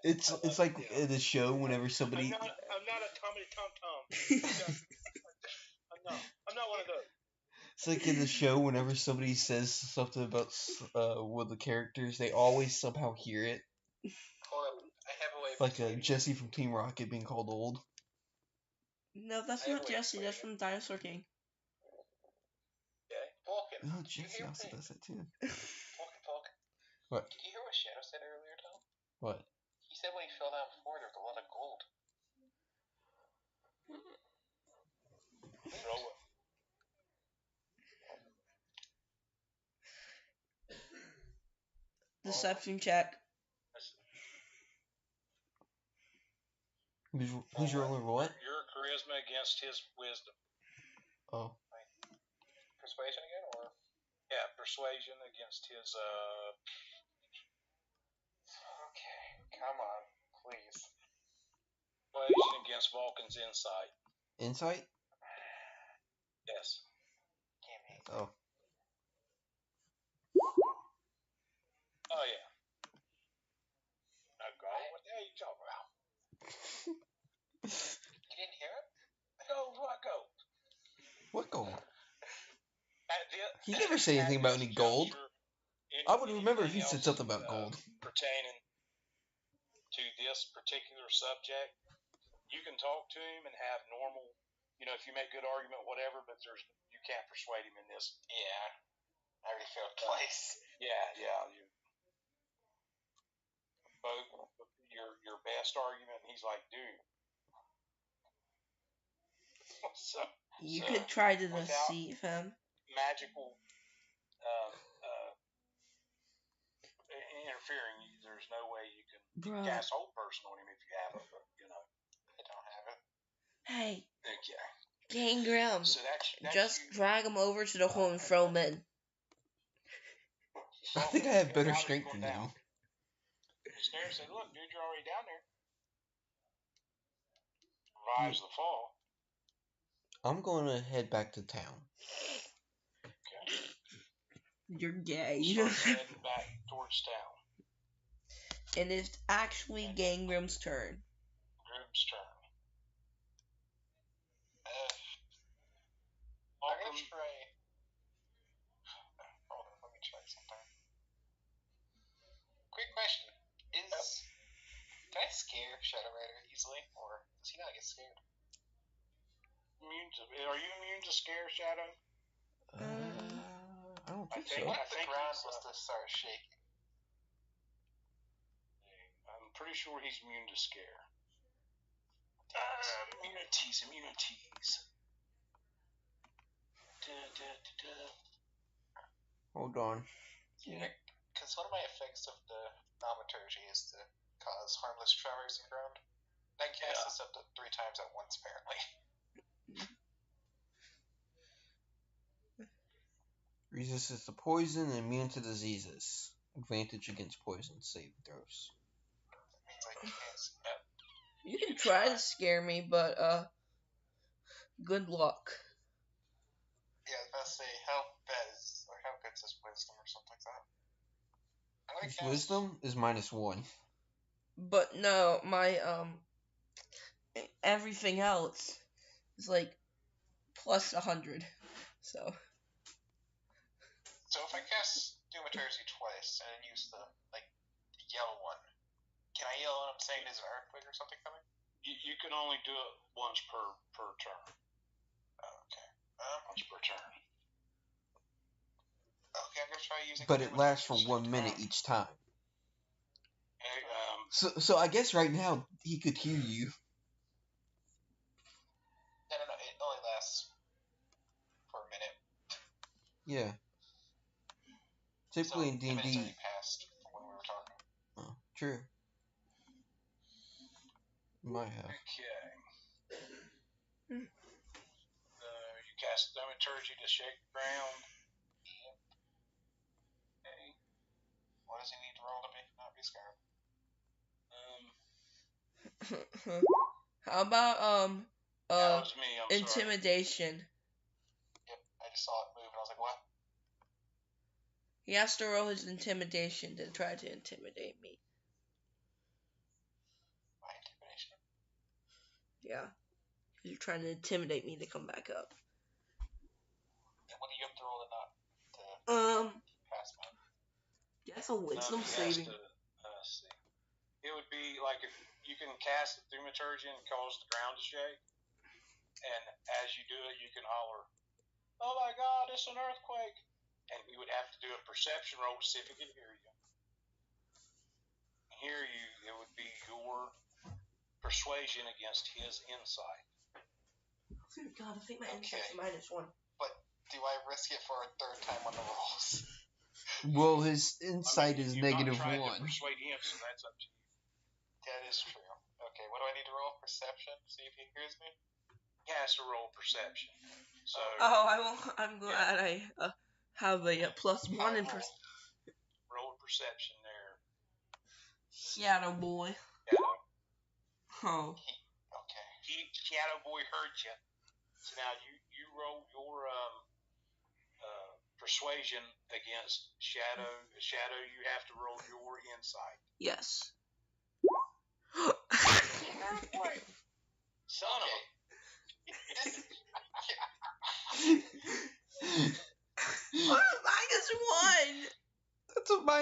It's like in the show whenever somebody. I'm not a Tommy Tom Tom. I'm not one of those. It's like in the show whenever somebody says something about one of the characters, they always somehow hear it. Hold up, I have a way of Like Jesse from Team Rocket being called old. No, that's I not have a way Jesse. of That's explaining from Dinosaur King. Okay. Vulcan. Oh, did you Jesse hear also what- does that too. Vulcan. What? Did you hear what Shadow said earlier, Tom? What? He said when he fell down before, there was a lot of gold. Roll it. Deception check. Who's rolling what? Your charisma against his wisdom. Oh. Persuasion again, or? Yeah, persuasion against his Okay, come on, please. persuasion against Vulcan's insight. Insight? Yes. Can't be. Oh. Oh yeah. Now go. What the hell are you talking about? You didn't hear it? Go, what go? He never said anything about any gold. I would remember if he said something about gold. Pertaining to this particular subject, you can talk to him and have normal, if you make good argument, whatever, but you can't persuade him in this. Yeah. I already failed twice. Yeah. Both your best argument, he's like, dude. So You could try to without deceive him. magical interfering, there's no way you can Bruh. cast hold person on him if you have it, but I don't have it. Hey, okay. Gangrel, So that's just you. drag him over to the hole and throw him in. I think I have better Now strength going than down. you. Stare said, look, dude, you're already down there. Revives the fall. I'm going to head back to town. You're gay. Starts heading back towards town. And it's actually Gangram's turn. Groom's turn. I'm gonna try. Hold on, let me try something. Quick question: can I scare Shadow Rider easily, or does he not get scared? Are you immune to scare, Shadow? I don't think so. What I if the think ground he's, was to start shaking? I'm pretty sure he's immune to scare. Immunities. Hold on. Yeah, because one of my effects of the thaumaturgy is to cause harmless tremors in ground. I cast this up to 3 times at once, apparently. Resistance to poison and immune to diseases. Advantage against poison saving throws. That means I can't. You can try to scare me, but good luck. Yeah, I was about to say, how good's this wisdom or something like that? I'm gonna His cast wisdom is -1. But no, my everything else is like plus 100. So if I cast Thaumaturgy twice and use the yellow one, can I yell when I'm saying there's an earthquake or something coming? You can only do it once per turn. Oh, okay. Once per turn. Okay, I'm gonna try using. But it lasts for Thaumaturgy. 1 minute each time. Hey, So I guess right now he could hear you. No, it only lasts for a minute. Yeah. Typically in 10 minutes D&D. already passed from when we were talking. Oh, true. Might have. Okay. You cast Thaumaturgy to shake the ground. Okay. What does he need to roll to not be scared? how about That was me. I'm sorry. intimidation? Yep, I just saw it move and I was like, what? He has to roll his intimidation to try to intimidate me. My intimidation? Yeah. You're trying to intimidate me to come back up. And what do you have to roll to not pass mine? That's a wisdom he has saving. to, see. It would be like if you can cast it through Thaumaturgy and cause the ground to shake, and as you do it, you can holler, "Oh my God, it's an earthquake!" And he would have to do a perception roll to see if he can hear you. Hear you, it would be your persuasion against his insight. Oh God, I think my Okay. insight's -1. But do I risk it for a third time on the rolls? Well, his insight is you've not -1. tried to persuade him, so that's up to you. That is true. Okay, what do I need to roll? Perception? See if he hears me? He has to roll perception. So I'm glad I have a +1 in roll a perception there. Shadow Boy. Shadow. Oh. Okay. Shadow Boy heard you. So now you roll your persuasion against Shadow. Shadow, you have to roll your insight. Yes. Son of a...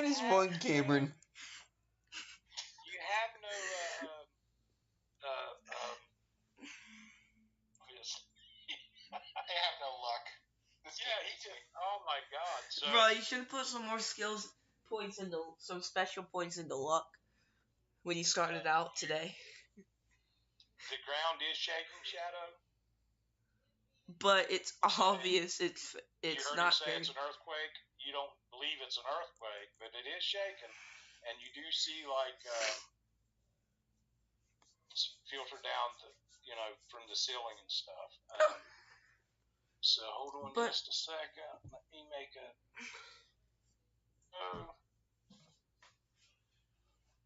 -1, Cameron. You have no They have no luck. This yeah, game he hates just. me. Oh my God! So Bro, you should have put some more skills points into some special points into luck when you started out today. the ground is shaking, Shadow. But it's obvious You it's heard not him say very. it's an earthquake. You don't believe it's an earthquake, but it is shaking, and you do see like filter down the, from the ceiling and stuff. So hold on But- just a second. Let me make a. Oh,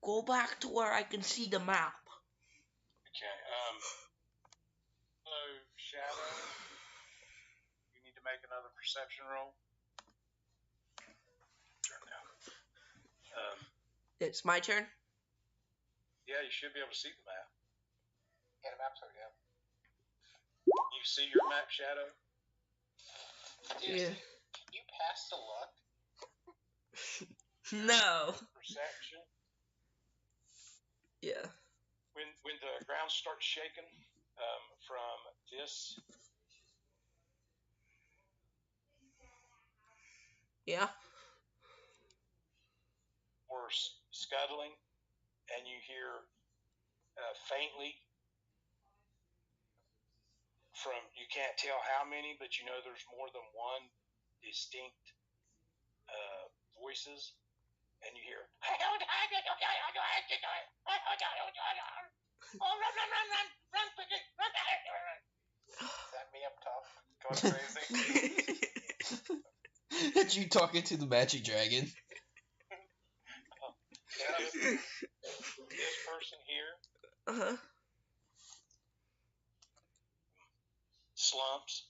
Go back to where I can see the map. okay. So Shadow, you need to make another perception roll. Turn down. It's my turn. Yeah, you should be able to see the map. Yeah, the map's already up. You see your map, Shadow? Yeah. Can you pass the luck? No. Perception. Yeah. When the ground starts shaking from this, Yeah. or scuttling, and you hear faintly from, you can't tell how many, but you know there's more than one distinct voices, and you hear run quickly, run. Is that me up top going crazy? That's you talking to the magic dragon. This person here Uh-huh. slumps,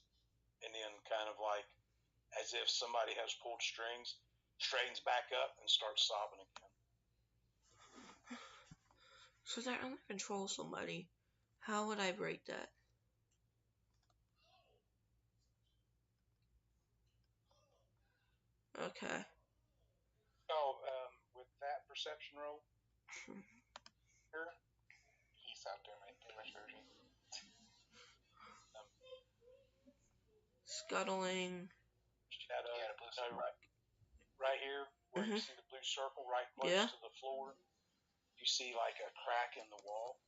and then kind of like as if somebody has pulled strings, straightens back up and starts sobbing again. So that I'm gonna control somebody. How would I break that? Okay. So with that perception roll, here, He's out there making my version. Scuttling. Shadow, Yeah, the blue no, circle. right here where you Mhm. see the blue circle right close Yeah. to the floor, you see like a crack in the wall.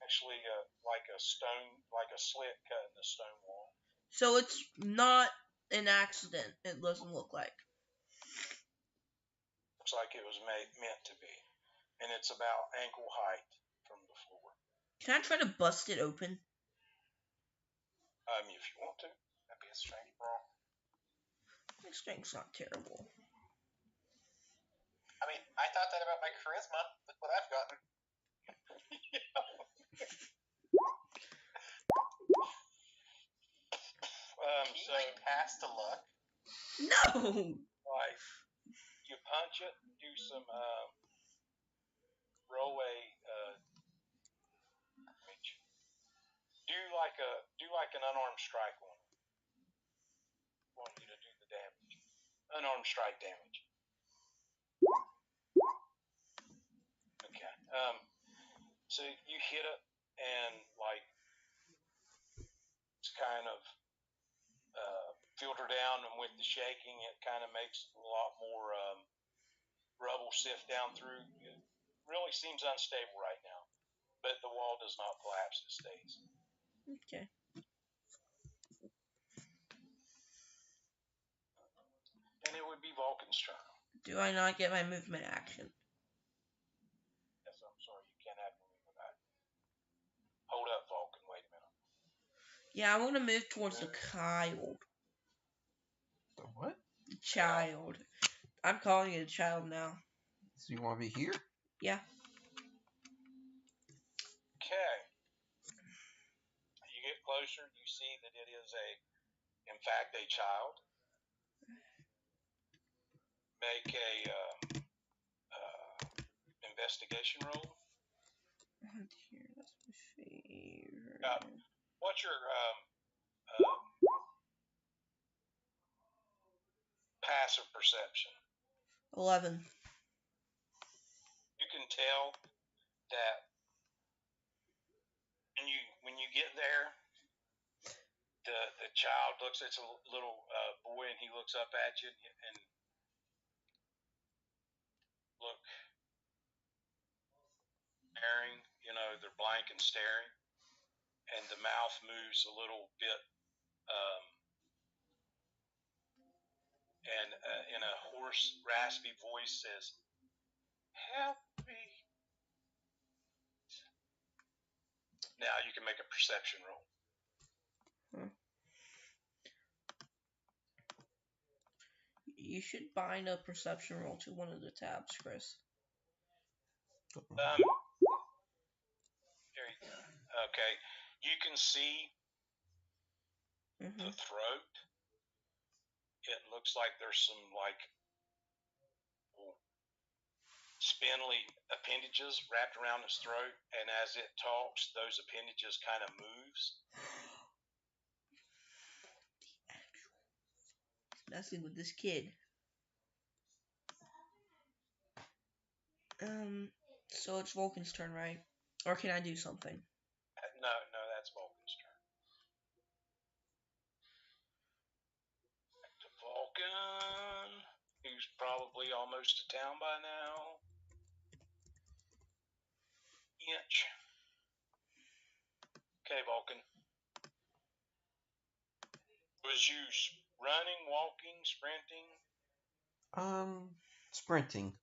Actually, like a stone, like a slit cut in the stone wall. So it's not an accident. It doesn't look like. Looks like it was meant to be, and it's about ankle height from the floor. Can I try to bust it open? If you want to. That'd be a strength roll. My strength's not terrible. I mean, I thought that about my charisma. Look what I've gotten. Can you, So like, pass the luck? No. like you punch it, do some roll a do like an unarmed strike on it. Want you to do the damage. Unarmed strike damage. Okay. So you hit it and like it's kind of filter down, and with the shaking it kind of makes a lot more rubble sift down through. It really seems unstable right now, but the wall does not collapse, it stays. Okay. And it would be Vulcan's turn. Do I not get my movement action? Yes, I'm sorry, you can't have your movement back. Hold up, Vulcan, wait a minute. Yeah, I want to move towards the child. The what? The child. I'm calling it a child now. So you want me here? Yeah. Okay. You get closer, you see that it is in fact, a child. Make a investigation roll. Here, that's my favorite. What's your passive perception? 11. You can tell that when you get there, the child looks. It's a little boy, and he looks up at you and look staring. You know, they're blank and staring, and the mouth moves a little bit, and in a hoarse, raspy voice says, "Help me." Now you can make a perception roll. You should bind a perception roll to one of the tabs, Chris. There you go. Okay, you can see the throat. It looks like there's some spindly appendages wrapped around his throat, and as it talks, those appendages kind of moves. Messing with this kid. So it's Vulcan's turn, right? Or can I do something? No, that's Vulcan's turn. Back to Vulcan, who's probably almost to town by now. Inch. Okay, Vulcan. Was you running, walking, sprinting? Sprinting.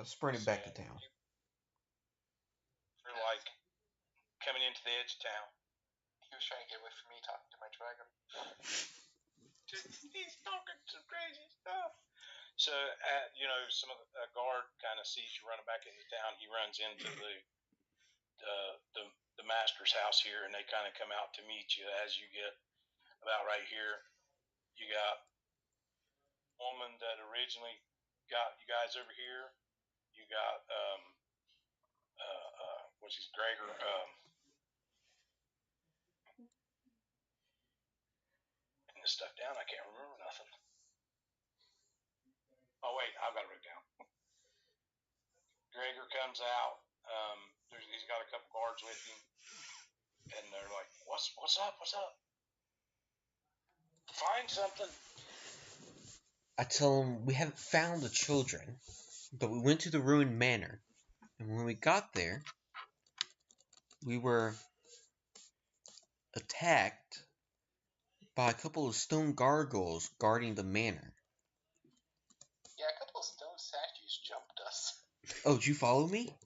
Sprinting back to town. You're like coming into the edge of town. He was trying to get away from me talking to my dragon. He's talking some crazy stuff. So, some of the guard kind of sees you running back into town. He runs into the master's house here, and they kind of come out to meet you as you get about right here. You got a woman that originally got you guys over here. You got what's his Gregor? Writing this stuff down. I can't remember nothing. Oh wait, I've got it written down. Gregor comes out. He's got a couple guards with him, and they're like, "What's up? What's up? Find something." I tell him we haven't found the children, but we went to the ruined manor, and when we got there, we were attacked by a couple of stone gargoyles guarding the manor. Yeah, a couple of stone statues jumped us. Oh, did you follow me?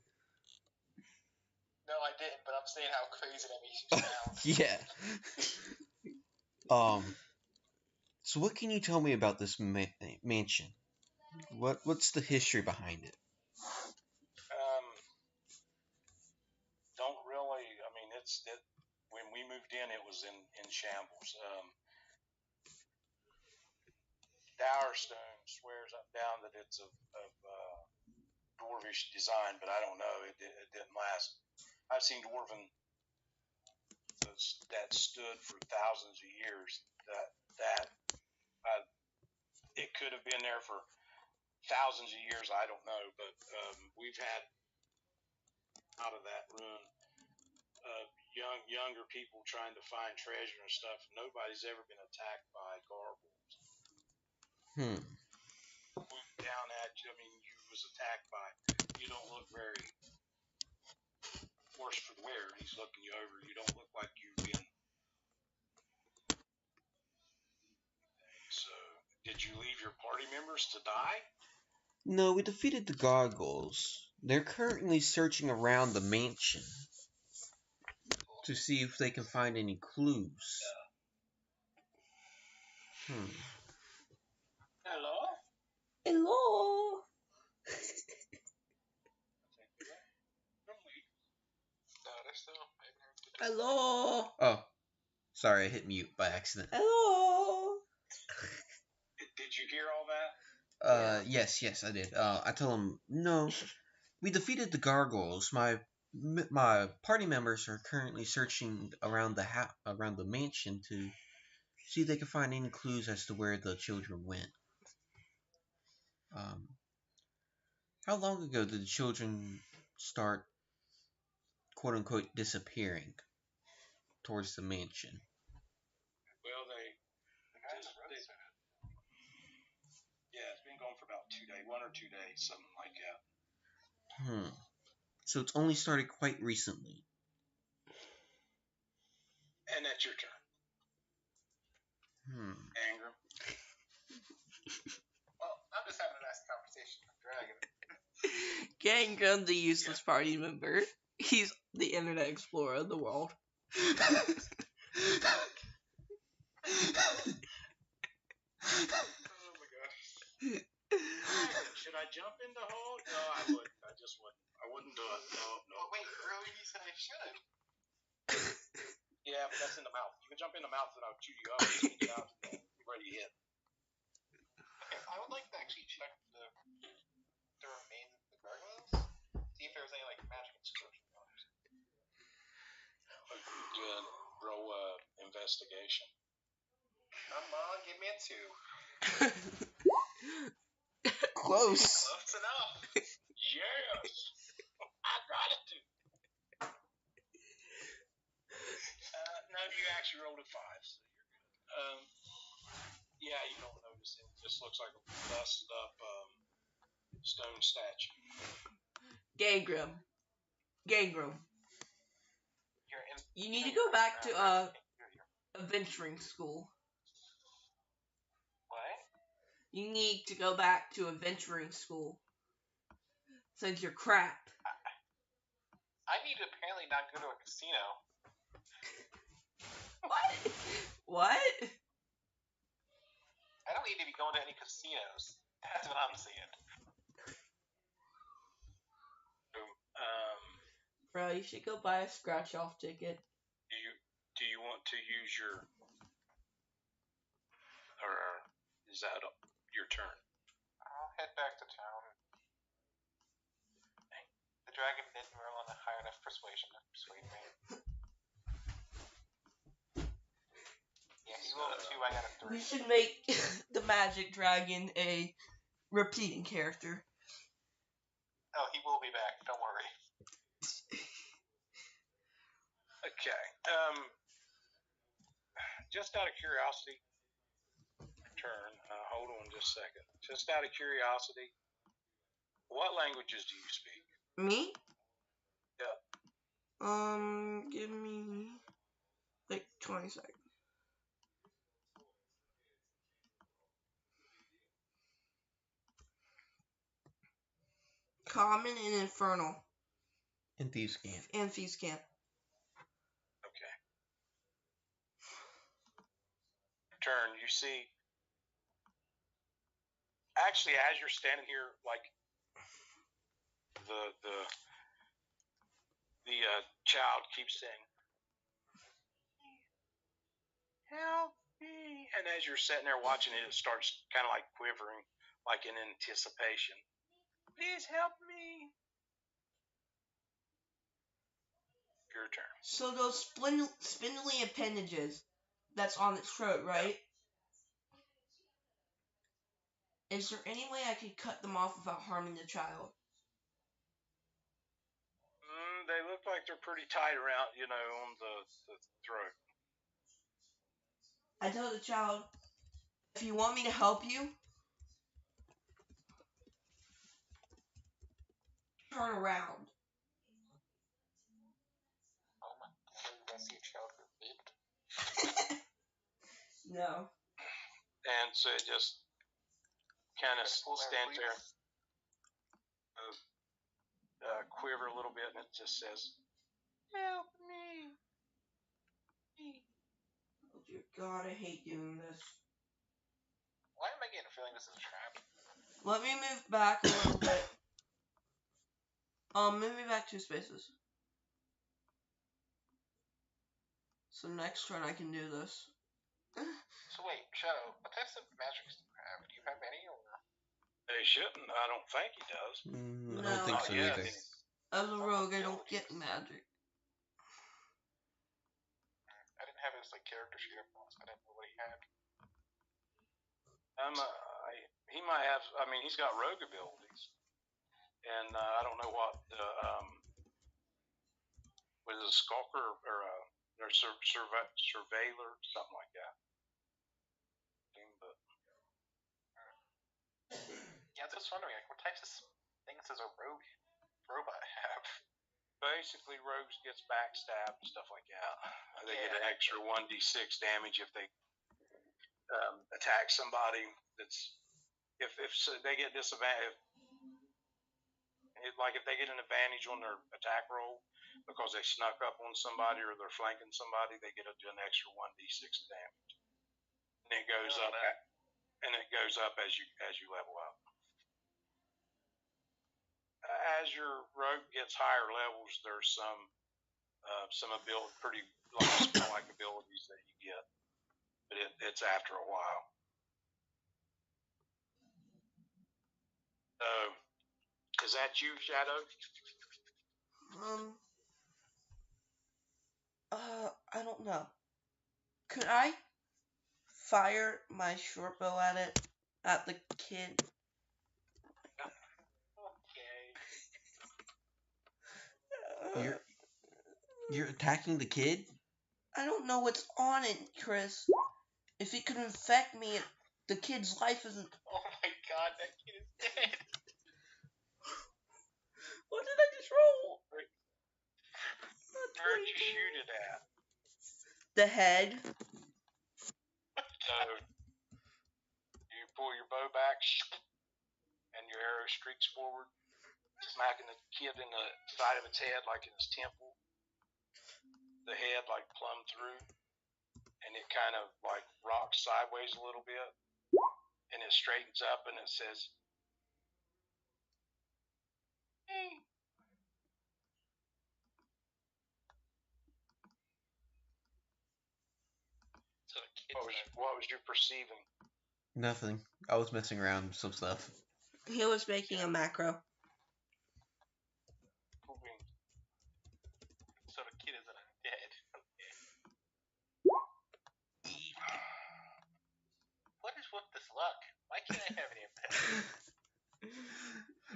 No, I didn't, but I'm saying how crazy that makes you sound. Yeah. So what can you tell me about this mansion? What's the history behind it? Don't really. I mean, when we moved in, it was in shambles. Dowerstone swears up down that it's of dwarvish design, but I don't know. It didn't last. I've seen dwarven that stood for thousands of years. It could have been there for thousands of years. I don't know, but we've had out of that ruin younger people trying to find treasure and stuff. Nobody's ever been attacked by gargoyles. Moved down at you. I mean, you was attacked by. You don't look very worse for the wear. He's looking you over. You don't look like you've been. So, did you leave your party members to die? No, we defeated the gargoyles. They're currently searching around the mansion to see if they can find any clues. Hello? Hello. Hello. Oh, sorry, I hit mute by accident. Hello. Did you hear all that? Yes, I did. I told him, no, we defeated the gargoyles. My party members are currently searching around the mansion to see if they can find any clues as to where the children went. How long ago did the children start, quote unquote, disappearing towards the mansion? Well, The guy on the road said it. yeah, it's been going for about 2 days, 1 or 2 days, something like that. So it's only started quite recently. And that's your turn. Ingram. Well, I'm just having a nice conversation with Dragon. Gangram, the useless party member. He's the internet explorer of the world. Oh my gosh. Should I jump in the hole? No, I wouldn't. I just wouldn't. I wouldn't do it. No. Well, wait, earlier you said I should. Yeah, but that's in the mouth. You can jump in the mouth and I'll chew you up and spit you out and ready to hit. Okay, I would like to actually check the remains of the gargoyles. See if there's any like magic explosion colors. Good. Roll investigation. Come on, give me a 2. Close. Close enough. Yes! I got it, dude. No, you actually rolled a 5, so you're good. Yeah, you don't notice it. It just looks like a busted up stone statue. Gangram. You're in. You need to go back to adventuring school. What? You need to go back to adventuring school. Since you're crap. I need to apparently not go to a casino. What? What? I don't need to be going to any casinos. That's what I'm saying. Bro, you should go buy a scratch off ticket. Do you want to use your, or is that your turn? I'll head back to town. The dragon didn't roll on a high enough persuasion to persuade me. Yeah, he rolled a 2, I got a 3. We should make the magic dragon a repeating character. Oh, he will be back, don't worry. Okay. Just out of curiosity, turn. Hold on just a second. Just out of curiosity, what languages do you speak? Me? Yeah. Give me like 20 seconds. Common and Infernal. And Thieves' Camp. And Thieves' Camp. Okay. Turn. You see. Actually, as you're standing here, like the child keeps saying, "Help me!" And as you're sitting there watching it, it starts kind of like quivering, like in anticipation. Please help me. Your turn. So those spindly appendages that's on its throat, right? Is there any way I could cut them off without harming the child? They look like they're pretty tight around, on the throat. I tell the child, if you want me to help you, turn around. Oh my, so you guys see a child repeat? No. And so it just kind of stands there, quiver a little bit, and it just says, "Help me." Oh dear God, I hate doing this. Why am I getting a feeling this is a trap? Let me move back a little bit. Move me back 2 spaces. So next turn I can do this. So wait, Shadow, what types of magics do you have? Do you have any, or? They shouldn't. I don't think he does. I No. don't think so Yeah, either. As a rogue, I don't get magic. I didn't have his like character sheet up once. I didn't know what he had. he might have. I mean, he's got rogue abilities, and I don't know what the was a skulker or surveillor, something like that. But Yeah, I was just wondering, like, what types of things does a rogue robot have? basically, rogues gets backstabbed and stuff like that. They get an extra 1d6 damage if they attack somebody. That's if they get disadvantage. Like if they get an advantage on their attack roll because they snuck up on somebody or they're flanking somebody, they get an extra 1d6 damage, and it goes up. And it goes up as you level up. As your rogue gets higher levels, there's some pretty like abilities that you get, but it's after a while. Is that you, Shadow? I don't know. Could I fire my short bow at the kid? Okay. You're attacking the kid? I don't know what's on it, Chris. If it could infect me, the kid's life isn't. Oh my god, that kid is dead. What did I just roll? Where'd you shoot it at? The head. So you pull your bow back, and your arrow streaks forward, smacking the kid in the side of its head, like in his temple. The head like plumb through, and it kind of like rocks sideways a little bit, and it straightens up, and it says, "Hey." So the kid's What was you perceiving? Nothing. I was messing around with some stuff. He was making a macro. So the kid is dead. What is with this luck? Why can't I have any of that?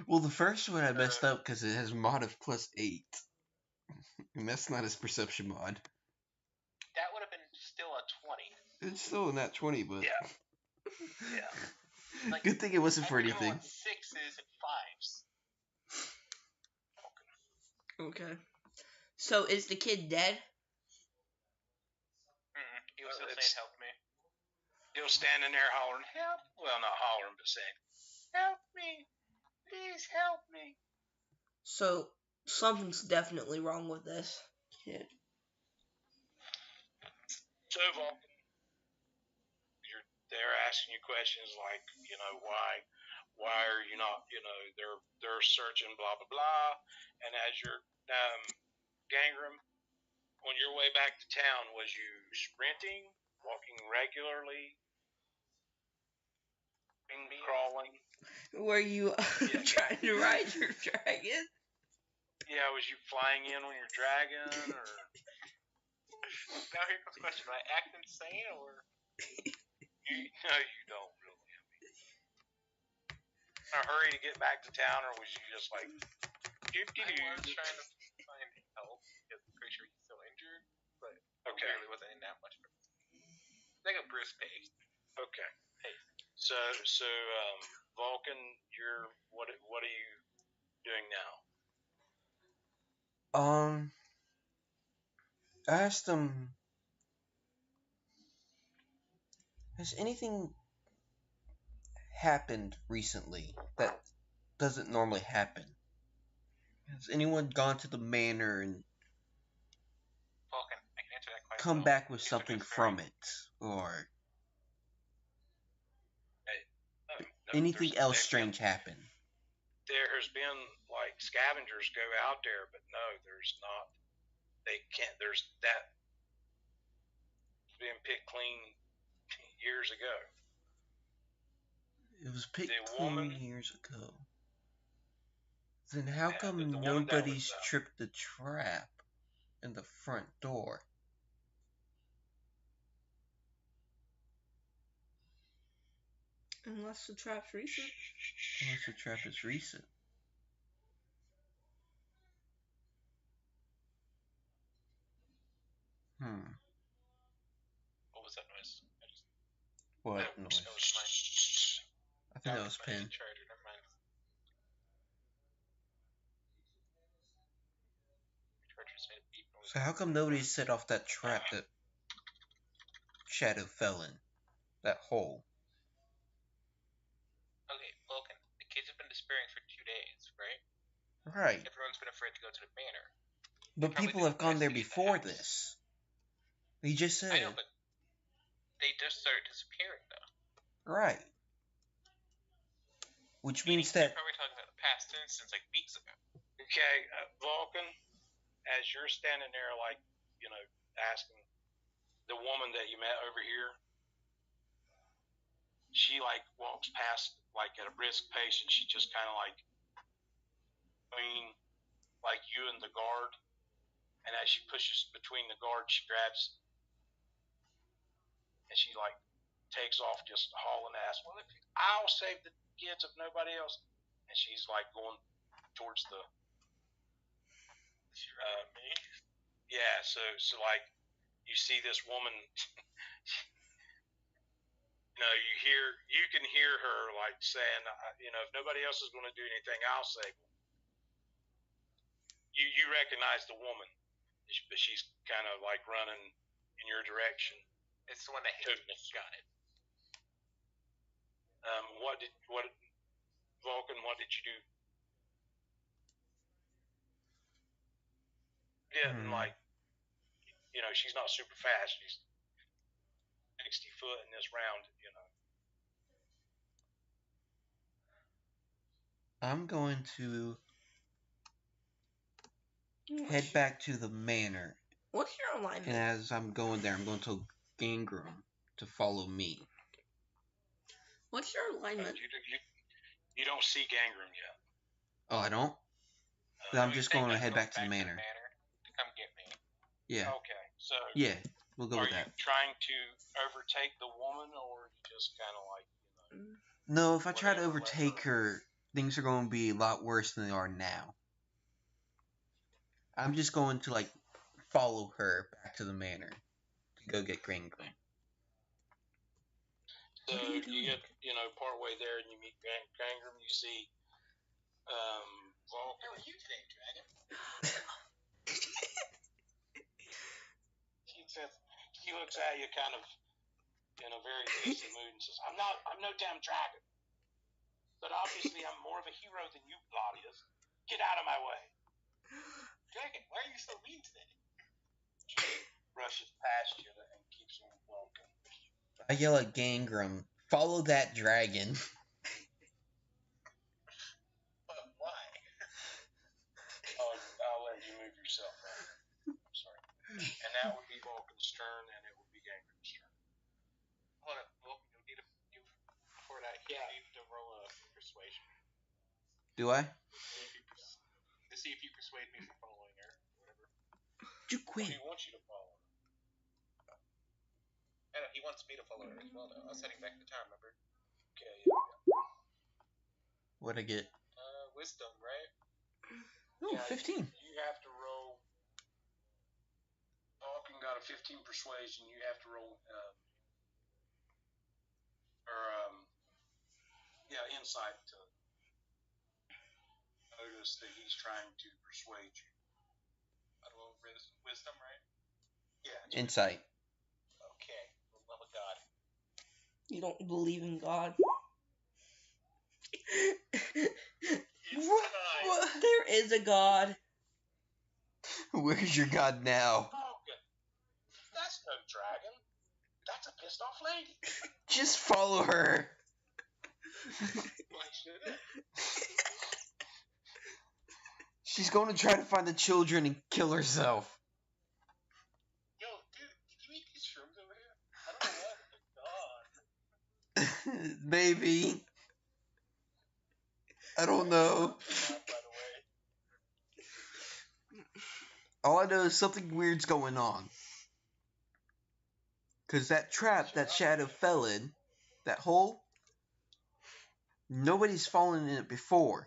Well, the first one I messed up because it has mod of +8. And that's not his perception mod. That would have been still a 20. It's still in that 20, but... Yeah. Like, good thing it wasn't for I anything. want 6s and 5s. Okay. So is the kid dead? He was still saying, help me. He was standing there hollering, help. Well, not hollering, but saying, help me. Please help me. So something's definitely wrong with this kid. So, Vulcan, they're asking you questions like, why are you not, they're searching, blah, blah, blah. And as you're, Gangram, on your way back to town, was you sprinting, walking regularly, crawling? Were you trying to ride your dragon? Yeah, was you flying in on your dragon, or? Now here comes the question, do I act insane, or? No, you don't really. In a hurry to get back to town, or was you just like, I was trying to find help, because I'm pretty sure he's still injured, but okay, really wasn't in that much. Like a brisk pace. Okay. Hey. So, Vulcan, what are you doing now? I asked him, has anything happened recently that doesn't normally happen? Has anyone gone to the manor and Vulcan, I can answer that question. come back with something from it? Or anything else strange happen? There's been, like, scavengers go out there, but no, there's not. They can't, there's that been picked clean years ago. It was picked clean years ago. Then how come nobody's tripped the trap in the front door? Unless the trap's recent. Unless the trap is recent. What was that noise? What That noise? was my. I think that was my Pin. charger. Never mind. Charger's made a beep noise. So how come nobody set off that trap that Shadow fell in? That hole. Okay, Vulcan. The kids have been disappearing for 2 days, right? Right. Everyone's been afraid to go to the manor. But probably people didn't have gone there investigate the before house. this. He just said. I know, but they just started disappearing, though. Right. Which Meaning means they're that. probably talking about the past instance like weeks ago. Okay, Vulcan, as you're standing there, like, asking the woman that you met over here, she, like, walks past, like, at a brisk pace, and she just kind of, like, between, like, you and the guard, and as she pushes between the guard, she grabs, and she, like, takes off just hauling ass. Well, I'll save the kids if nobody else. And she's, like, going towards the me. Yeah, so like you see this woman, you can hear her like saying, if nobody else is going to do anything, I'll save them. You recognize the woman, but she's kind of like running in your direction. It's the one that hit me. Got it. Vulcan? What did you do? Yeah, and like, she's not super fast. She's 60 foot in this round, I'm going to head back to the manor. What's your alignment? And as I'm going there, I'm going to tell Gangram to follow me. What's your alignment? You don't see Gangram yet. Oh, I don't? Then I'm just going to head back to the manor. To come get me. Yeah. Okay, so Yeah, we'll go with that. Are you trying to overtake the woman, or you just kind of like, No, if I try to whatever, overtake her, things are going to be a lot worse than they are now. I'm just going to, like, follow her back to the manor to go get Gangram. So you get, part way there, and you meet Gangram. You see, Vulcan. How are you today, Dragon? He looks at you kind of in a very decent mood and says, I'm no damn dragon. But obviously I'm more of a hero than you, Claudius. Get out of my way. Dragon, why are you so mean today? She rushes past you and keeps on walking. I yell at Gangram, follow that dragon. But why? I'll let you move yourself. Right? I'm sorry. And that would be Vulcan's turn, and it would be Gangram's turn. Hold up, Vulcan, you need to roll a persuasion. Do I? To see if you persuade me from following her, or whatever. You quit. He wants you to follow her. I know, he wants me to follow her as well, though. I was setting back the time, remember? Okay, yeah. What'd I get? Wisdom, right? Oh, 15. You have to roll. Vulcan got a 15 persuasion. You have to roll, insight to notice that he's trying to persuade you. I roll wisdom, right? Yeah. Insight. Okay. For the love of God. You don't believe in God? What? There is a God. Where's your god now? Vulcan. That's no dragon. That's a pissed off lady. Just follow her. Why should it? She's going to try to find the children and kill herself. Yo, dude, did you eat these shrooms over here? I don't know what, but God. Maybe. I don't know. By the way. All I know is something weird's going on. Because that trap that Shadow fell in, that hole, Nobody's fallen in it before,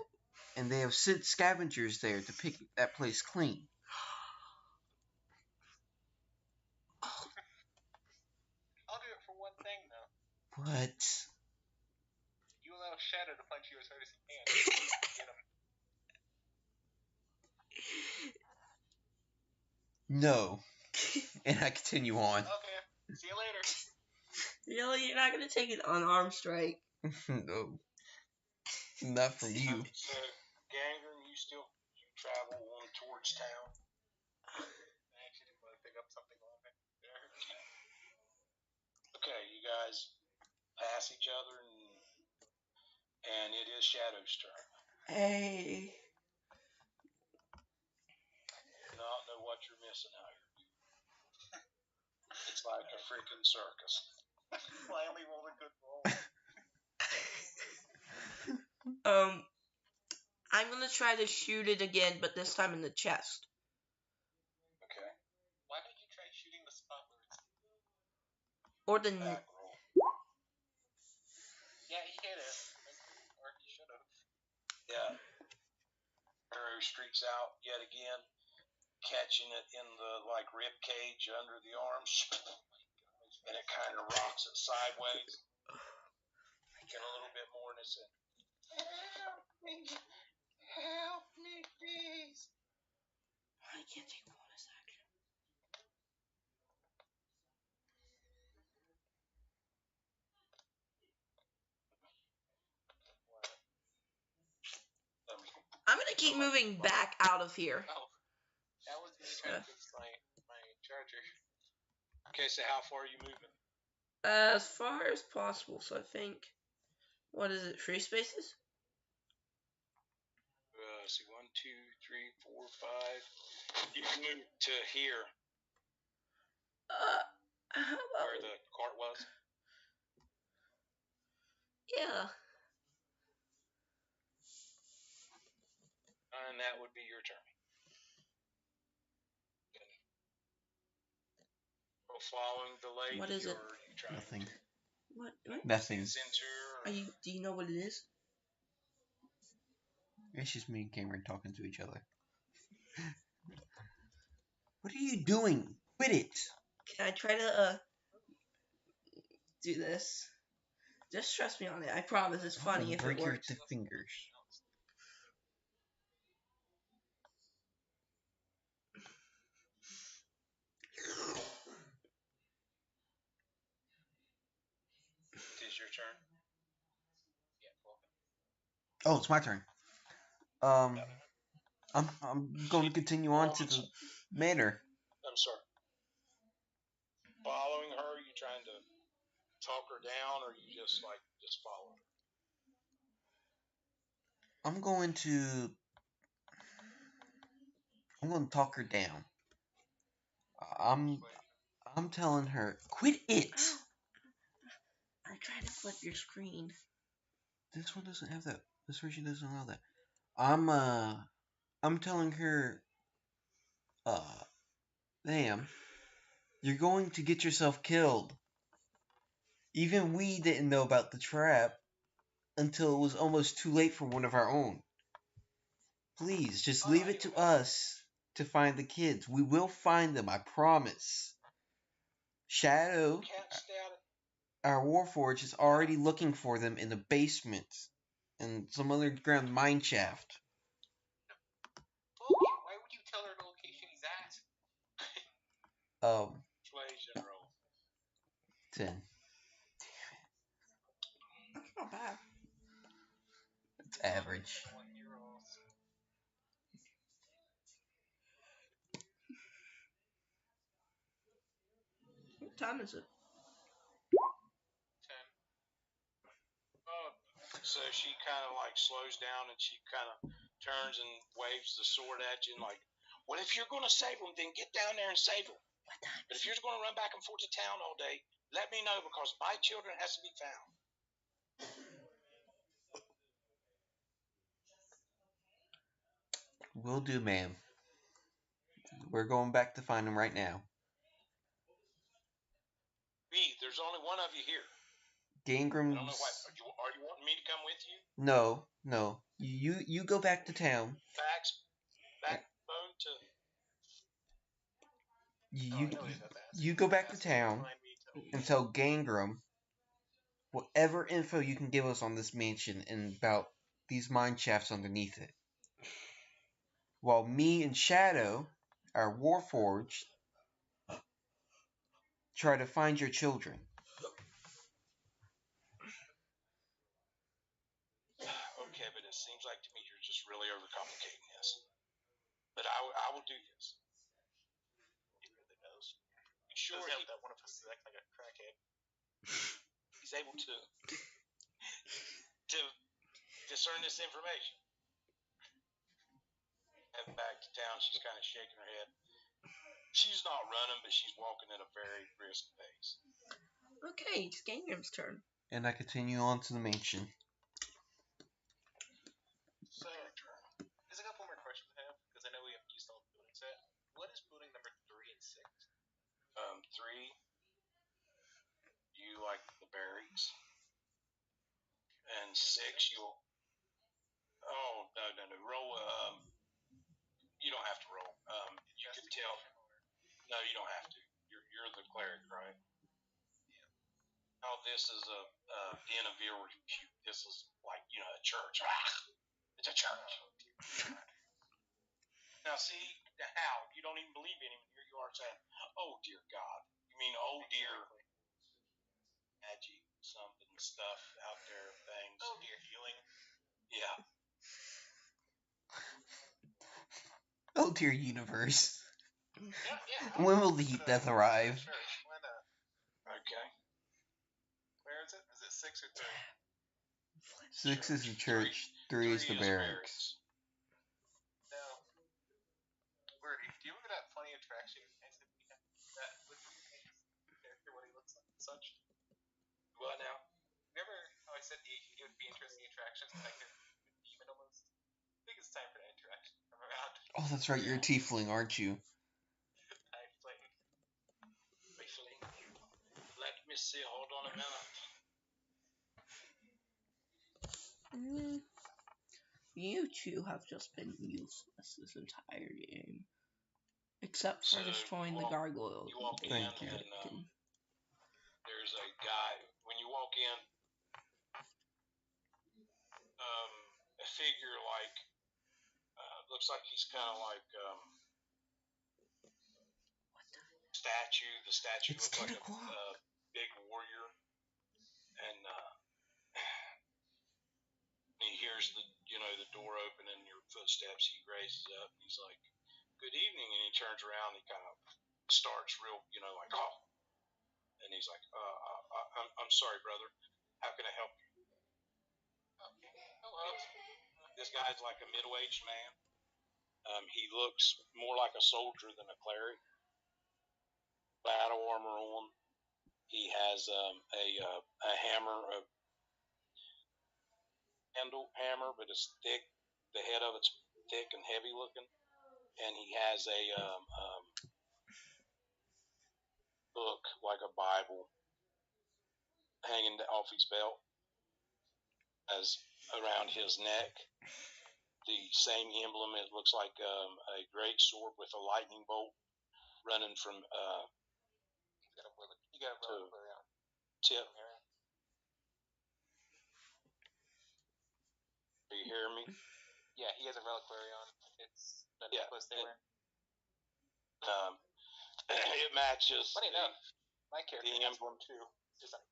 and they have sent scavengers there to pick that place clean. I'll do it for one thing, though. What? You allow Shadow to punch you as hard as he can. Get him. No. And I continue on. Okay. See you later. Really, you're not gonna take an unarmed strike? No. Not from you. So, Gangrene, you travel on towards town. I actually didn't want to pick up something on it there. Okay, you guys pass each other, and it is Shadow's turn. Hey. Do not know what you're missing out here. It's like a freaking circus. Finally rolled a good roll. I'm gonna try to shoot it again, but this time in the chest. Okay. Why don't you try shooting the spot where it's Or the... back roll? Yeah, he hit it. Or he should have. Yeah. Arrow streaks out yet again, catching it in the rib cage under the arms, and it kind of rocks it sideways. Get a little bit more, and it said, "Help me, please." I can't take bonus action. I'm gonna keep moving back out of here. Oh, that was me trying to fix my charger. Okay, so how far are you moving? As far as possible, so I think... What is it, 3 spaces? See, 1, 2, 3, 4, 5. You can move to here, How about... where the cart was. Yeah. And that would be your turn. Following the lady, What is it? or are you trying Nothing. What? Nothing. center? Do you know what it is? It's just me and Cameron talking to each other. What are you doing? Quit it! Can I try to, do this? Just trust me on it. I promise it's funny if break it works. your fingers. It is your turn. Yeah, Oh, it's my turn. I'm going to continue on to the manor. I'm sorry. Following her, are you trying to talk her down, or you just follow her? I'm going to talk her down. I'm telling her, quit it. I tried to flip your screen. This one doesn't have that. This version doesn't allow that. I'm telling her, ma'am, you're going to get yourself killed. Even we didn't know about the trap until it was almost too late for one of our own. Please, just leave it to us to find the kids. We will find them, I promise. Shadow, Can't stay out of. our Warforged, is already looking for them in the basement and some underground mine shaft. Why would you tell her the location he's at? Persuasion roll. 10. That's not bad. It's average. What time is it? 10. So she kind of slows down, and she kind of turns and waves the sword at you, and well, if you're gonna save them, then get down there and save them. But if you're just gonna run back and forth to town all day, let me know, because my children has to be found. Will do, ma'am. We're going back to find them right now. There's only one of you here. I Gangram's... don't know why. Are you wanting me to come with you? No. You go back to town. Backbone to. You Oh, I know he's about to ask. you go back to Ask him to town remind me to- and tell Gangram whatever info you can give us on this mansion and about these mine shafts underneath it. While me and Shadow, our Warforged, try to find your children. Okay, but it seems like to me you're just really overcomplicating this. But I will do this. He really knows. Sure, Doesn't help that one of us is acting like a crackhead. he's able to discern this information. Head back to town. She's kind of shaking her head. She's not running, but she's walking at a very brisk pace. Okay, it's Gangram's turn. And I continue on to the mansion. So, there's a couple more questions I have because I know we haven't used all the buildings yet. What is building number 3 and 6? 3, you like the barracks, and 6, you'll. Oh no! Roll. You don't have to roll. You can tell. No, you don't have to. You're the cleric, right? Yeah. Oh, this is a den of ill repute. This is like a church. It's a church. Now see how you don't even believe in him. Here you are saying, "Oh dear God." You mean, "Oh dear." Magic, something stuff out there, things. Oh dear, healing. Yeah. Oh dear universe. Yeah. When will the heat death arrive? Sure. Why not? Okay. Where is it? Is it 6 or 3? 6 is the church, 3 is the barracks. Now, Birdie, do you remember that funny attraction I said we had? That with his character, what he looks like and such? What now? Remember how I said it would be interesting attractions, like a demon almost? I think it's time for that interaction to come around. Oh, that's right, you're a tiefling, aren't you? Briefly. Let me see. Hold on a minute. You two have just been useless this entire game. Except for So, destroying you the walk- gargoyle. you walk in Thank you. and there's a guy. When you walk in, a figure like looks like he's kind of like statue. The statue It's looks 10 like o'clock. a big warrior, and he hears the door open and your footsteps. He raises up and he's like, "Good evening," and he turns around. And he kind of starts real, like, "Oh," and he's like, I'm sorry, brother. How can I help you?" Hello. This guy's like a middle-aged man. He looks more like a soldier than a cleric. Battle armor on. He has a hammer, a handle hammer, but it's thick. The head of it's thick and heavy looking, and he has a book like a Bible hanging off his belt, as around his neck. The same emblem. It looks like a great sword with a lightning bolt running from You got a reliquary on. tip. Do you hear me? Yeah, he has a reliquary on. It's the Yeah, necklace they wear. It matches. Funny enough, my character the has emblem. one too. Just like,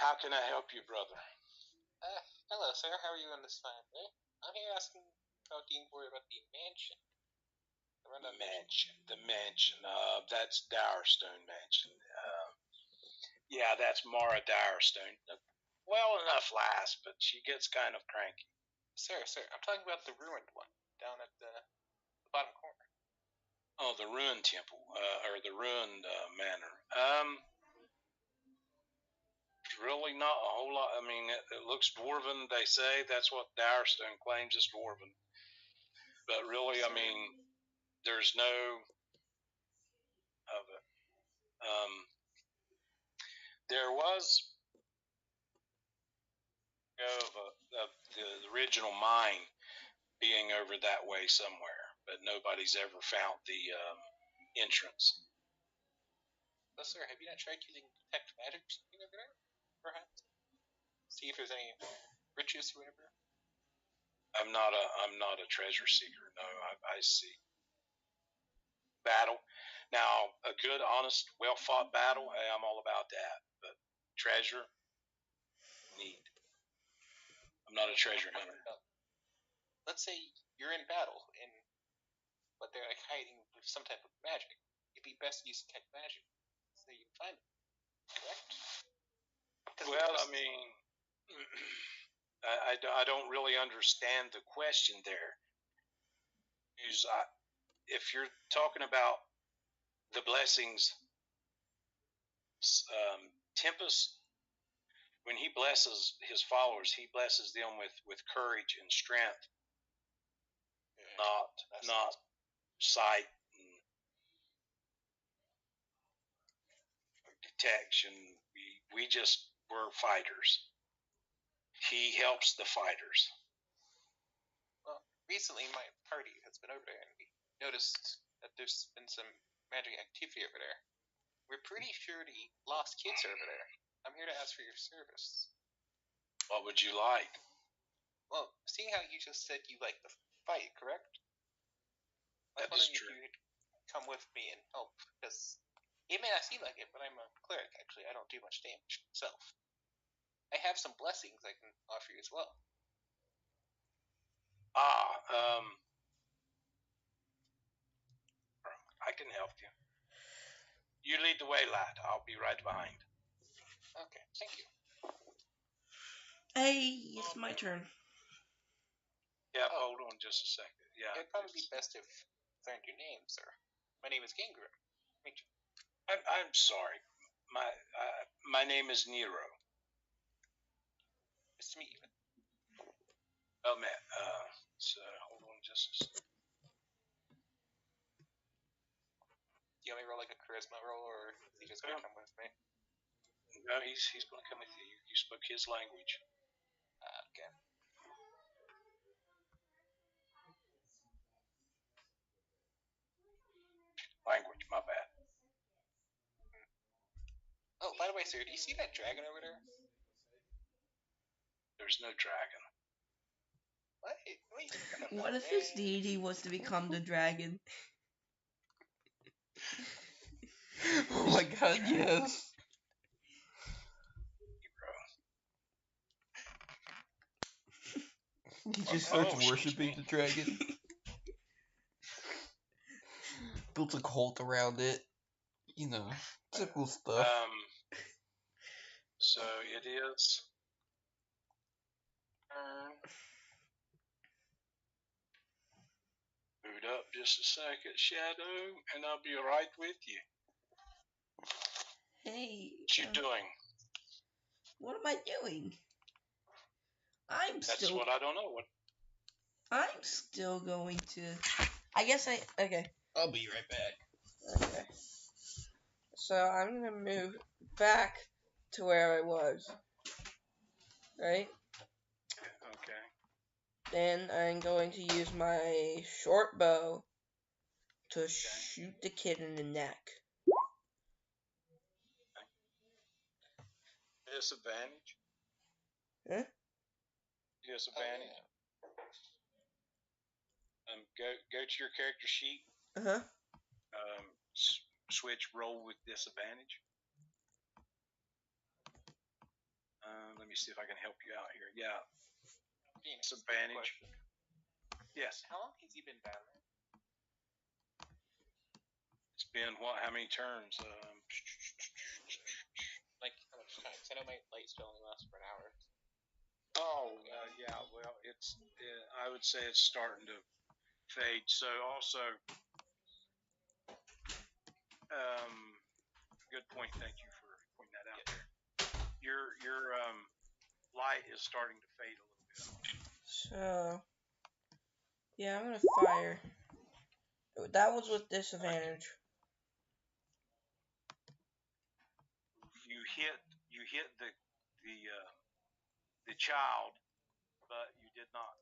How can I help you, brother? hello, sir. How are you on this fine day? I'm here asking about the inquiry about the mansion. The mansion. That's Direstone Mansion. Yeah, that's Mara Direstone. Well enough lass, but she gets kind of cranky. Sir, I'm talking about the ruined one down at the bottom corner. Oh, the ruined temple, or the ruined manor. Really not a whole lot. I mean, it looks dwarven. They say that's what Direstone claims is dwarven. But really, I mean, there's no of it. There was of the original mine being over that way somewhere, but nobody's ever found the entrance. Well, sir, have you not tried using detect magic or something over there? Perhaps see if there's any riches or whatever. I'm not a treasure seeker. No, I see. Battle. Now, a good, honest, well fought battle, hey, I'm all about that. But treasure, need. I'm not a treasure hunter. Let's say you're in battle, but they're like hiding with some type of magic. It'd be best to use detect magic so you can find them. Correct? Well, I mean, I don't really understand the question there. If you're talking about the blessings, Tempest, when he blesses his followers, he blesses them with courage and strength, not sight and detection. We're fighters. He helps the fighters. Well, recently my party has been over there, and we noticed that there's been some magic activity over there. We're pretty sure the lost kids are over there. I'm here to ask for your service. What would you like? Well, seeing how you just said you like the fight, correct? I was That is wondering true. if you would come with me and help, because it may not seem like it, but I'm a cleric, actually. I don't do much damage myself. I have some blessings I can offer you as well. I can help you. You lead the way, lad. I'll be right behind. Okay, thank you. Hey, it's my turn. Yeah, hold on just a second. Yeah, It'd probably be best if I learned your name, sir. My name is Gangrel. Meet you. I'm sorry. My name is Nero. Nice to meet you. Oh man. So hold on just a second. Do you want me to roll like a charisma roll, or is he just gonna come with me? No, he's going to come with you. You spoke his language. Okay. Language, my bad. Oh, by the way, sir, do you see that dragon over there? There's no dragon. What? What if his deity was to become the dragon? Oh my god, yes. He just starts worshipping the dragon. Built a cult around it. You know, typical stuff. So it is. Boot up just a second, Shadow, and I'll be right with you. Hey. What you doing? What am I doing? That's what I don't know. What? I'm still going to. I guess okay. I'll be right back. Okay. So I'm gonna move back to where I was. Right? Okay. Then I'm going to use my short bow to shoot the kid in the neck. Disadvantage? Huh? Disadvantage? Go to your character sheet. Uh-huh. Switch roll with disadvantage. Let me see if I can help you out here. Yeah. Disadvantage. Yes. How long has he been down there? It's been what? How many turns? Like how much time? 'Cause I know my light spell only lasts for an hour. Oh, yeah. Well, I would say it's starting to fade. So also, good point. Thank you for pointing that out there. Your light is starting to fade a little bit. So, yeah, I'm gonna fire. That was with disadvantage. You hit the the child, but you did not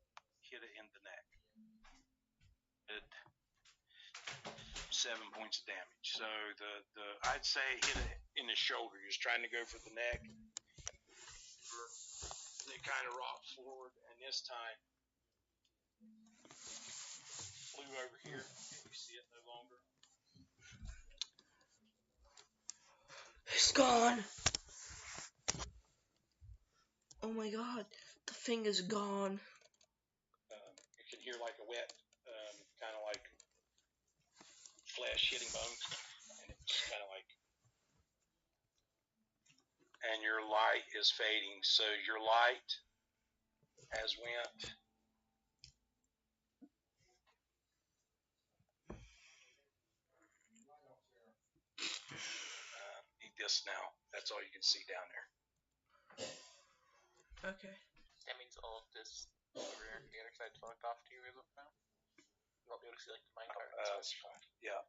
hit it in the neck. It 7 points of damage. So I'd say hit it in the shoulder. You're just trying to go for the neck. It kind of rocked forward, and this time flew over here. Can you see it no longer? It's gone. Oh my god, the thing is gone. You can hear like a wet, kind of like flesh hitting bone, and it's kind of like, and your light is fading. So your light has went. Need this now. That's all you can see down there. Okay. That means all of this over here, the other side fucked off to you now. You won't be able to see like the minecart. That's fine. Yeah.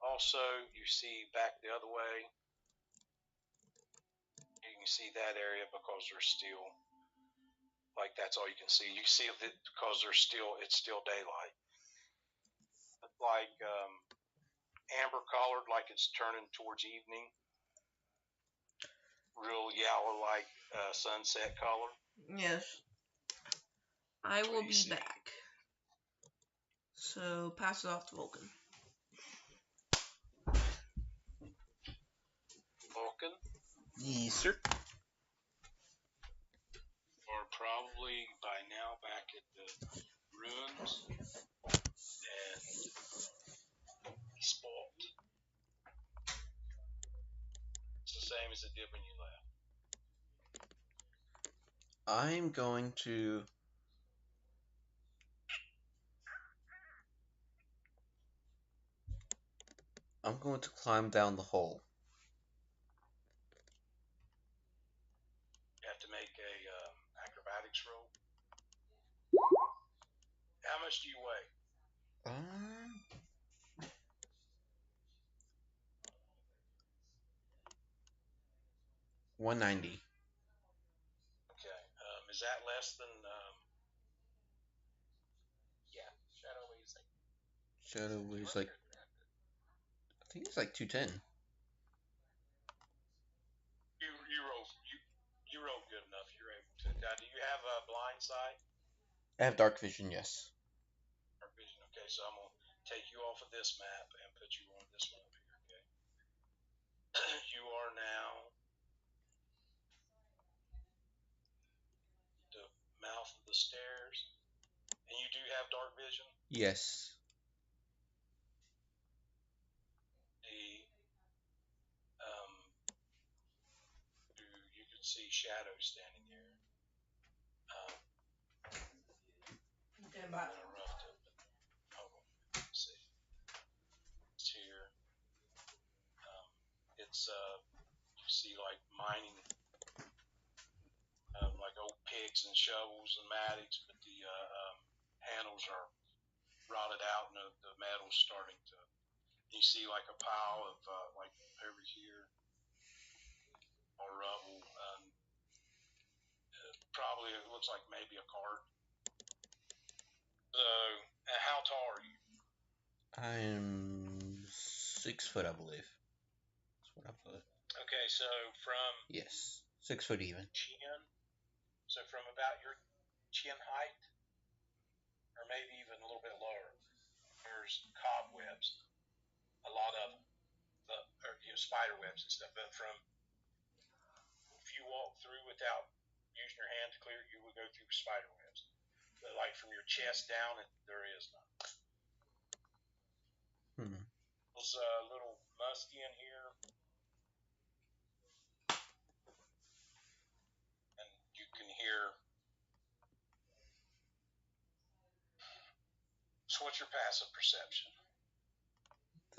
Also, you see back the other way. You can see that area because there's still, like, that's all you can see. You see it because it's still daylight. Like amber colored, like it's turning towards evening. Real yellow, like sunset color. Yes. I will you be see. back. So, pass it off to Vulcan. Vulcan Yes, sir. are probably by now back at the ruins, and he's spoiled. It's the same as it did when you left. I'm going to... climb down the hole. You have to make a acrobatics roll. How much do you weigh? 190. Okay. Is that less than? Yeah, Shadow weighs like. Shadow weighs like... I think it's like 210. You roll good enough. You're able to. Now, do you have a blind sight? I have dark vision, yes. Dark vision. Okay, so I'm gonna take you off of this map and put you on this one up here. Okay. You are now the mouth of the stairs, and you do have dark vision. Yes. You can see shadows standing there. Okay, bye. Kind of rough to, but hold on. Let's see. It's here. It's you see like mining, like old picks and shovels and mattocks, but the handles are rotted out and the metal's starting to. You see like a pile of like over here, or rubble. Probably it looks like maybe a cart. So, how tall are you? I'm 6 foot, I believe. That's what I put. Okay, so from Yes. 6 foot even. chin, so from about your chin height, or maybe even a little bit lower, there's cobwebs, a lot of them, or spider webs and stuff. But from, if you walk through without using your hand to clear it, you would go through spider webs. But like from your chest down, there is none. There's a little musky in here, and you can hear. So what's your passive perception?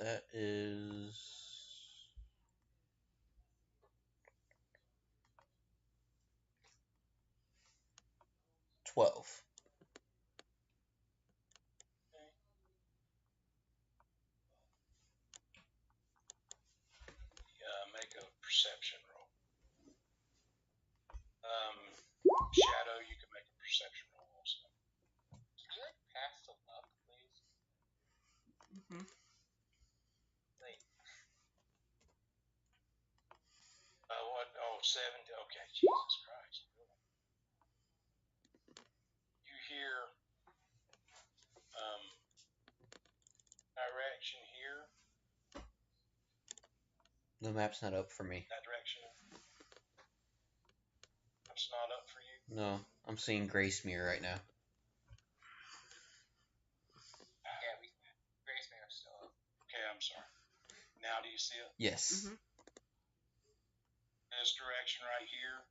That is 12. Make a perception roll. perception roll also. Can you like pass the luck, please? Mhm. Like, What? Oh, 7. Okay, Jesus Christ. You hear direction here. The map's not up for me. That direction. It's not up for you. No, I'm seeing Gracemere right now. yeah, Grace Mayor still up. Okay, I'm sorry. Now do you see it? Yes. Mhm. This direction right here.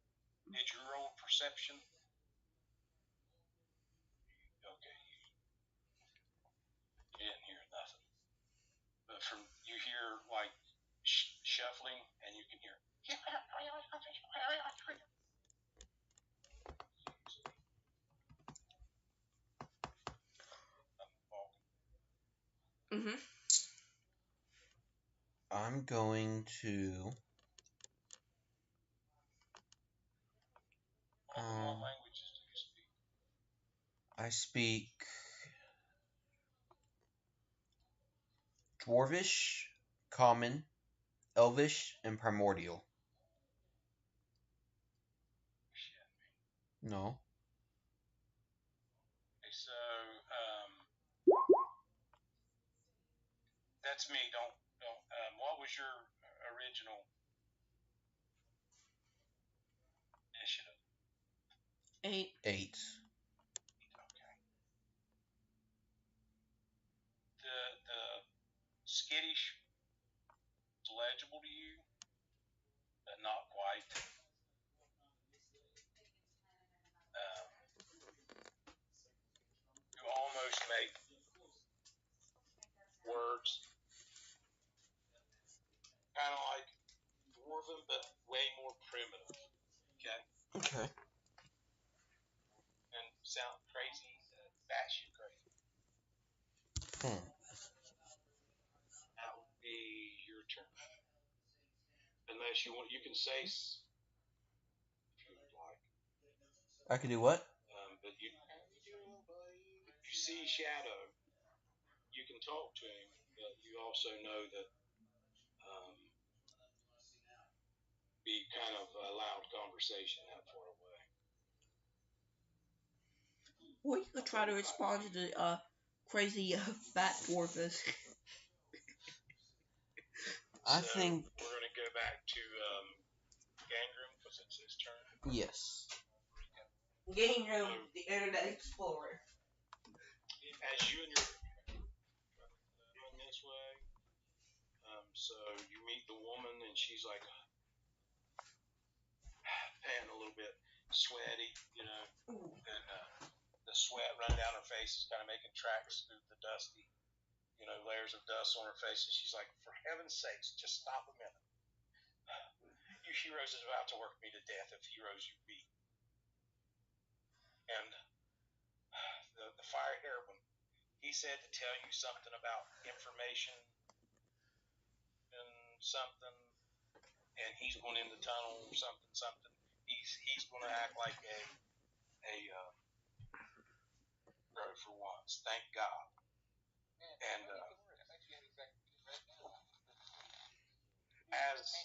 Did you roll perception? Okay. You didn't hear nothing. But from you hear like shuffling, and you can hear. Mhm. I'm going to. What languages do you speak? I speak Dwarvish, Common, Elvish, and Primordial. No. Okay, so that's me. Don't. What was your original initiative? 8. 8. Okay. The skittish is legible to you, but not quite. You almost make words kind of like dwarven, but way more primitive. Okay, Okay. and sound crazy, batshit crazy. That would be your turn. Unless you want, you can say if you would like. I can do what? But you see Shadow. You can talk to him, but you also know that be kind of a loud conversation that far away. Or you could try to respond to the crazy fat dwarfus. I So think. we're going to go back to Gangren because it's his turn. Yes. Game room, the Internet Explorer. As you and your going this way, so you meet the woman and she's like panting a little bit, sweaty, and the sweat running down her face is kind of making tracks through the dusty, layers of dust on her face, and she's like, "For heaven's sakes, just stop a minute. You heroes is about to work me to death if heroes you be." And the fire hairman, he said to tell you something about information and something, and he's going in the tunnel or something. He's going to act like a bro for once. Thank God. And as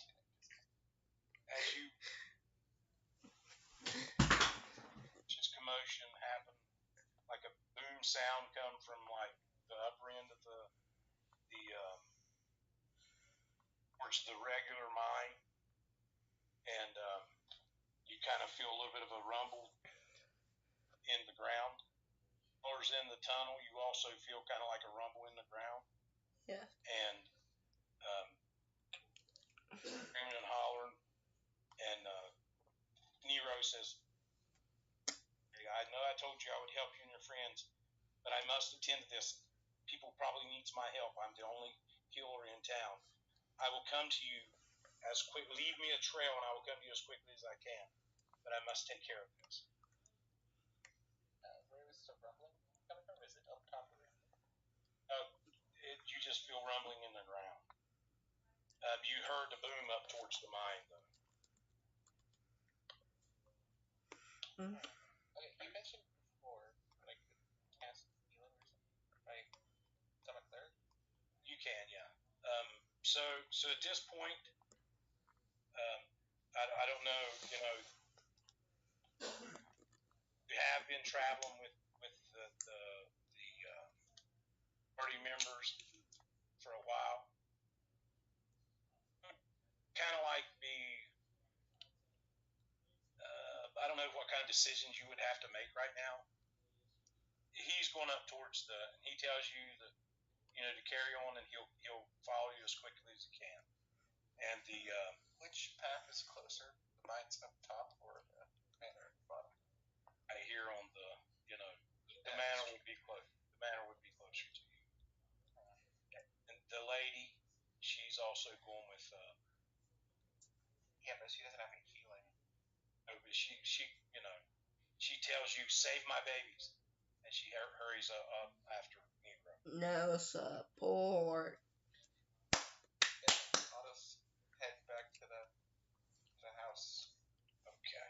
you just commotion happen, like a boom sound come from like the upper end of the towards the regular mine, and you kind of feel a little bit of a rumble in the ground. Or in the tunnel, you also feel kind of like a rumble in the ground. Yeah. And screaming and hollering, and Nero says, "Hey, I know I told you I would help you and your friends, but I must attend to this. People probably needs my help. I'm the only healer in town. I will come to you as quick. Leave me a trail, and I will come to you as quickly as I can. But I must take care of this." Where is the rumbling coming from? Is it up top of it? You just feel rumbling in the ground. You heard the boom up towards the mine, though. Okay, you mentioned So at this point, I don't know. We have been traveling with the party members for a while. Kind of like I don't know what kind of decisions you would have to make right now. He's going up towards he tells you that, to carry on, and he'll follow you as quickly as he can. And Which path is closer? The mines up top or the manor at the bottom? I hear on the manor would be close. The manor would be closer to you. And the lady, she's also going with. Yeah, but she doesn't have any healing. No, but she tells you, "Save my babies," and she hurries up after Negro. No support. Yeah, I'll just head back to the house. Okay,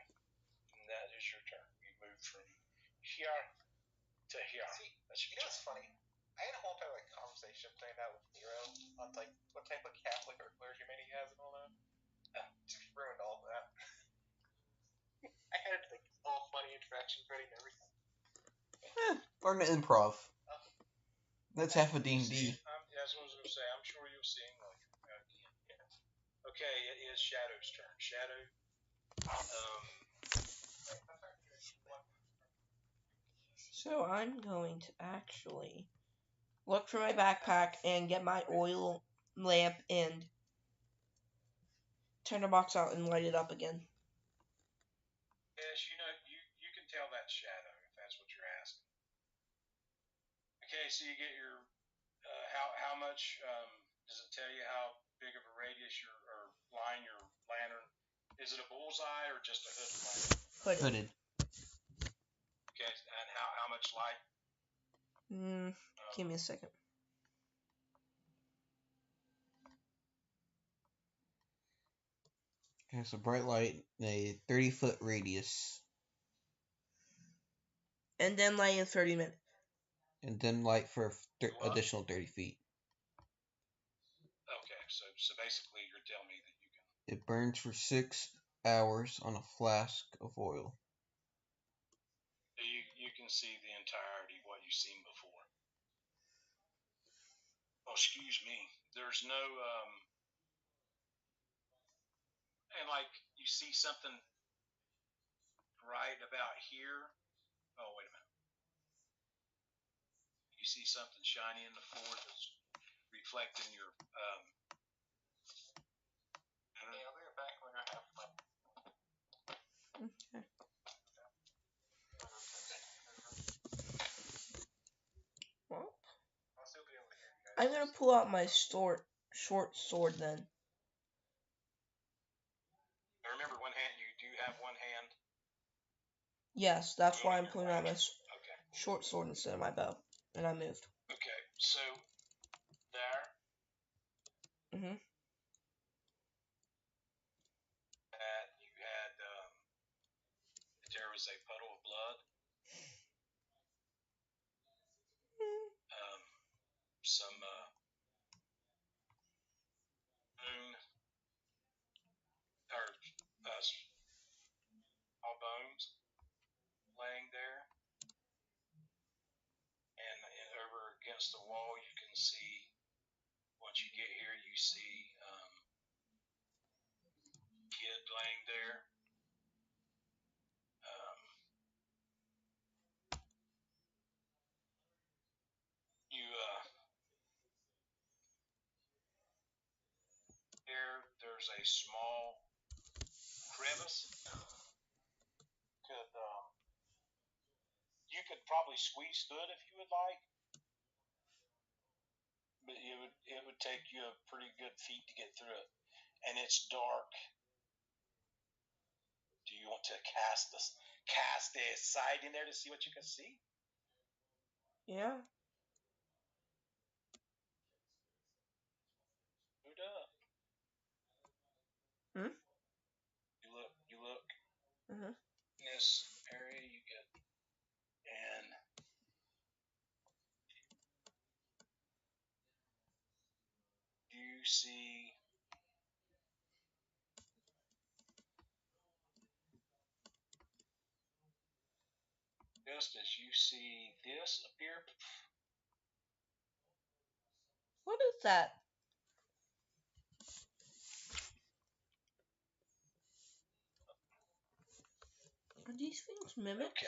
and that is your turn. You move from here to here. See, That's your what's funny? I had a whole entire conversation playing that with Nero on what type of Catholic or clergyman he has and all that. Just ruined all that. I had all funny interactions ready and everything. Learn to improv. That's half a D&D. That's what I was going to say. I'm sure you'll see him later. Okay, it is Shadow's turn. Shadow. So I'm going to actually look for my backpack and get my oil lamp and turn the box out and light it up again. Yes, you can tell that's Shadow if that's what you're asking. Okay, so you get your how much does it tell you how big of a radius or line your lantern? Is it a bullseye or just a hooded lantern? Hooded. Okay, and how much light? Give me a second. Okay, so bright light, a 30-foot radius. And then light in 30 minutes. And then light for additional 30 feet. Okay, so basically you're telling me that you can... It burns for 6 hours on a flask of oil. You can see the entirety of what you've seen before. Oh, excuse me. There's no... and you see something right about here. Oh, wait a minute. You see something shiny in the floor that's reflecting your... Yeah, I'll be right back when I have my... Okay. Well, I'll still be over here, guys. I'm gonna pull out my short sword then. Remember, one hand, you do have one hand. Yes, that's why I'm pulling out my Okay. short sword instead of my bow. And I moved. Okay, so there. Mm-hmm. You had there was a puddle of blood. Some bone or all bones laying there, and over against the wall you can see. Once you get here, you see kid laying there. There's a small crevice. You could probably squeeze through it if you would like, but it would take you a pretty good feat to get through it, and it's dark. Do you want to cast a sight in there to see what you can see? Yeah. Who does? Hmm? You look. Mm-hmm. In this area you get, and you see just as you see this appear. What is that? Are these things mimics? Okay.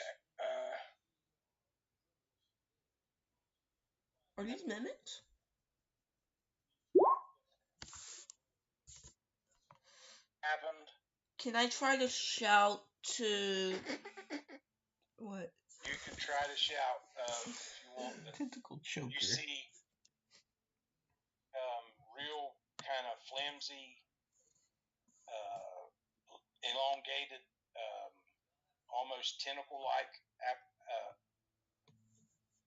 Are these mimics? Happened. Can I try to shout to... What? You can try to shout if you want. Tentacle choker. You see real kind of flimsy, elongated, almost tentacle-like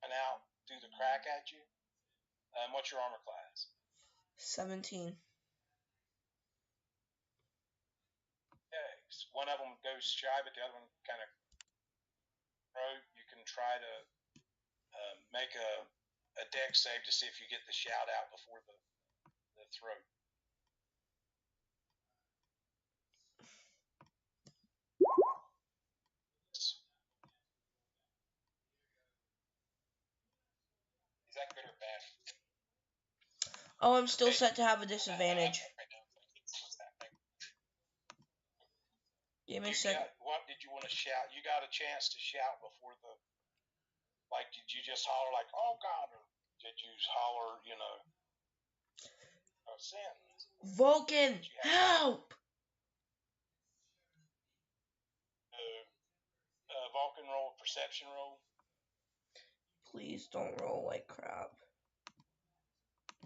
and out through the crack at you. What's your armor class? 17. Okay. So one of them goes shy, but the other one kind of throw. You can try to make a dex save to see if you get the shout out before the throat. Is that good or bad? Oh, I'm still set to have a disadvantage. Give me a second. What did you want to shout? You got a chance to shout before the. Like, did you just holler like, "Oh God," or did you holler, a sentence? Vulcan, help! Vulcan roll, perception roll. Please don't roll like crap.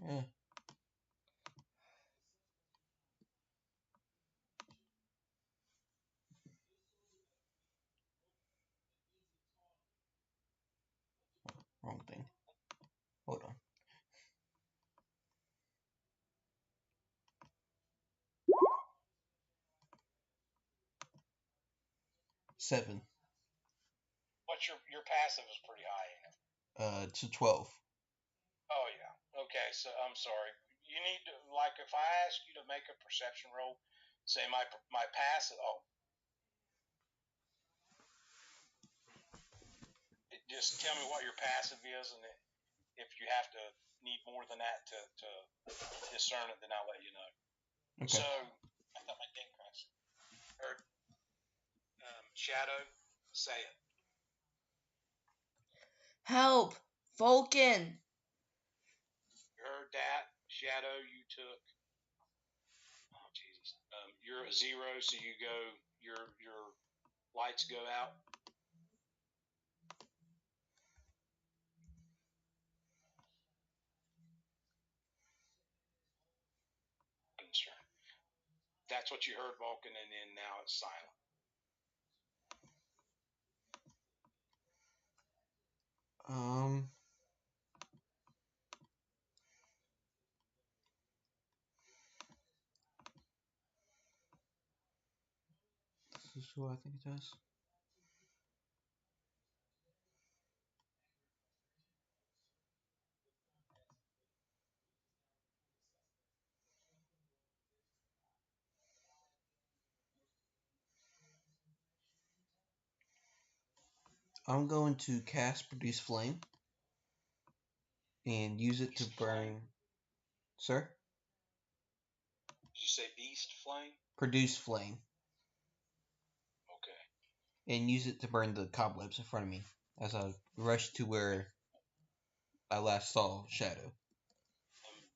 Yeah. Wrong thing. Hold on. Seven. What's your passive is pretty high, ain't it? It's a 12. Oh yeah. Okay, so I'm sorry. You need to, like, if I ask you to make a perception roll, say my passive. Oh, just tell me what your passive is, and if you have to need more than that to discern it, then I'll let you know. Okay. So I thought my thing crashed. Or Shadow, say it. Help! Vulcan! You heard that, Shadow. You took. Oh Jesus. You're a 0, so you go. Your lights go out. That's what you heard, Vulcan, and then now it's silent. This is who I think it does. I'm going to cast Produce Flame and use it to burn. Sir? Did you say Beast Flame? Produce Flame. Okay. And use it to burn the cobwebs in front of me as I rush to where I last saw Shadow.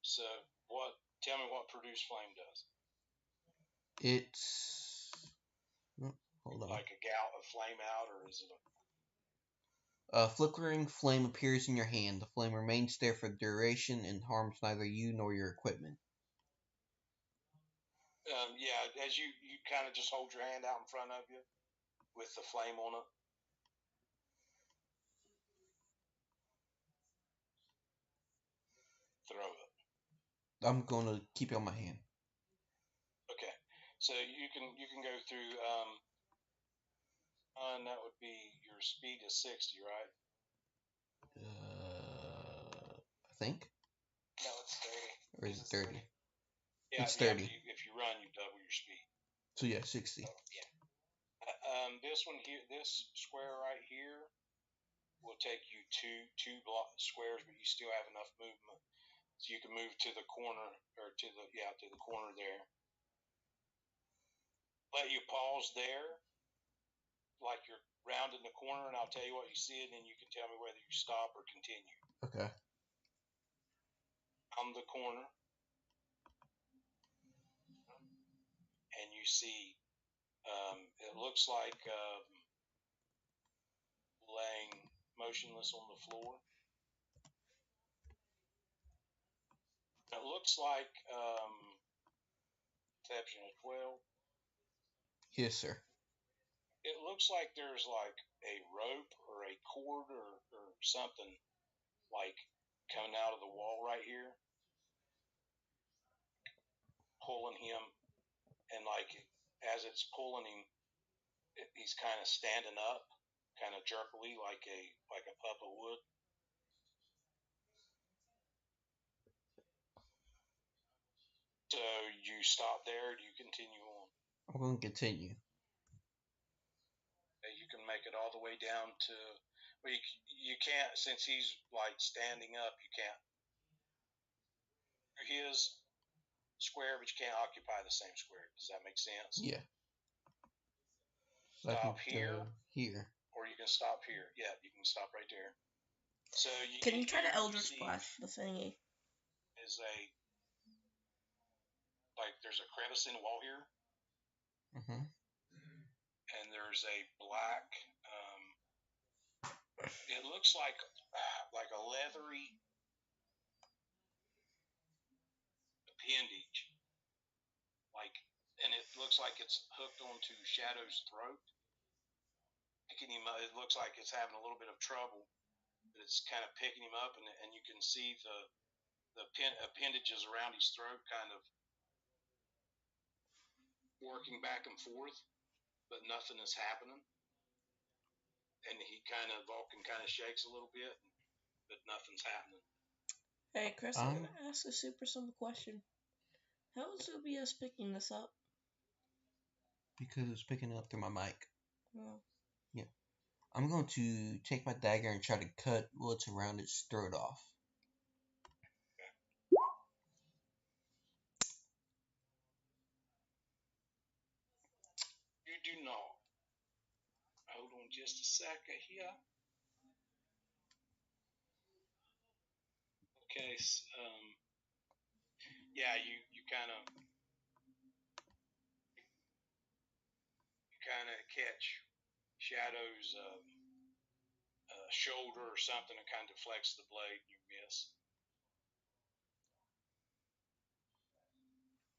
So what? Tell me what Produce Flame does. It's. Hold on. Like a gout of flame out, or is it A flickering flame appears in your hand. The flame remains there for the duration and harms neither you nor your equipment. Yeah, as you kind of just hold your hand out in front of you with the flame on it. Throw it. I'm going to keep it on my hand. Okay, so you can go through. And that would be your speed is 60, right? I think. No, it's 30. Or is it 30? Yeah, It's 30. Yeah, if you run, you double your speed. So yeah, 60. This one here, this square right here, will take you two squares, but you still have enough movement, so you can move to the corner or to the corner there. Let you pause there, like you're rounding the corner, and I'll tell you what you see, and then you can tell me whether you stop or continue. Okay. On the corner, and you see, it looks like laying motionless on the floor. It looks like perception of 12. Yes, sir. It looks like there's like a rope or a cord or something like coming out of the wall right here, pulling him, and like as it's pulling him, he's kind of standing up, kind of jerkily, like a puppet would. So you stop there, or do you continue on? I'm going to continue. You can make it all the way down to, well, you can't, since he's like standing up, you can't. His square, but you can't occupy the same square. Does that make sense? Yeah. Stop here, here. or you can stop here. Yeah, you can stop right there. So you Can you try to here, Eldritch Blast the thingy? Is there's a crevice in the wall here, Mm-hmm. and there's a black. It looks like a leathery appendage, and it looks like it's hooked onto Shadow's throat. Picking him up, it looks like it's having a little bit of trouble, but it's kind of picking him up, and you can see the appendages around his throat kind of working back and forth, but nothing is happening. And Vulcan kind of shakes a little bit, but nothing's happening. Hey, Chris, I'm going to ask a super simple question. How is Zubius picking this up? Because it's picking up through my mic. Well, yeah. I'm going to take my dagger and try to cut what's around its throat off. You do not. Hold on just a second here. Okay, yeah, you kind of catch Shadow's shoulder or something and kind of deflects the blade. You miss.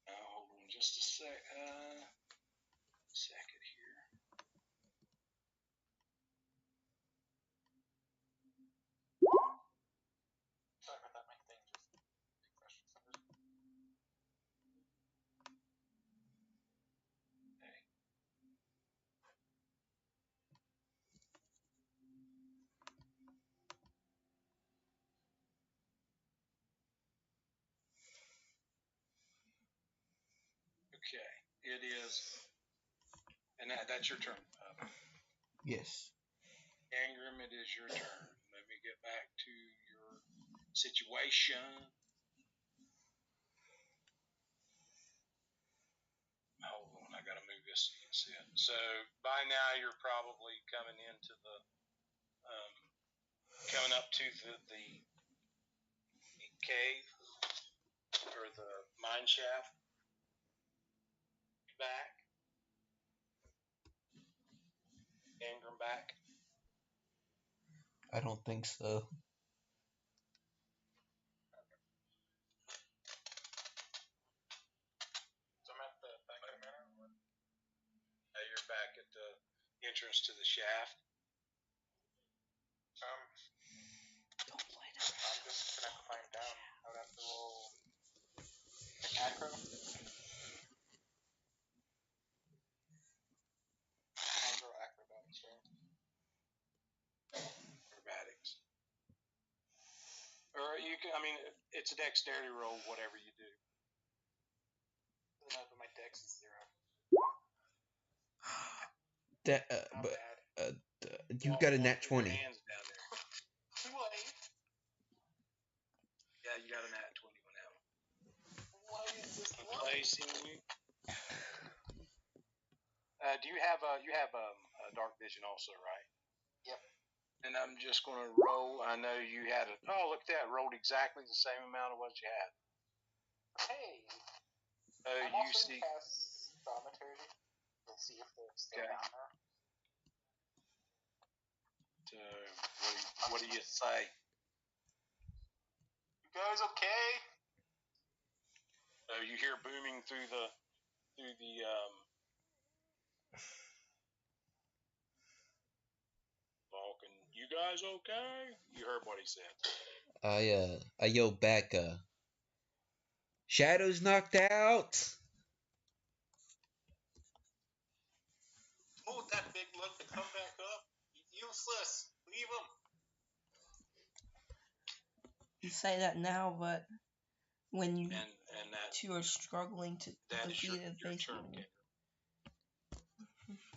Now hold on just a second here. Sorry about that, my thing just refreshed for some reason. Okay, it is, and that's your turn. Yes. Ingram, it is your turn. Let me get back to your situation. Hold on, I gotta move this so you can see it. So by now you're probably coming into coming up to the cave or the mine shaft. Back. Ingram back. I don't think so. So I'm at the back of the manor? Or? You're back at the entrance to the shaft. don't play that. I'm just gonna climb down. I would have to roll acro. Acrobatics, right? Acrobatics. Or you can, it's a dexterity roll, whatever you do. No, but my dex is 0. But Not bad. you got a nat 20. Your hands down there. chasing you. Do you have dark vision also, right? Yep. And I'm just going to roll. I know you had a. Oh, look at that! Rolled exactly the same amount of what you had. Hey. I'm You also see. gonna cast Thaumaturgy. We'll see if they're still Okay. down there. So, what do you say? You guys okay? You hear booming through the Vulcan. You guys okay? You heard what he said. I yell back, Shadow's knocked out! Told that big mug to come back up. He's useless. Leave him. You say that now, but when you And that two are struggling to is defeat your it, turn, basically.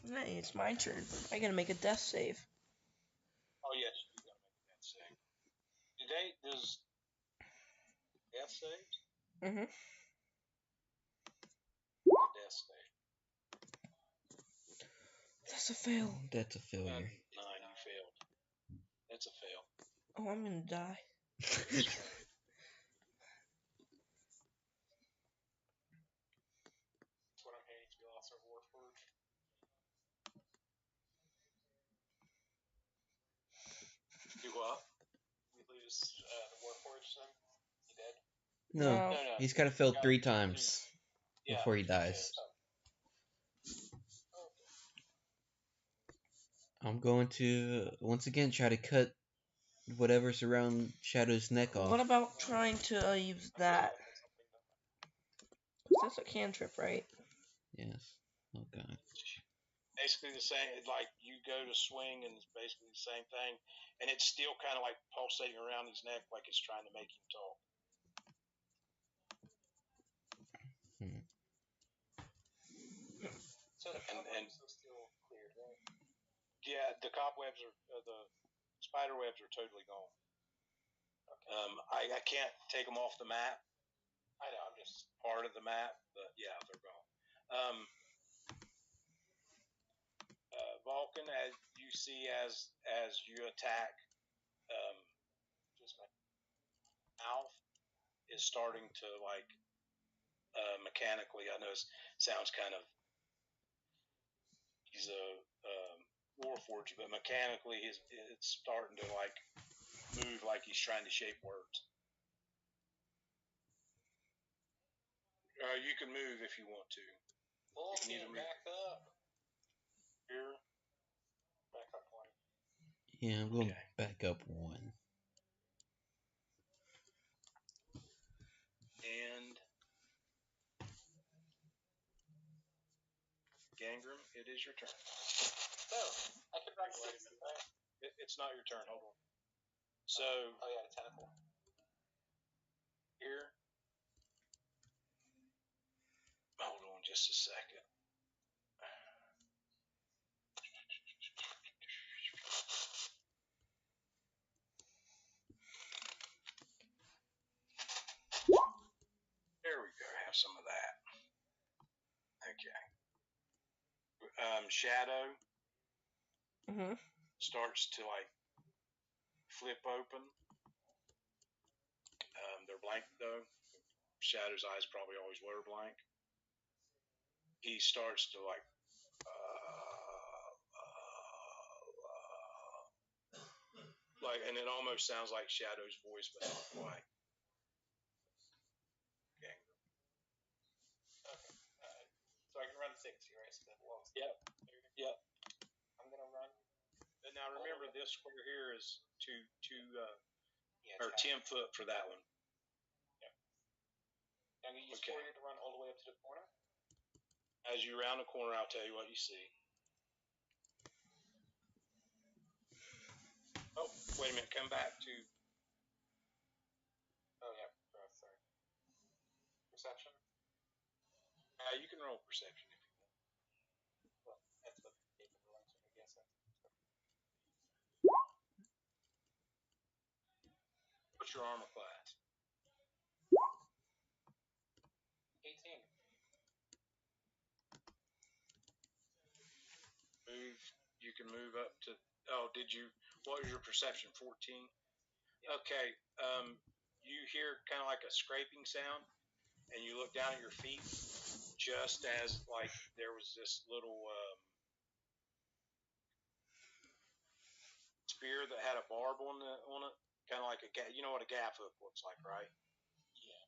Kendra. Hey, it's my turn. I gotta make a death save. Oh yes, you gotta make a death save. Does death saves? Mm-hmm. Death save. That's a fail. That's a failure. 9, you failed. That's a fail. Oh, I'm gonna die. That's what I'm hearing. We lost our Warforged. Do what? We lose the Warforged then? He dead? No, No. No. he's got to fail 3 times Yeah. before he dies. I'm going to once again try to cut whatever's around Shadow's neck off. What about trying to use that? 'Cause that's a cantrip, right? Yes. Oh god. Basically the same. Like you go to swing, and it's basically the same thing, and it's still kind of like pulsating around his neck, like it's trying to make him talk. So the And cobwebs are still cleared, right? yeah, the cobwebs are the spider webs are totally gone. Okay. I can't take them off the map. I know. I'm just Part of the map, but yeah, they're gone. Vulcan, as you see, as you attack, just my mouth is starting to like mechanically. I know it sounds kind of he's a warforged, but mechanically it's starting to like move like he's trying to shape words. You can move if you want to. Vulcan, back up. Here. Back up one. Yeah, I'm going Okay. back up 1. And Gangram, it is your turn. Oh, I could run 60, right? It's not your turn. Hold on. So Oh yeah, the tentacle. here. Hold on just a second. There we go. Have some of that. Okay. Shadow Mm-hmm. starts to like flip open. They're blank though. Shadow's eyes probably always were blank. He starts to like and it almost sounds like Shadow's voice, but not quite. Okay. So I can run 60, right? So that belongs. Yep. Yep. I'm gonna run. And now remember, this square here is Yeah, or 10 foot for that one. I'm gonna use Okay. 40 to run all the way up to the corner. As you round the corner, I'll tell you what you see. Oh, wait a minute. Come back to. Oh yeah, sorry. Perception. You can roll perception if you want. Well, that's what the game is rolling, so I guess that's. What's your armor class? 18. can move up to. Oh, did you? What was your perception? 14. Okay. You hear kind of like a scraping sound, and you look down at your feet, just as like there was this little spear that had a barb on it, kind of like you know what a gaff hook looks like, right? Yeah.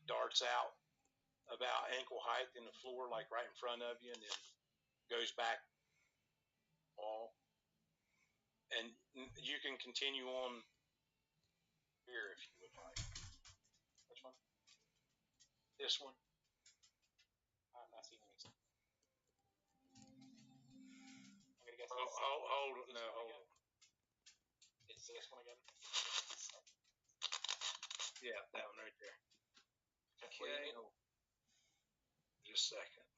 Darts out about ankle height in the floor, like right in front of you, and then goes back all. And you can continue on here if you would like. Which one? This one. I'm not seeing anything. I'm gonna guess. Hold on. It's this one again. Yeah, that one right there. Okay. Just a second.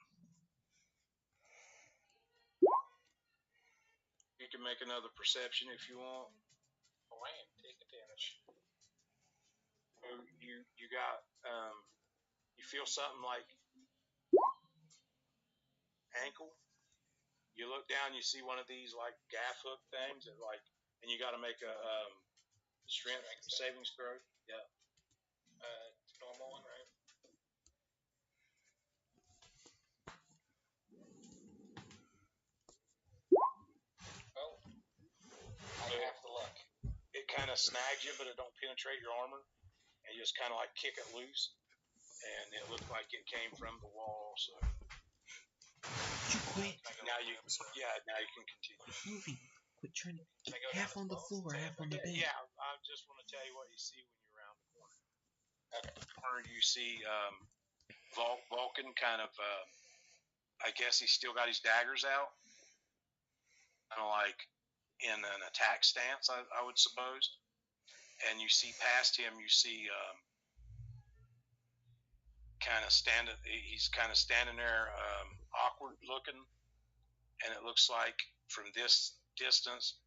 You can make another perception if you want. Oh, I am taking damage. So you got you feel something like ankle. You look down, you see one of these like gaff hook things, and you got to make a strength savings throw. Yeah. Normal one, right? Oh, I have the luck. It kind of snags you, but it don't penetrate your armor, and you just kind of like kick it loose, and it looked like it came from the wall. So Quit now you can continue. moving. Quit trying to get half on the floor, half on the bed. Yeah, I just want to tell you what you see when you're around the corner. Okay. Or you see Vulcan kind of, I guess he's still got his daggers out, kind of like in an attack stance, I would suppose. And you see past him, you see he's kind of standing there, awkward looking, and it looks like from this distance,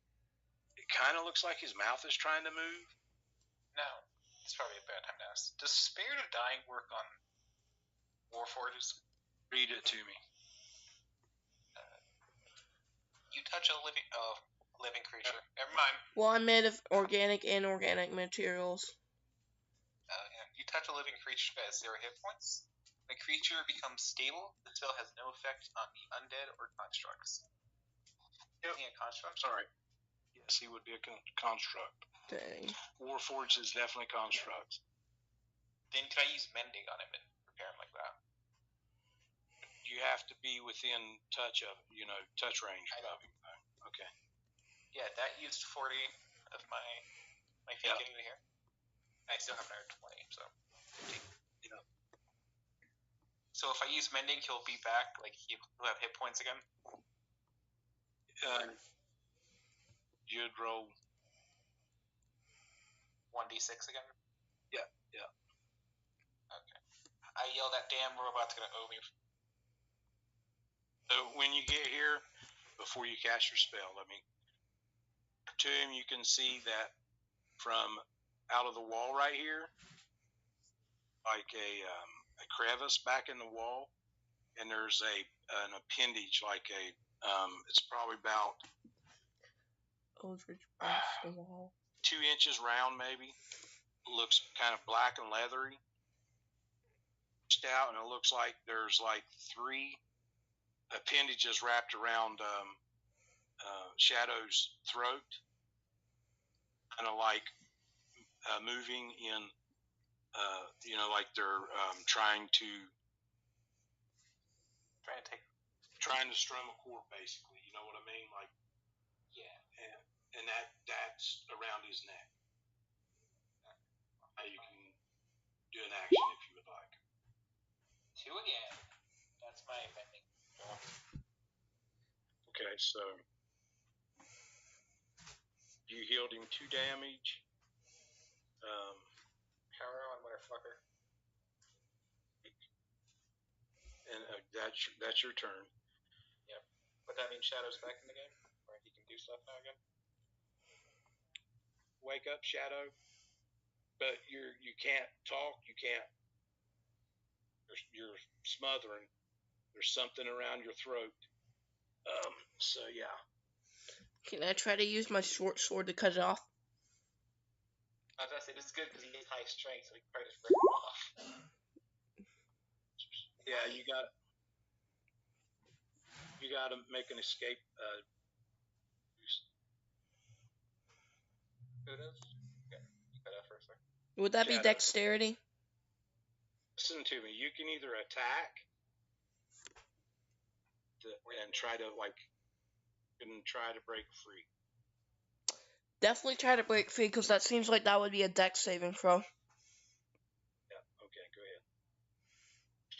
it kind of looks like his mouth is trying to move. No, it's probably a bad time to ask. Does Spirit of Dying work on Warforges? Read it to me. You touch a living creature. Never mind. Well, I'm made of organic and inorganic materials. Yeah. You touch a living creature that has 0 hit points. The creature becomes stable. The spell has no effect on the undead or constructs. Yep. A construct? Sorry. Yes, he would be a construct. Dang. Warforged is definitely constructs. Then can I use Mending on him and repair him like that? You have to be within touch of, touch range of him. Okay. Yeah, that used 40 of my feet Yep. getting to here. I still have another 20, so 15. Yeah. So if I use Mending, he'll be back, like he'll have hit points again? You'd roll 1d6 again? Yeah. Okay. I yell, that damn robot's gonna owe me. So when you get here, before you cast your spell, to him, you can see that from out of the wall right here, like a crevice back in the wall, and there's an appendage, like it's probably about Eldritch Blast the wall. 2 inches round, maybe. Looks kind of black and leathery. Out, and it looks like there's like 3 appendages wrapped around Shadow's throat, kind of like moving in, like they're trying to strum a chord, basically. You know what I mean? Like, yeah, and that's around his neck. You can do an action if you would like. 2 again. That's my Mending. Okay, so you healed him 2 damage. Power on motherfucker. And that's your turn. Yep. But that means Shadow's back in the game? Or he can do stuff now again? Wake up, Shadow. But you can't talk. You can't. You're smothering. There's something around your throat. So yeah. Can I try to use my short sword to cut it off? I was gonna say this is good because he has high strength, so he can probably just break him off. Yeah, you got to make an escape. Who does? Okay, you cut out for a second. Would that be Shadow. dexterity? Listen to me. You can either attack and try to break free. Definitely try to break free, because that seems like that would be a dex saving throw. Yeah. Okay. Go ahead.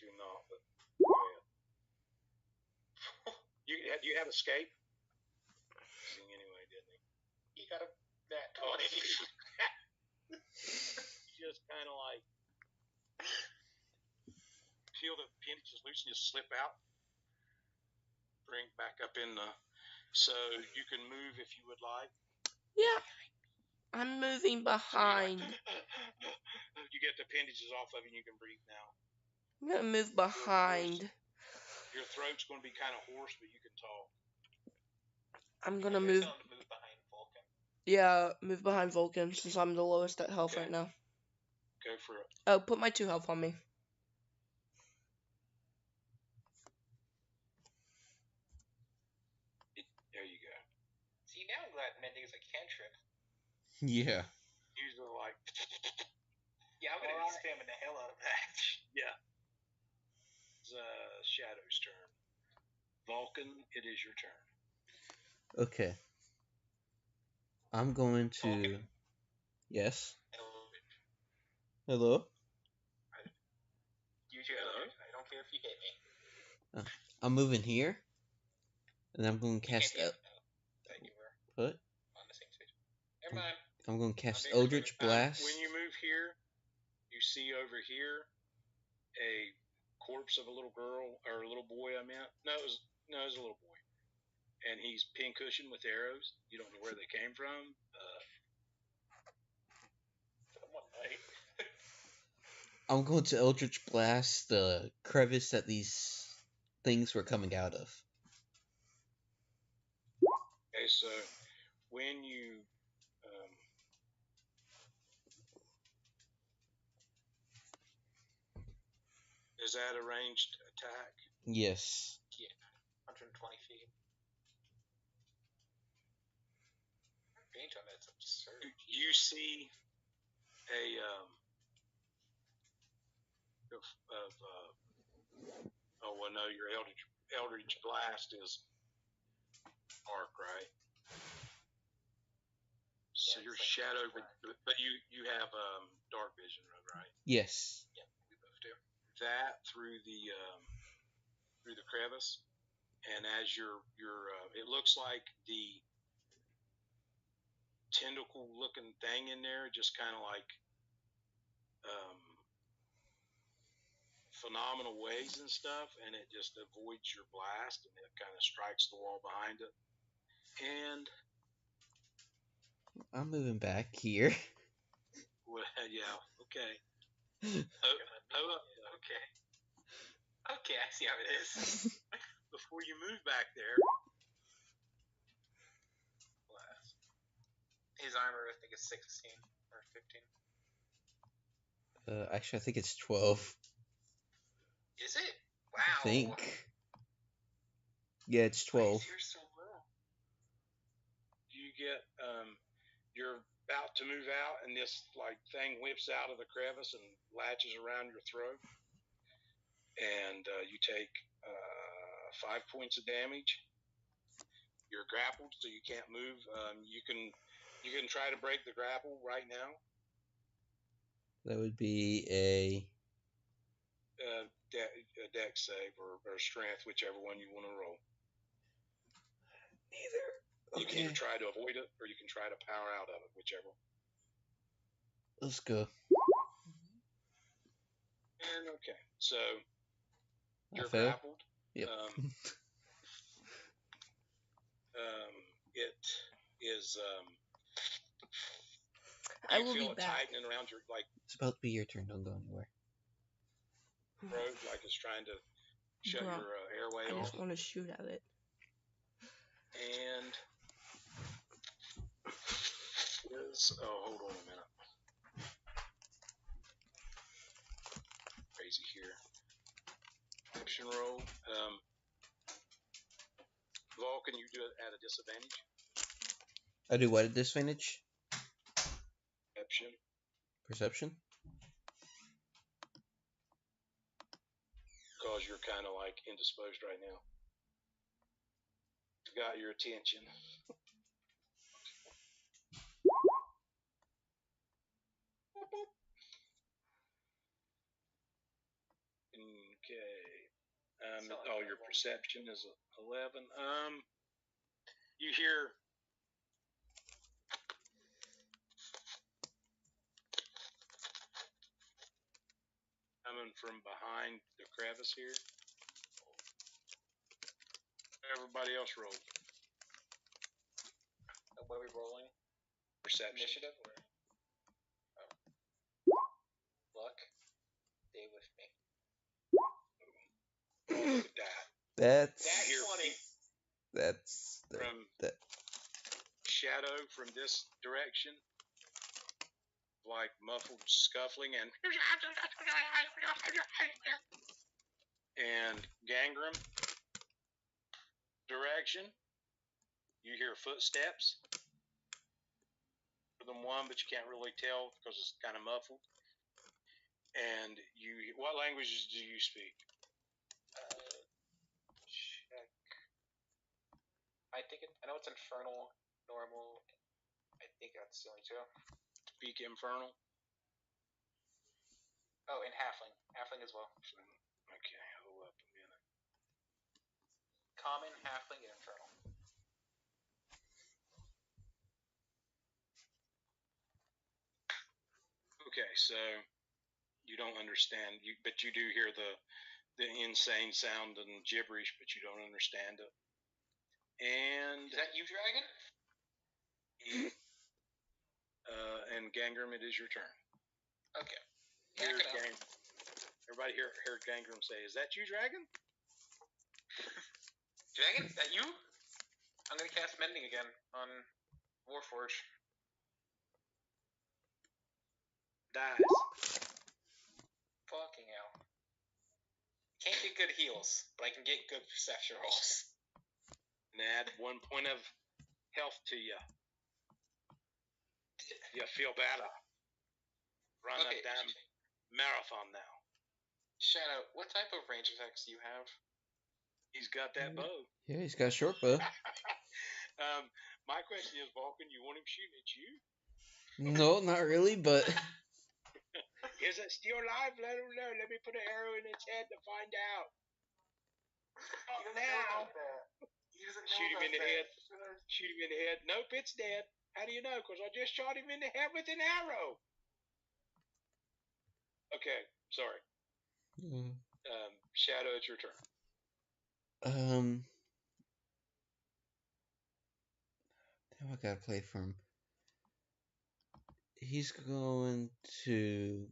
Do not. But go ahead. You have escape. Anyway, didn't he? He got a nat 20. Just kind of like feel the appendages loose and just slip out. Bring back up in the. So you can move if you would like. Yeah. I'm moving behind. You get the appendages off of you and you can breathe now. I'm gonna move behind. Your throat's going to be kind of hoarse, but you can talk. I'm gonna You're move. telling him to move behind Vulcan. Yeah, move behind Vulcan, since I'm the lowest at health Okay. right now. Go for it. Oh, put my 2 health on me. There you go. See, now I'm glad mending is a cantrip. Yeah. Usually like. Yeah, I'm gonna be spamming the hell out of that. Yeah. It's Shadow's turn. Vulcan, it is your turn. Okay. I'm going to. Vulcan. Yes. Hello. Hello. Use your eldritch. I don't care if you hit me. I'm moving here, and I'm going to You can't cast. do it. That you were What? on the same stage. Never mind. I'm going to cast being Eldritch Blast. When you move here, you see over here a corpse of a little girl or a little boy. I meant no, it was a little boy, and he's pincushioned with arrows. You don't know where they came from. Someone might. I'm going to Eldritch Blast the crevice that these things were coming out of. Okay, so when you is that a ranged attack? Yes. 120 feet. Range on that's absurd. You see a oh well, no, your Eldritch Blast is arc, right? So Yeah, your it's like shadow, black. but you have dark vision, right? Yes. Yeah, we both do. That through the crevice, and as your it looks like the tentacle looking thing in there just kind of like phenomenal waves and stuff, and it just avoids your blast, and it kind of strikes the wall behind it. And I'm moving back here. well, yeah, okay. Okay. Okay, I see how it is. Before you move back there, Blast. His armor, I think, is 16 or 15. Actually, I think it's 12. Is it? Wow. I think. Yeah, it's 12. You're so low. you get you're about to move out, and this like thing whips out of the crevice and latches around your throat, and you take 5 points of damage. You're grappled, so you can't move. You can try to break the grapple right now. That would be a Dex save or strength, whichever one you want to roll. neither. You can either try to avoid it or you can try to power out of it, whichever. Let's go. And okay, so you're fail? grappled. Yep. It is. I You will feel be it back. tightening around your It's about to be your turn. Don't go anywhere. throat, like it's trying to shut Bruh, your airway I off. just want to shoot at it. And hold on a minute. Crazy here. Perception roll. Vulcan, you do it at a disadvantage. I do what at disadvantage? Perception. Perception? Because you're kind of like indisposed right now. Got your attention. Okay. Your perception is 11. You hear coming from behind the crevice here. Everybody else roll. What are we rolling? Perception. Initiative or luck? Stay with me. Oh, look at that. That's Here, 20. that's from that. Shadow from this direction, like muffled scuffling and Gangram direction. You hear footsteps. For them one, but you can't really tell because it's kind of muffled. And what languages do you speak? Check. I know it's infernal, normal. I think that's the only two. Speak Infernal. Oh, and halfling. Halfling as well. Okay, hold up a minute. Common, halfling, and infernal. Okay, so you don't understand, but you do hear the insane sound and gibberish, but you don't understand it. And Is that you, dragon? And Gangram, it is your turn. Okay. Everybody heard Gangram say, "Is that you, dragon?" Dragon, is that you? I'm gonna cast Mending again on Warforge. Dies. Fucking hell. Can't get good heals, but I can get good perception rolls. And add 1 point of health to you. You feel better. Run a damn marathon now. Shadow, what type of range attacks do you have? He's got that bow. Yeah, he's got a short bow. My question is, Vulcan, you want him shooting at you? No, not really, but Is it still alive? Let him know. Let me put an arrow in its head to find out. Now. Shoot him in the head. Shoot him in the head. Nope, it's dead. How do you know? Because I just shot him in the head with an arrow. Okay, sorry. Shadow, it's your turn. Now I gotta play for him. He's going to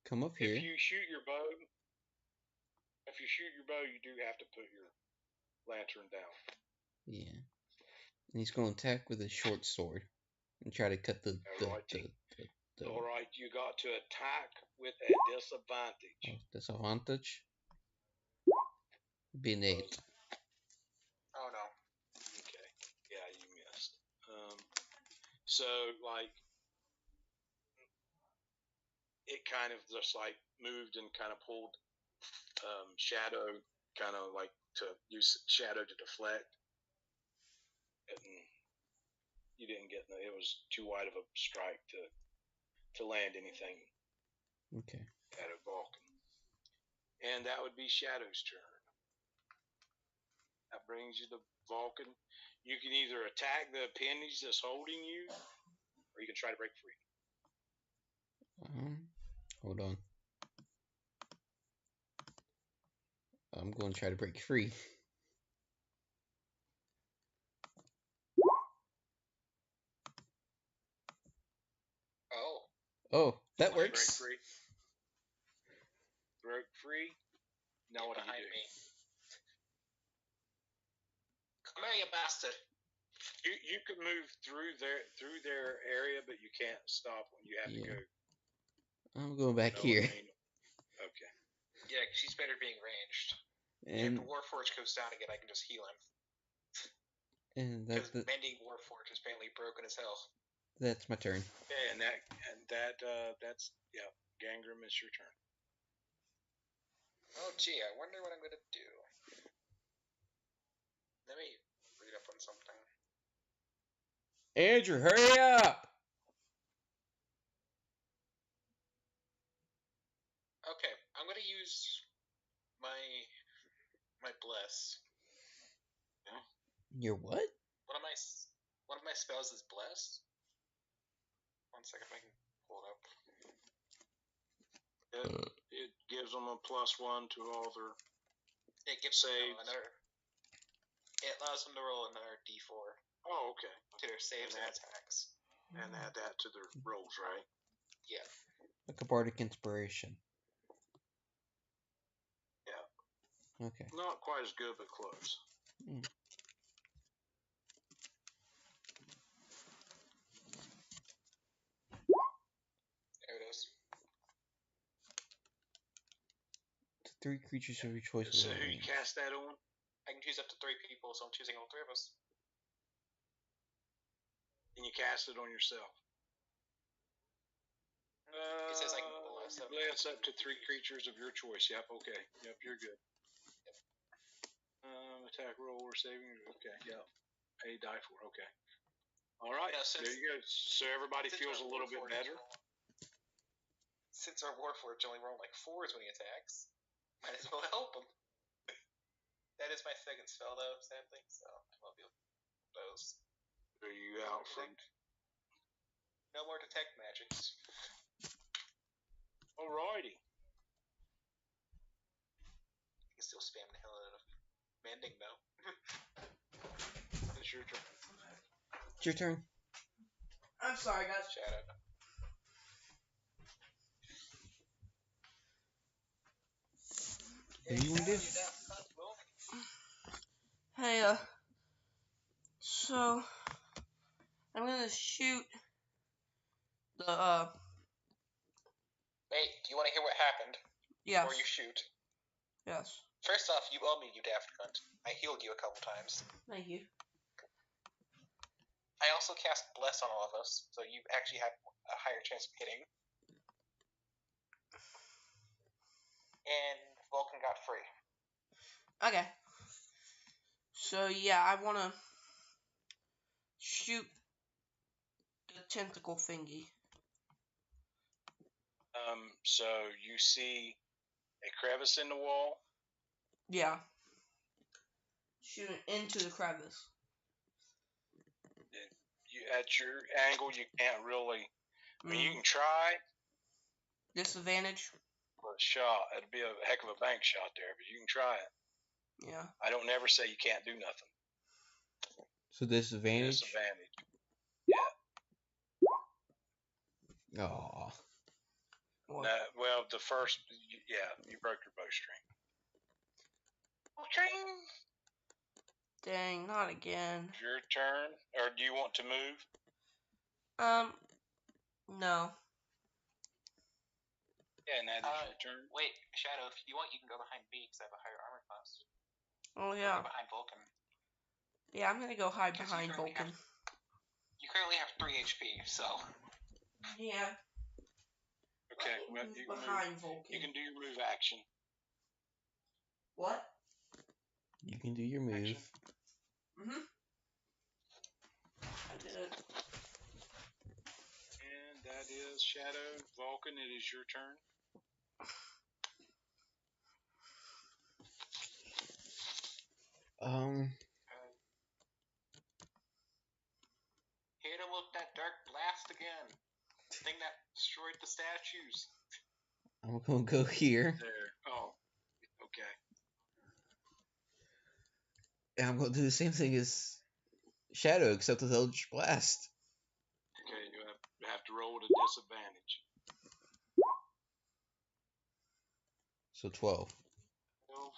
come up here. If you shoot your bow, you do have to put your lantern down. Yeah. And he's going to attack with a short sword and try to cut the All right, you got to attack with a disadvantage. Disadvantage? Be an 8. Oh no. Okay, yeah, you missed. So like, it kind of just like moved and kind of pulled Shadow, kind of like to use Shadow to deflect. And you didn't get it was too wide of a strike to land anything. Okay. At a Vulcan. And that would be Shadow's turn. That brings you to Vulcan. You can either attack the appendage that's holding you, or you can try to break free. Hold on. I'm going to try to break free. Oh, that works. Break free. Broke free. Now what do you do? Me. marry a bastard. You can move through their area, but you can't stop when you have to Yeah. go. I'm going back know here. what I mean? Okay. Yeah, 'cause he's better being ranged. And if the Warforged goes down again, I can just heal him. and Because that mending Warforged is apparently broken as hell. that's my turn. Yeah, and that's Gangrim, it's your turn. Oh gee, I wonder what I'm gonna do. Let me read up on something. Andrew, hurry up! Okay, I'm gonna use my bless. Your what? One of my spells is bless. One second, if I can pull it up. It gives them a +1 to all their It gives saves. another. It allows them to roll another D4 Oh, okay. to their saves and that- attacks. And add that to their rolls, right? Yeah. Like a bardic inspiration. Yeah. Okay. Not quite as good, but close. There it is. 3 creatures of your choice. So will who you range. cast that on? I can choose up to 3 people, so I'm choosing all 3 of us. And you cast it on yourself. It says I can bless them. Bless up to 3 creatures of your choice. Yep, okay. Yep, you're good. Yep. Attack roll or saving. Okay, yep. A die for. Okay. All right. Yeah, there you go. So everybody feels a little bit better. Since our Warforged only roll like 4s when he attacks, might as well help him. That is my second spell, though, sadly, so I won't be able to use those. Are you out from? No more detect magics. Alrighty. You can still spam the hell out of mending, though. It's your turn. It's your turn. I'm sorry, guys. Shadow. What do you want to do? Hey, so I'm gonna shoot the Wait, do you want to hear what happened? yes, Before you shoot. yes. First off, you owe me, you daft cunt. I healed you a couple times. Thank you. I also cast Bless on all of us, so you actually have a higher chance of hitting. And Vulcan got free. Okay. So yeah, I wanna shoot the tentacle thingy. So you see a crevice in the wall. Yeah. Shoot it into the crevice. You at your angle, you can't really. I mean, you Mm. can try Disadvantage. with a shot. It'd be a heck of a bank shot there, but you can try it. Yeah. I don't never say you can't do nothing. So disadvantage. Disadvantage. Aw. What? Well, the first, you broke your bowstring. Okay. Dang, not again. Your turn, or do you want to move? No. Yeah, and that is your turn. Wait, Shadow, if you want, you can go behind me, because I have a higher armor class. Oh Or yeah. go behind Vulcan. Yeah, I'm gonna go hide Because behind you currently Vulcan. You currently have 3 HP, so... Yeah. Okay, Let me well, move you can behind move. Vulcan. You can do your move action. What? You can do your move. Action. I did it. And that is Shadow. Vulcan, it is your turn. Hit him with that dark blast again. The thing that destroyed the statues. I'm gonna go here. There. Oh, okay. And I'm gonna do the same thing as Shadow, except with Eldritch Blast. Okay, you have to roll with a disadvantage. So 12. 12.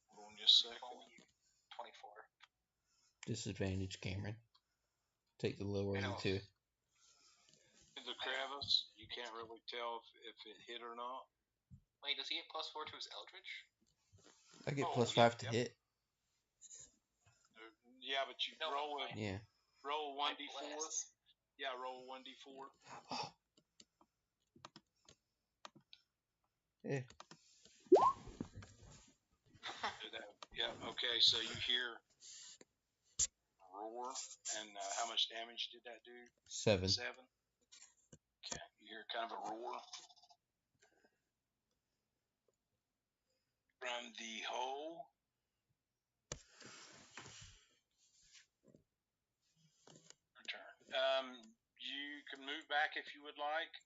Hold on a second. 24. Disadvantage, Cameron. Take the lower I end know. too. The crevice, you can't really tell if it hit or not. Wait, does he get +4 to his Eldritch? I get Oh, +5 yeah, to yep. hit. Yeah, but you No, roll a Yeah. roll a My 1d4. bless. Yeah, roll a 1d4. Yeah. Yeah. Okay, so you hear a roar, and how much damage did that do? 7. 7. Okay, you hear kind of a roar from the hole. Return. You can move back if you would like.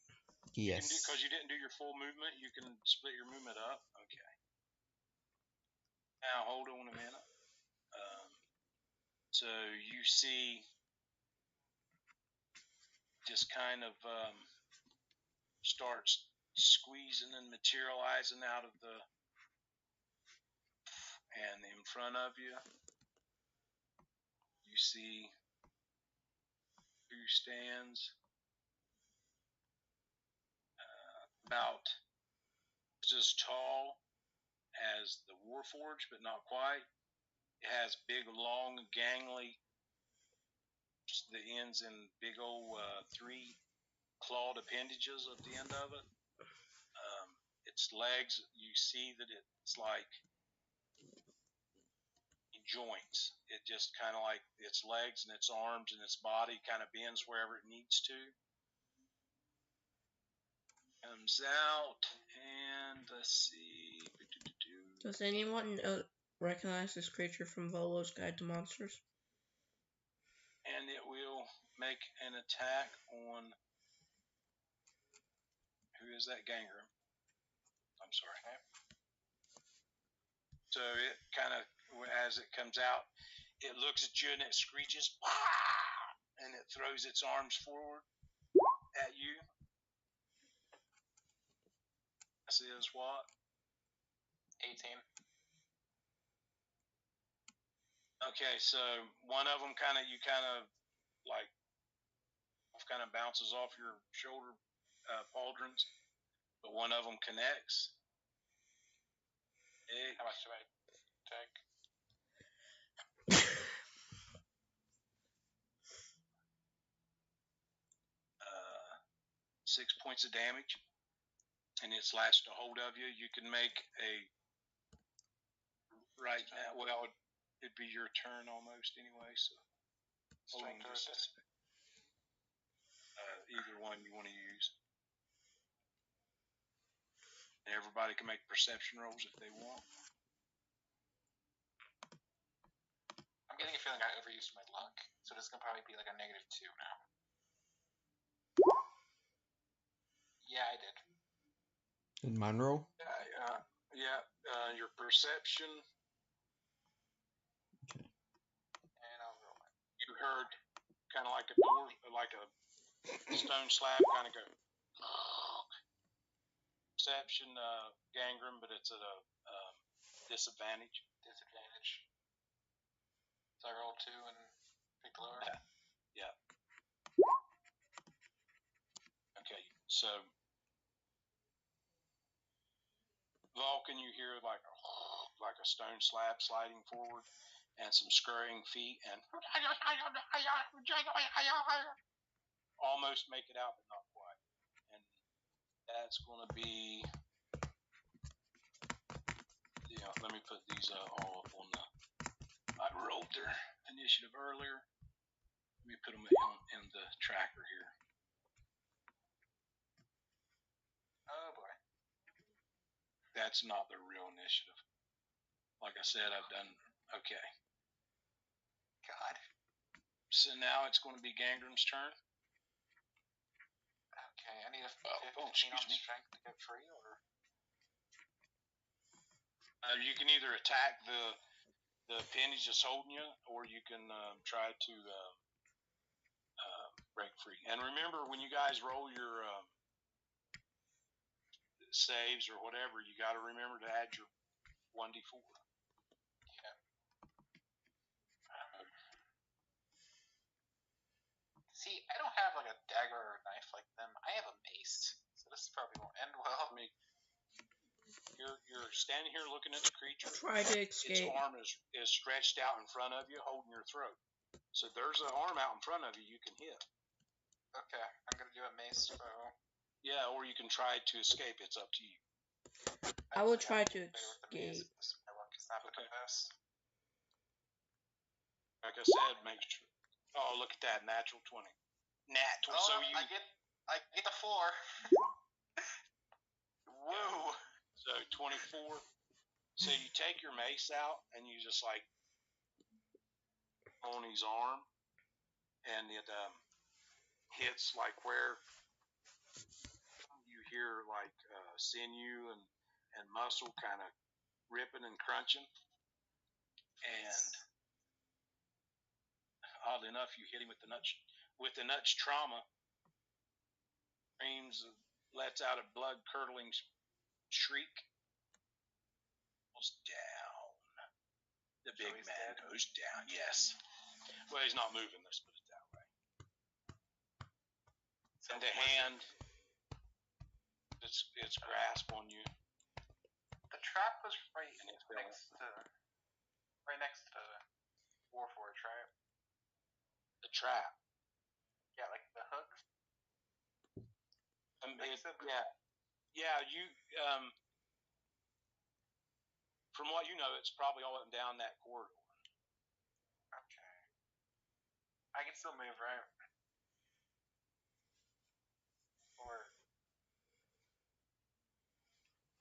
Yes. Because you didn't do your full movement, you can split your movement up. Okay. Now hold on a minute. So you see, just kind of starts squeezing and materializing out of the, and in front of you, you see who stands about as tall as the Warforged, but not quite. It has big, long, gangly, the ends in big old 3 clawed appendages at the end of it. Its legs, you see that it's like joints. It just kind of like its legs and its arms and its body kind of bends wherever it needs to. Comes out, and let's see. Does anyone recognize this creature from Volo's Guide to Monsters? And it will make an attack on, who is that? Gangram. I'm sorry. So it kind of, as it comes out, it looks at you and it screeches, and it throws its arms forward at you. This is what? 18. Okay, so one of them kind of bounces off your shoulder pauldrons, but one of them connects. How much do I take? 6 points of damage, and it's latched a hold of you. You can make a right now. Well, it'd be your turn almost anyway. So hold on Strength or just a second. Either one you want to use, and everybody can make perception rolls if they want. I'm getting a feeling I overused my luck, so this is gonna probably be like a -2 now. Yeah, I did. And mine roll? Your perception. And I'll roll mine. You heard kind of like a door, like a stone slab, kind of go. Perception, Gangram, but it's at a disadvantage. Disadvantage. So I roll 2 and pick the lower. Yeah. Okay, so Vulcan, you hear like a stone slab sliding forward, and some scurrying feet, and almost make it out, but not quite. And that's going to be. Yeah, let me put these all up on the. I rolled their initiative earlier. Let me put them in the tracker here. Oh boy. That's not the real initiative. Like I said, I've done okay. God. So now it's going to be Gangram's turn. Okay, I need a 15 on excuse me. strength to get free, or You can either attack the appendage that's holding you, or you can try to break free. And remember, when you guys roll your saves or whatever, you got to remember to add your 1d4. See, I don't have like a dagger or a knife like them. I have a mace, so this probably won't end well. I mean, you're standing here looking at the creature. Try to Its escape. arm is stretched out in front of you, holding your throat. So there's an arm out in front of you you can hit. Okay, I'm gonna do a mace throw. Yeah, or you can try to escape. It's up to you. I will Actually, try to I'm better with the mace. escape. My luck is not the best. Like I said, make sure. Oh, look at that, natural 20. Nat 20. Oh, So you. I get the 4. Woo! So 24. So you take your mace out and you just like on his arm, and it hits like where you hear like sinew and muscle kind of ripping and crunching. And oddly enough, you hit him with the nuts trauma. Screams, lets out a blood curdling shriek. Goes down. The big man goes down. Yes. Well, he's not moving. Let's put it that way. And the hand, its grasp on you. The trap was right And it's next to Warforged, right? The trap. Yeah, like the hook. Yeah. You. From what you know, it's probably all up and down that corridor. Okay. I can still move, right? Or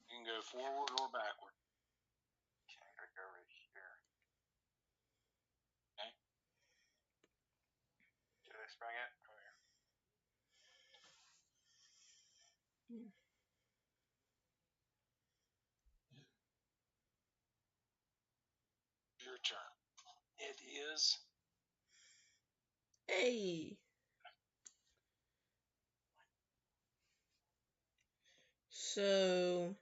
You can go forward or backward. okay, I'm gonna go right here. Okay. Did I spring it? Oh, yeah. Your turn. It is. Hey. So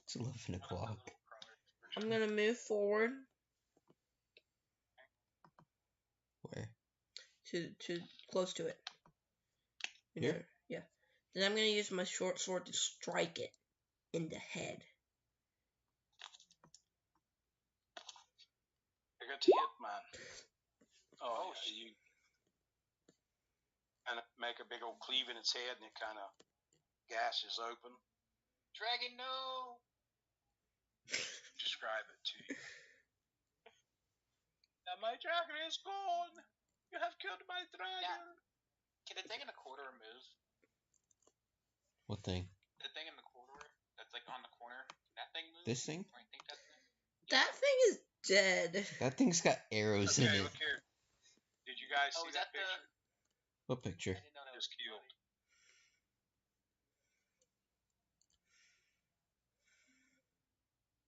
It's 11 o'clock. I'm gonna move forward Where? to close to it. You Here? know, yeah. Then I'm gonna use my short sword to strike it in the head. I got to hit mine. Oh, yeah, you kind of make a big old cleave in its head, and it kind of gashes open. Dragon, no! Describe it to you. Now my dragon is gone. You have killed my dragon. Can the thing in the corridor move? What thing? The thing in the corridor that's like on the corner. Can that thing move? This thing? Or you think that thing? That thing is dead. That thing's got arrows in Okay, it. look here. Did you guys Oh, see is that that the- picture? What picture? I didn't know that was Just killed.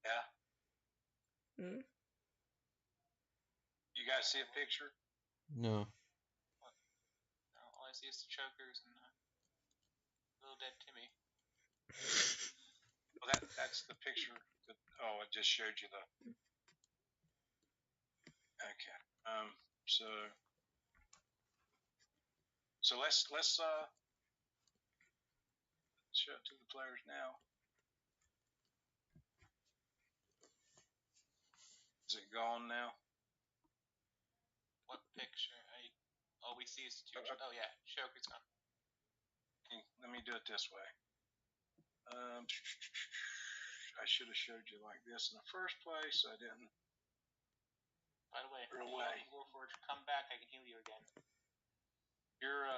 Yeah. Hmm? You guys see a picture? No. No, all I see is the chokers and little dead Timmy. Well, that's the picture. Oh, it just showed you the. Okay. So let's show it to the players now. Is it gone now? What picture? All we see is two. Oh yeah, choker's gone. Let me do it this way. I should have showed you like this in the first place. I didn't. By the way, if Run you away. Warforged, come back. I can heal you again. You're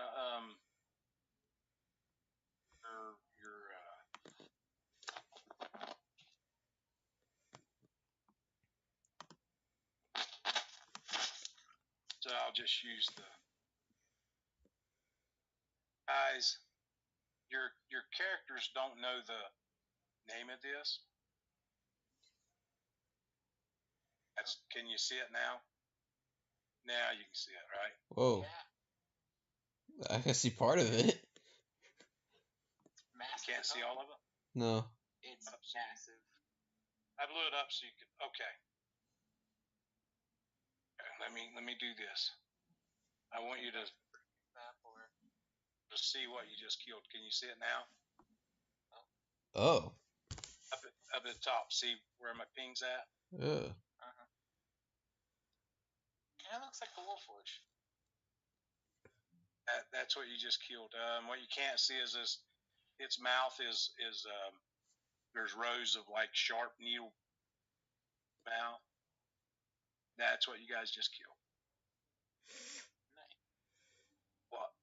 so I'll just use the guys. Your characters don't know the name of this. Can you see it now? Now you can see it, right? Whoa. Yeah, I can see part of it. massive. Can't see all of it. No. It's massive. I blew it up so you can. Okay. Let me do this. I want you to Map or see what you just killed. Can you see it now? Oh. Up at the top. See where my ping's at? Ugh. kind of looks like the Warforge. That's what you just killed. What you can't see is its mouth is there's rows of like sharp needle mouth. That's what you guys just killed. Nice. What?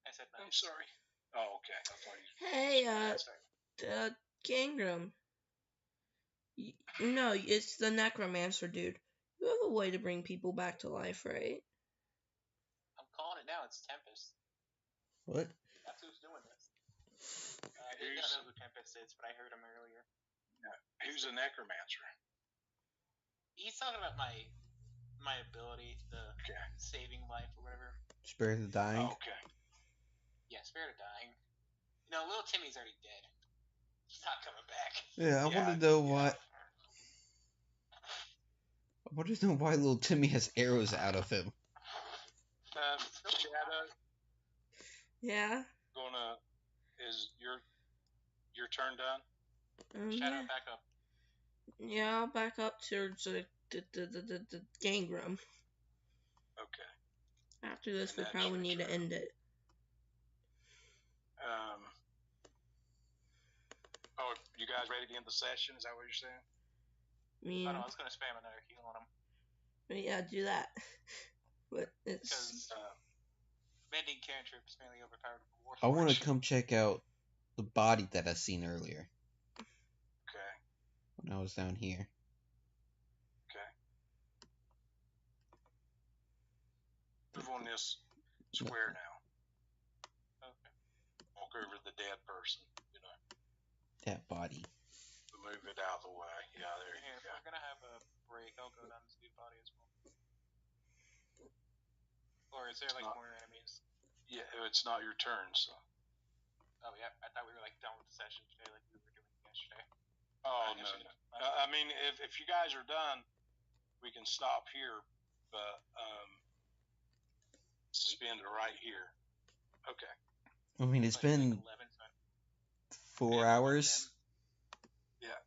I said nice. I'm sorry. Oh, okay. I thought you. Hey, Gangram. No, it's the Necromancer dude. You have a way to bring people back to life, right? I'm calling it now. It's Tempest. What? That's who's doing this. I didn't know who Tempest is, but I heard him earlier. Who's a necromancer? He's talking about my ability, the saving life or whatever. Spirit of the Dying? Oh, okay. Yeah, Spirit of Dying. You know, little Timmy's already dead. He's not coming back. Yeah, I want to know why. I want to know why little Timmy has arrows out of him. Shadow. Yeah. Is your turn done? Shadow, back up. Yeah, I'll back up towards the Gangram. Okay. After this, And we that's probably your need to turn. end it. Oh, you guys ready to end the session? Is that what you're saying? Me Oh, and no, I was going to spam another heal on him. yeah, do that. But it's Because mending cantrips mainly overpowered with I want Warforged. to come check out the body that I seen earlier Okay. when I was down here. Okay. Move on this square now. Okay. Walk over the dead person. You know. That body. Move it out of the way. Yeah, there Here, you if go. we're going to have a break, I'll go down to the body as well. Or is there like Not- more enemies? Yeah, it's not your turn, so. Oh, yeah. I thought we were like done with the session today like we were doing yesterday. Oh, no. Yesterday. I mean, if you guys are done, we can stop here, but suspend it right here. Okay. I mean, it's Like been 11, so 4 hours. Yeah.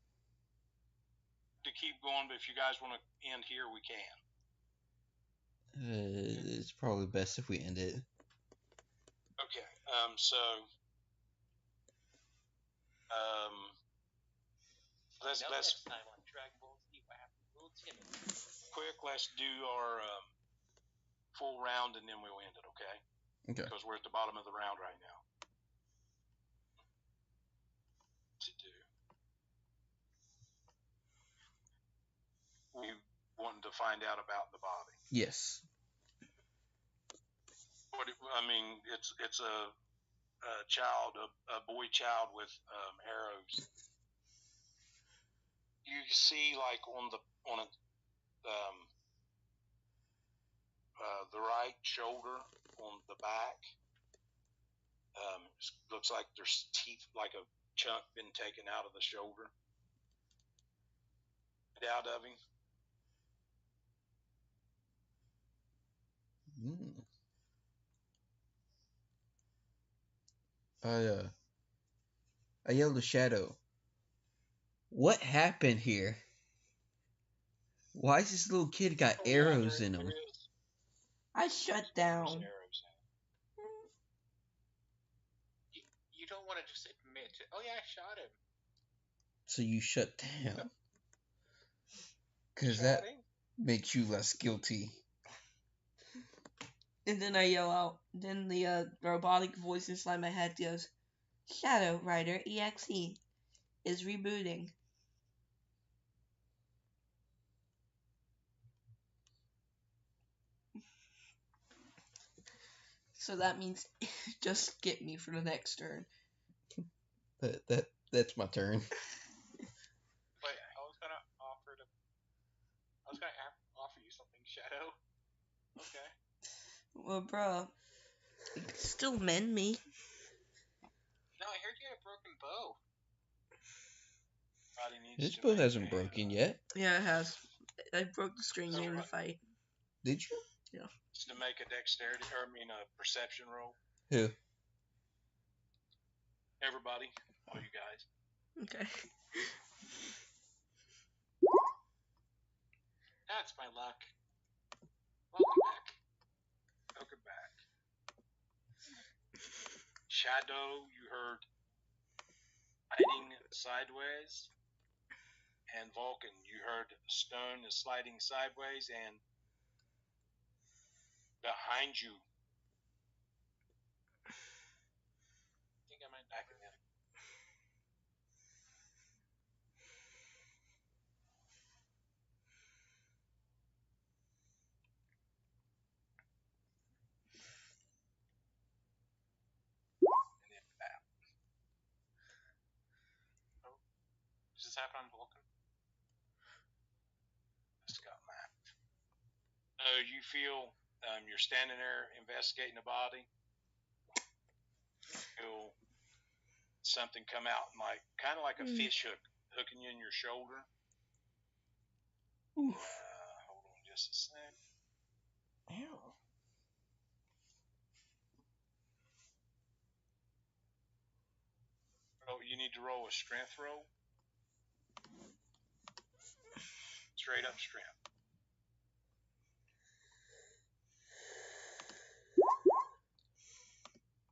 To keep going, but if you guys want to end here, we can. It's probably best if we end it. Okay. So. Let's next time on Dragon Ball Z, what happened to little Timmy? quick. Let's do our full round and then we'll end it. Okay. Okay. Because we're at the bottom of the round right now. To do. We wanted to find out about the body. Yes. It's a child, a boy child with arrows. You see, like on the right shoulder, on the back, looks like there's teeth, like a chunk been taken out of the shoulder, out of him. I yelled to Shadow. What happened here? Why is this little kid got arrows in him? I shut down. You don't want to just admit to, oh yeah, I shot him. So you shut down. Because that makes you less guilty. And then I yell out. Then the robotic voice inside my head goes, Shadow Rider EXE is rebooting. So that means just skip me for the next turn. That's my turn. Wait, I was gonna offer you something, Shadow. Okay. Well, bro, you can still mend me. No, I heard you had a broken bow. This bow hasn't broken yet. Yeah, it has. I broke the string during the fight. Did you? Yeah. to make a dexterity, or I mean a perception roll. Who? Everybody, all you guys. Okay. That's my luck. Welcome back. Welcome back. Shadow, you heard sliding sideways. And Vulcan, you heard stone is sliding sideways, and behind you. I think I might Back back in. And then back. Does this happen on Vulcan? Just got mapped. You feel you're standing there investigating the body. Feel something come out, like kind of like a fish hook hooking you in your shoulder. Oof. Hold on just a sec. Ew. Oh, you need to roll a strength roll. Straight up strength.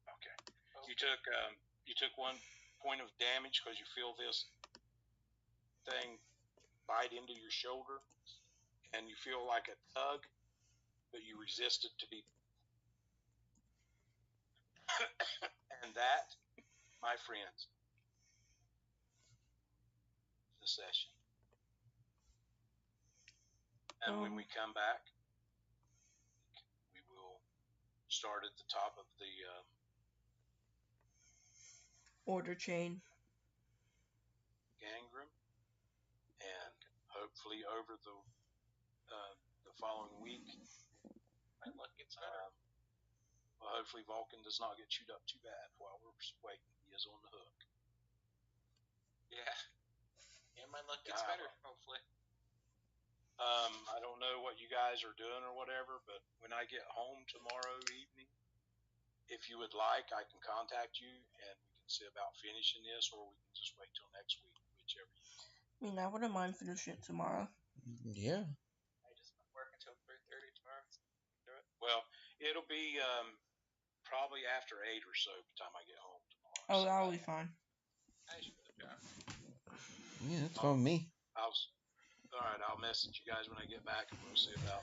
Okay. You took 1 point of damage because you feel this thing bite into your shoulder, and you feel like a tug, but you resist it to be. And that, my friends, is the session. And when we come back, we will start at the top of the Order chain. gang room, and hopefully over the following week, My luck gets better. well, hopefully Vulcan does not get chewed up too bad while we're waiting. He is on the hook. Yeah. And my luck gets better, hopefully. I don't know what you guys are doing or whatever, but when I get home tomorrow evening, if you would like, I can contact you and we can see about finishing this, or we can just wait till next week, whichever you want. I mean, I wouldn't mind finishing it tomorrow. Yeah. I just work until 3:30 tomorrow. Do it. Well, it'll be probably after 8 or so by the time I get home tomorrow. Oh, that'll be fine. Nice for the job. Yeah, that's fine with me. All right, I'll message you guys when I get back, and we'll see about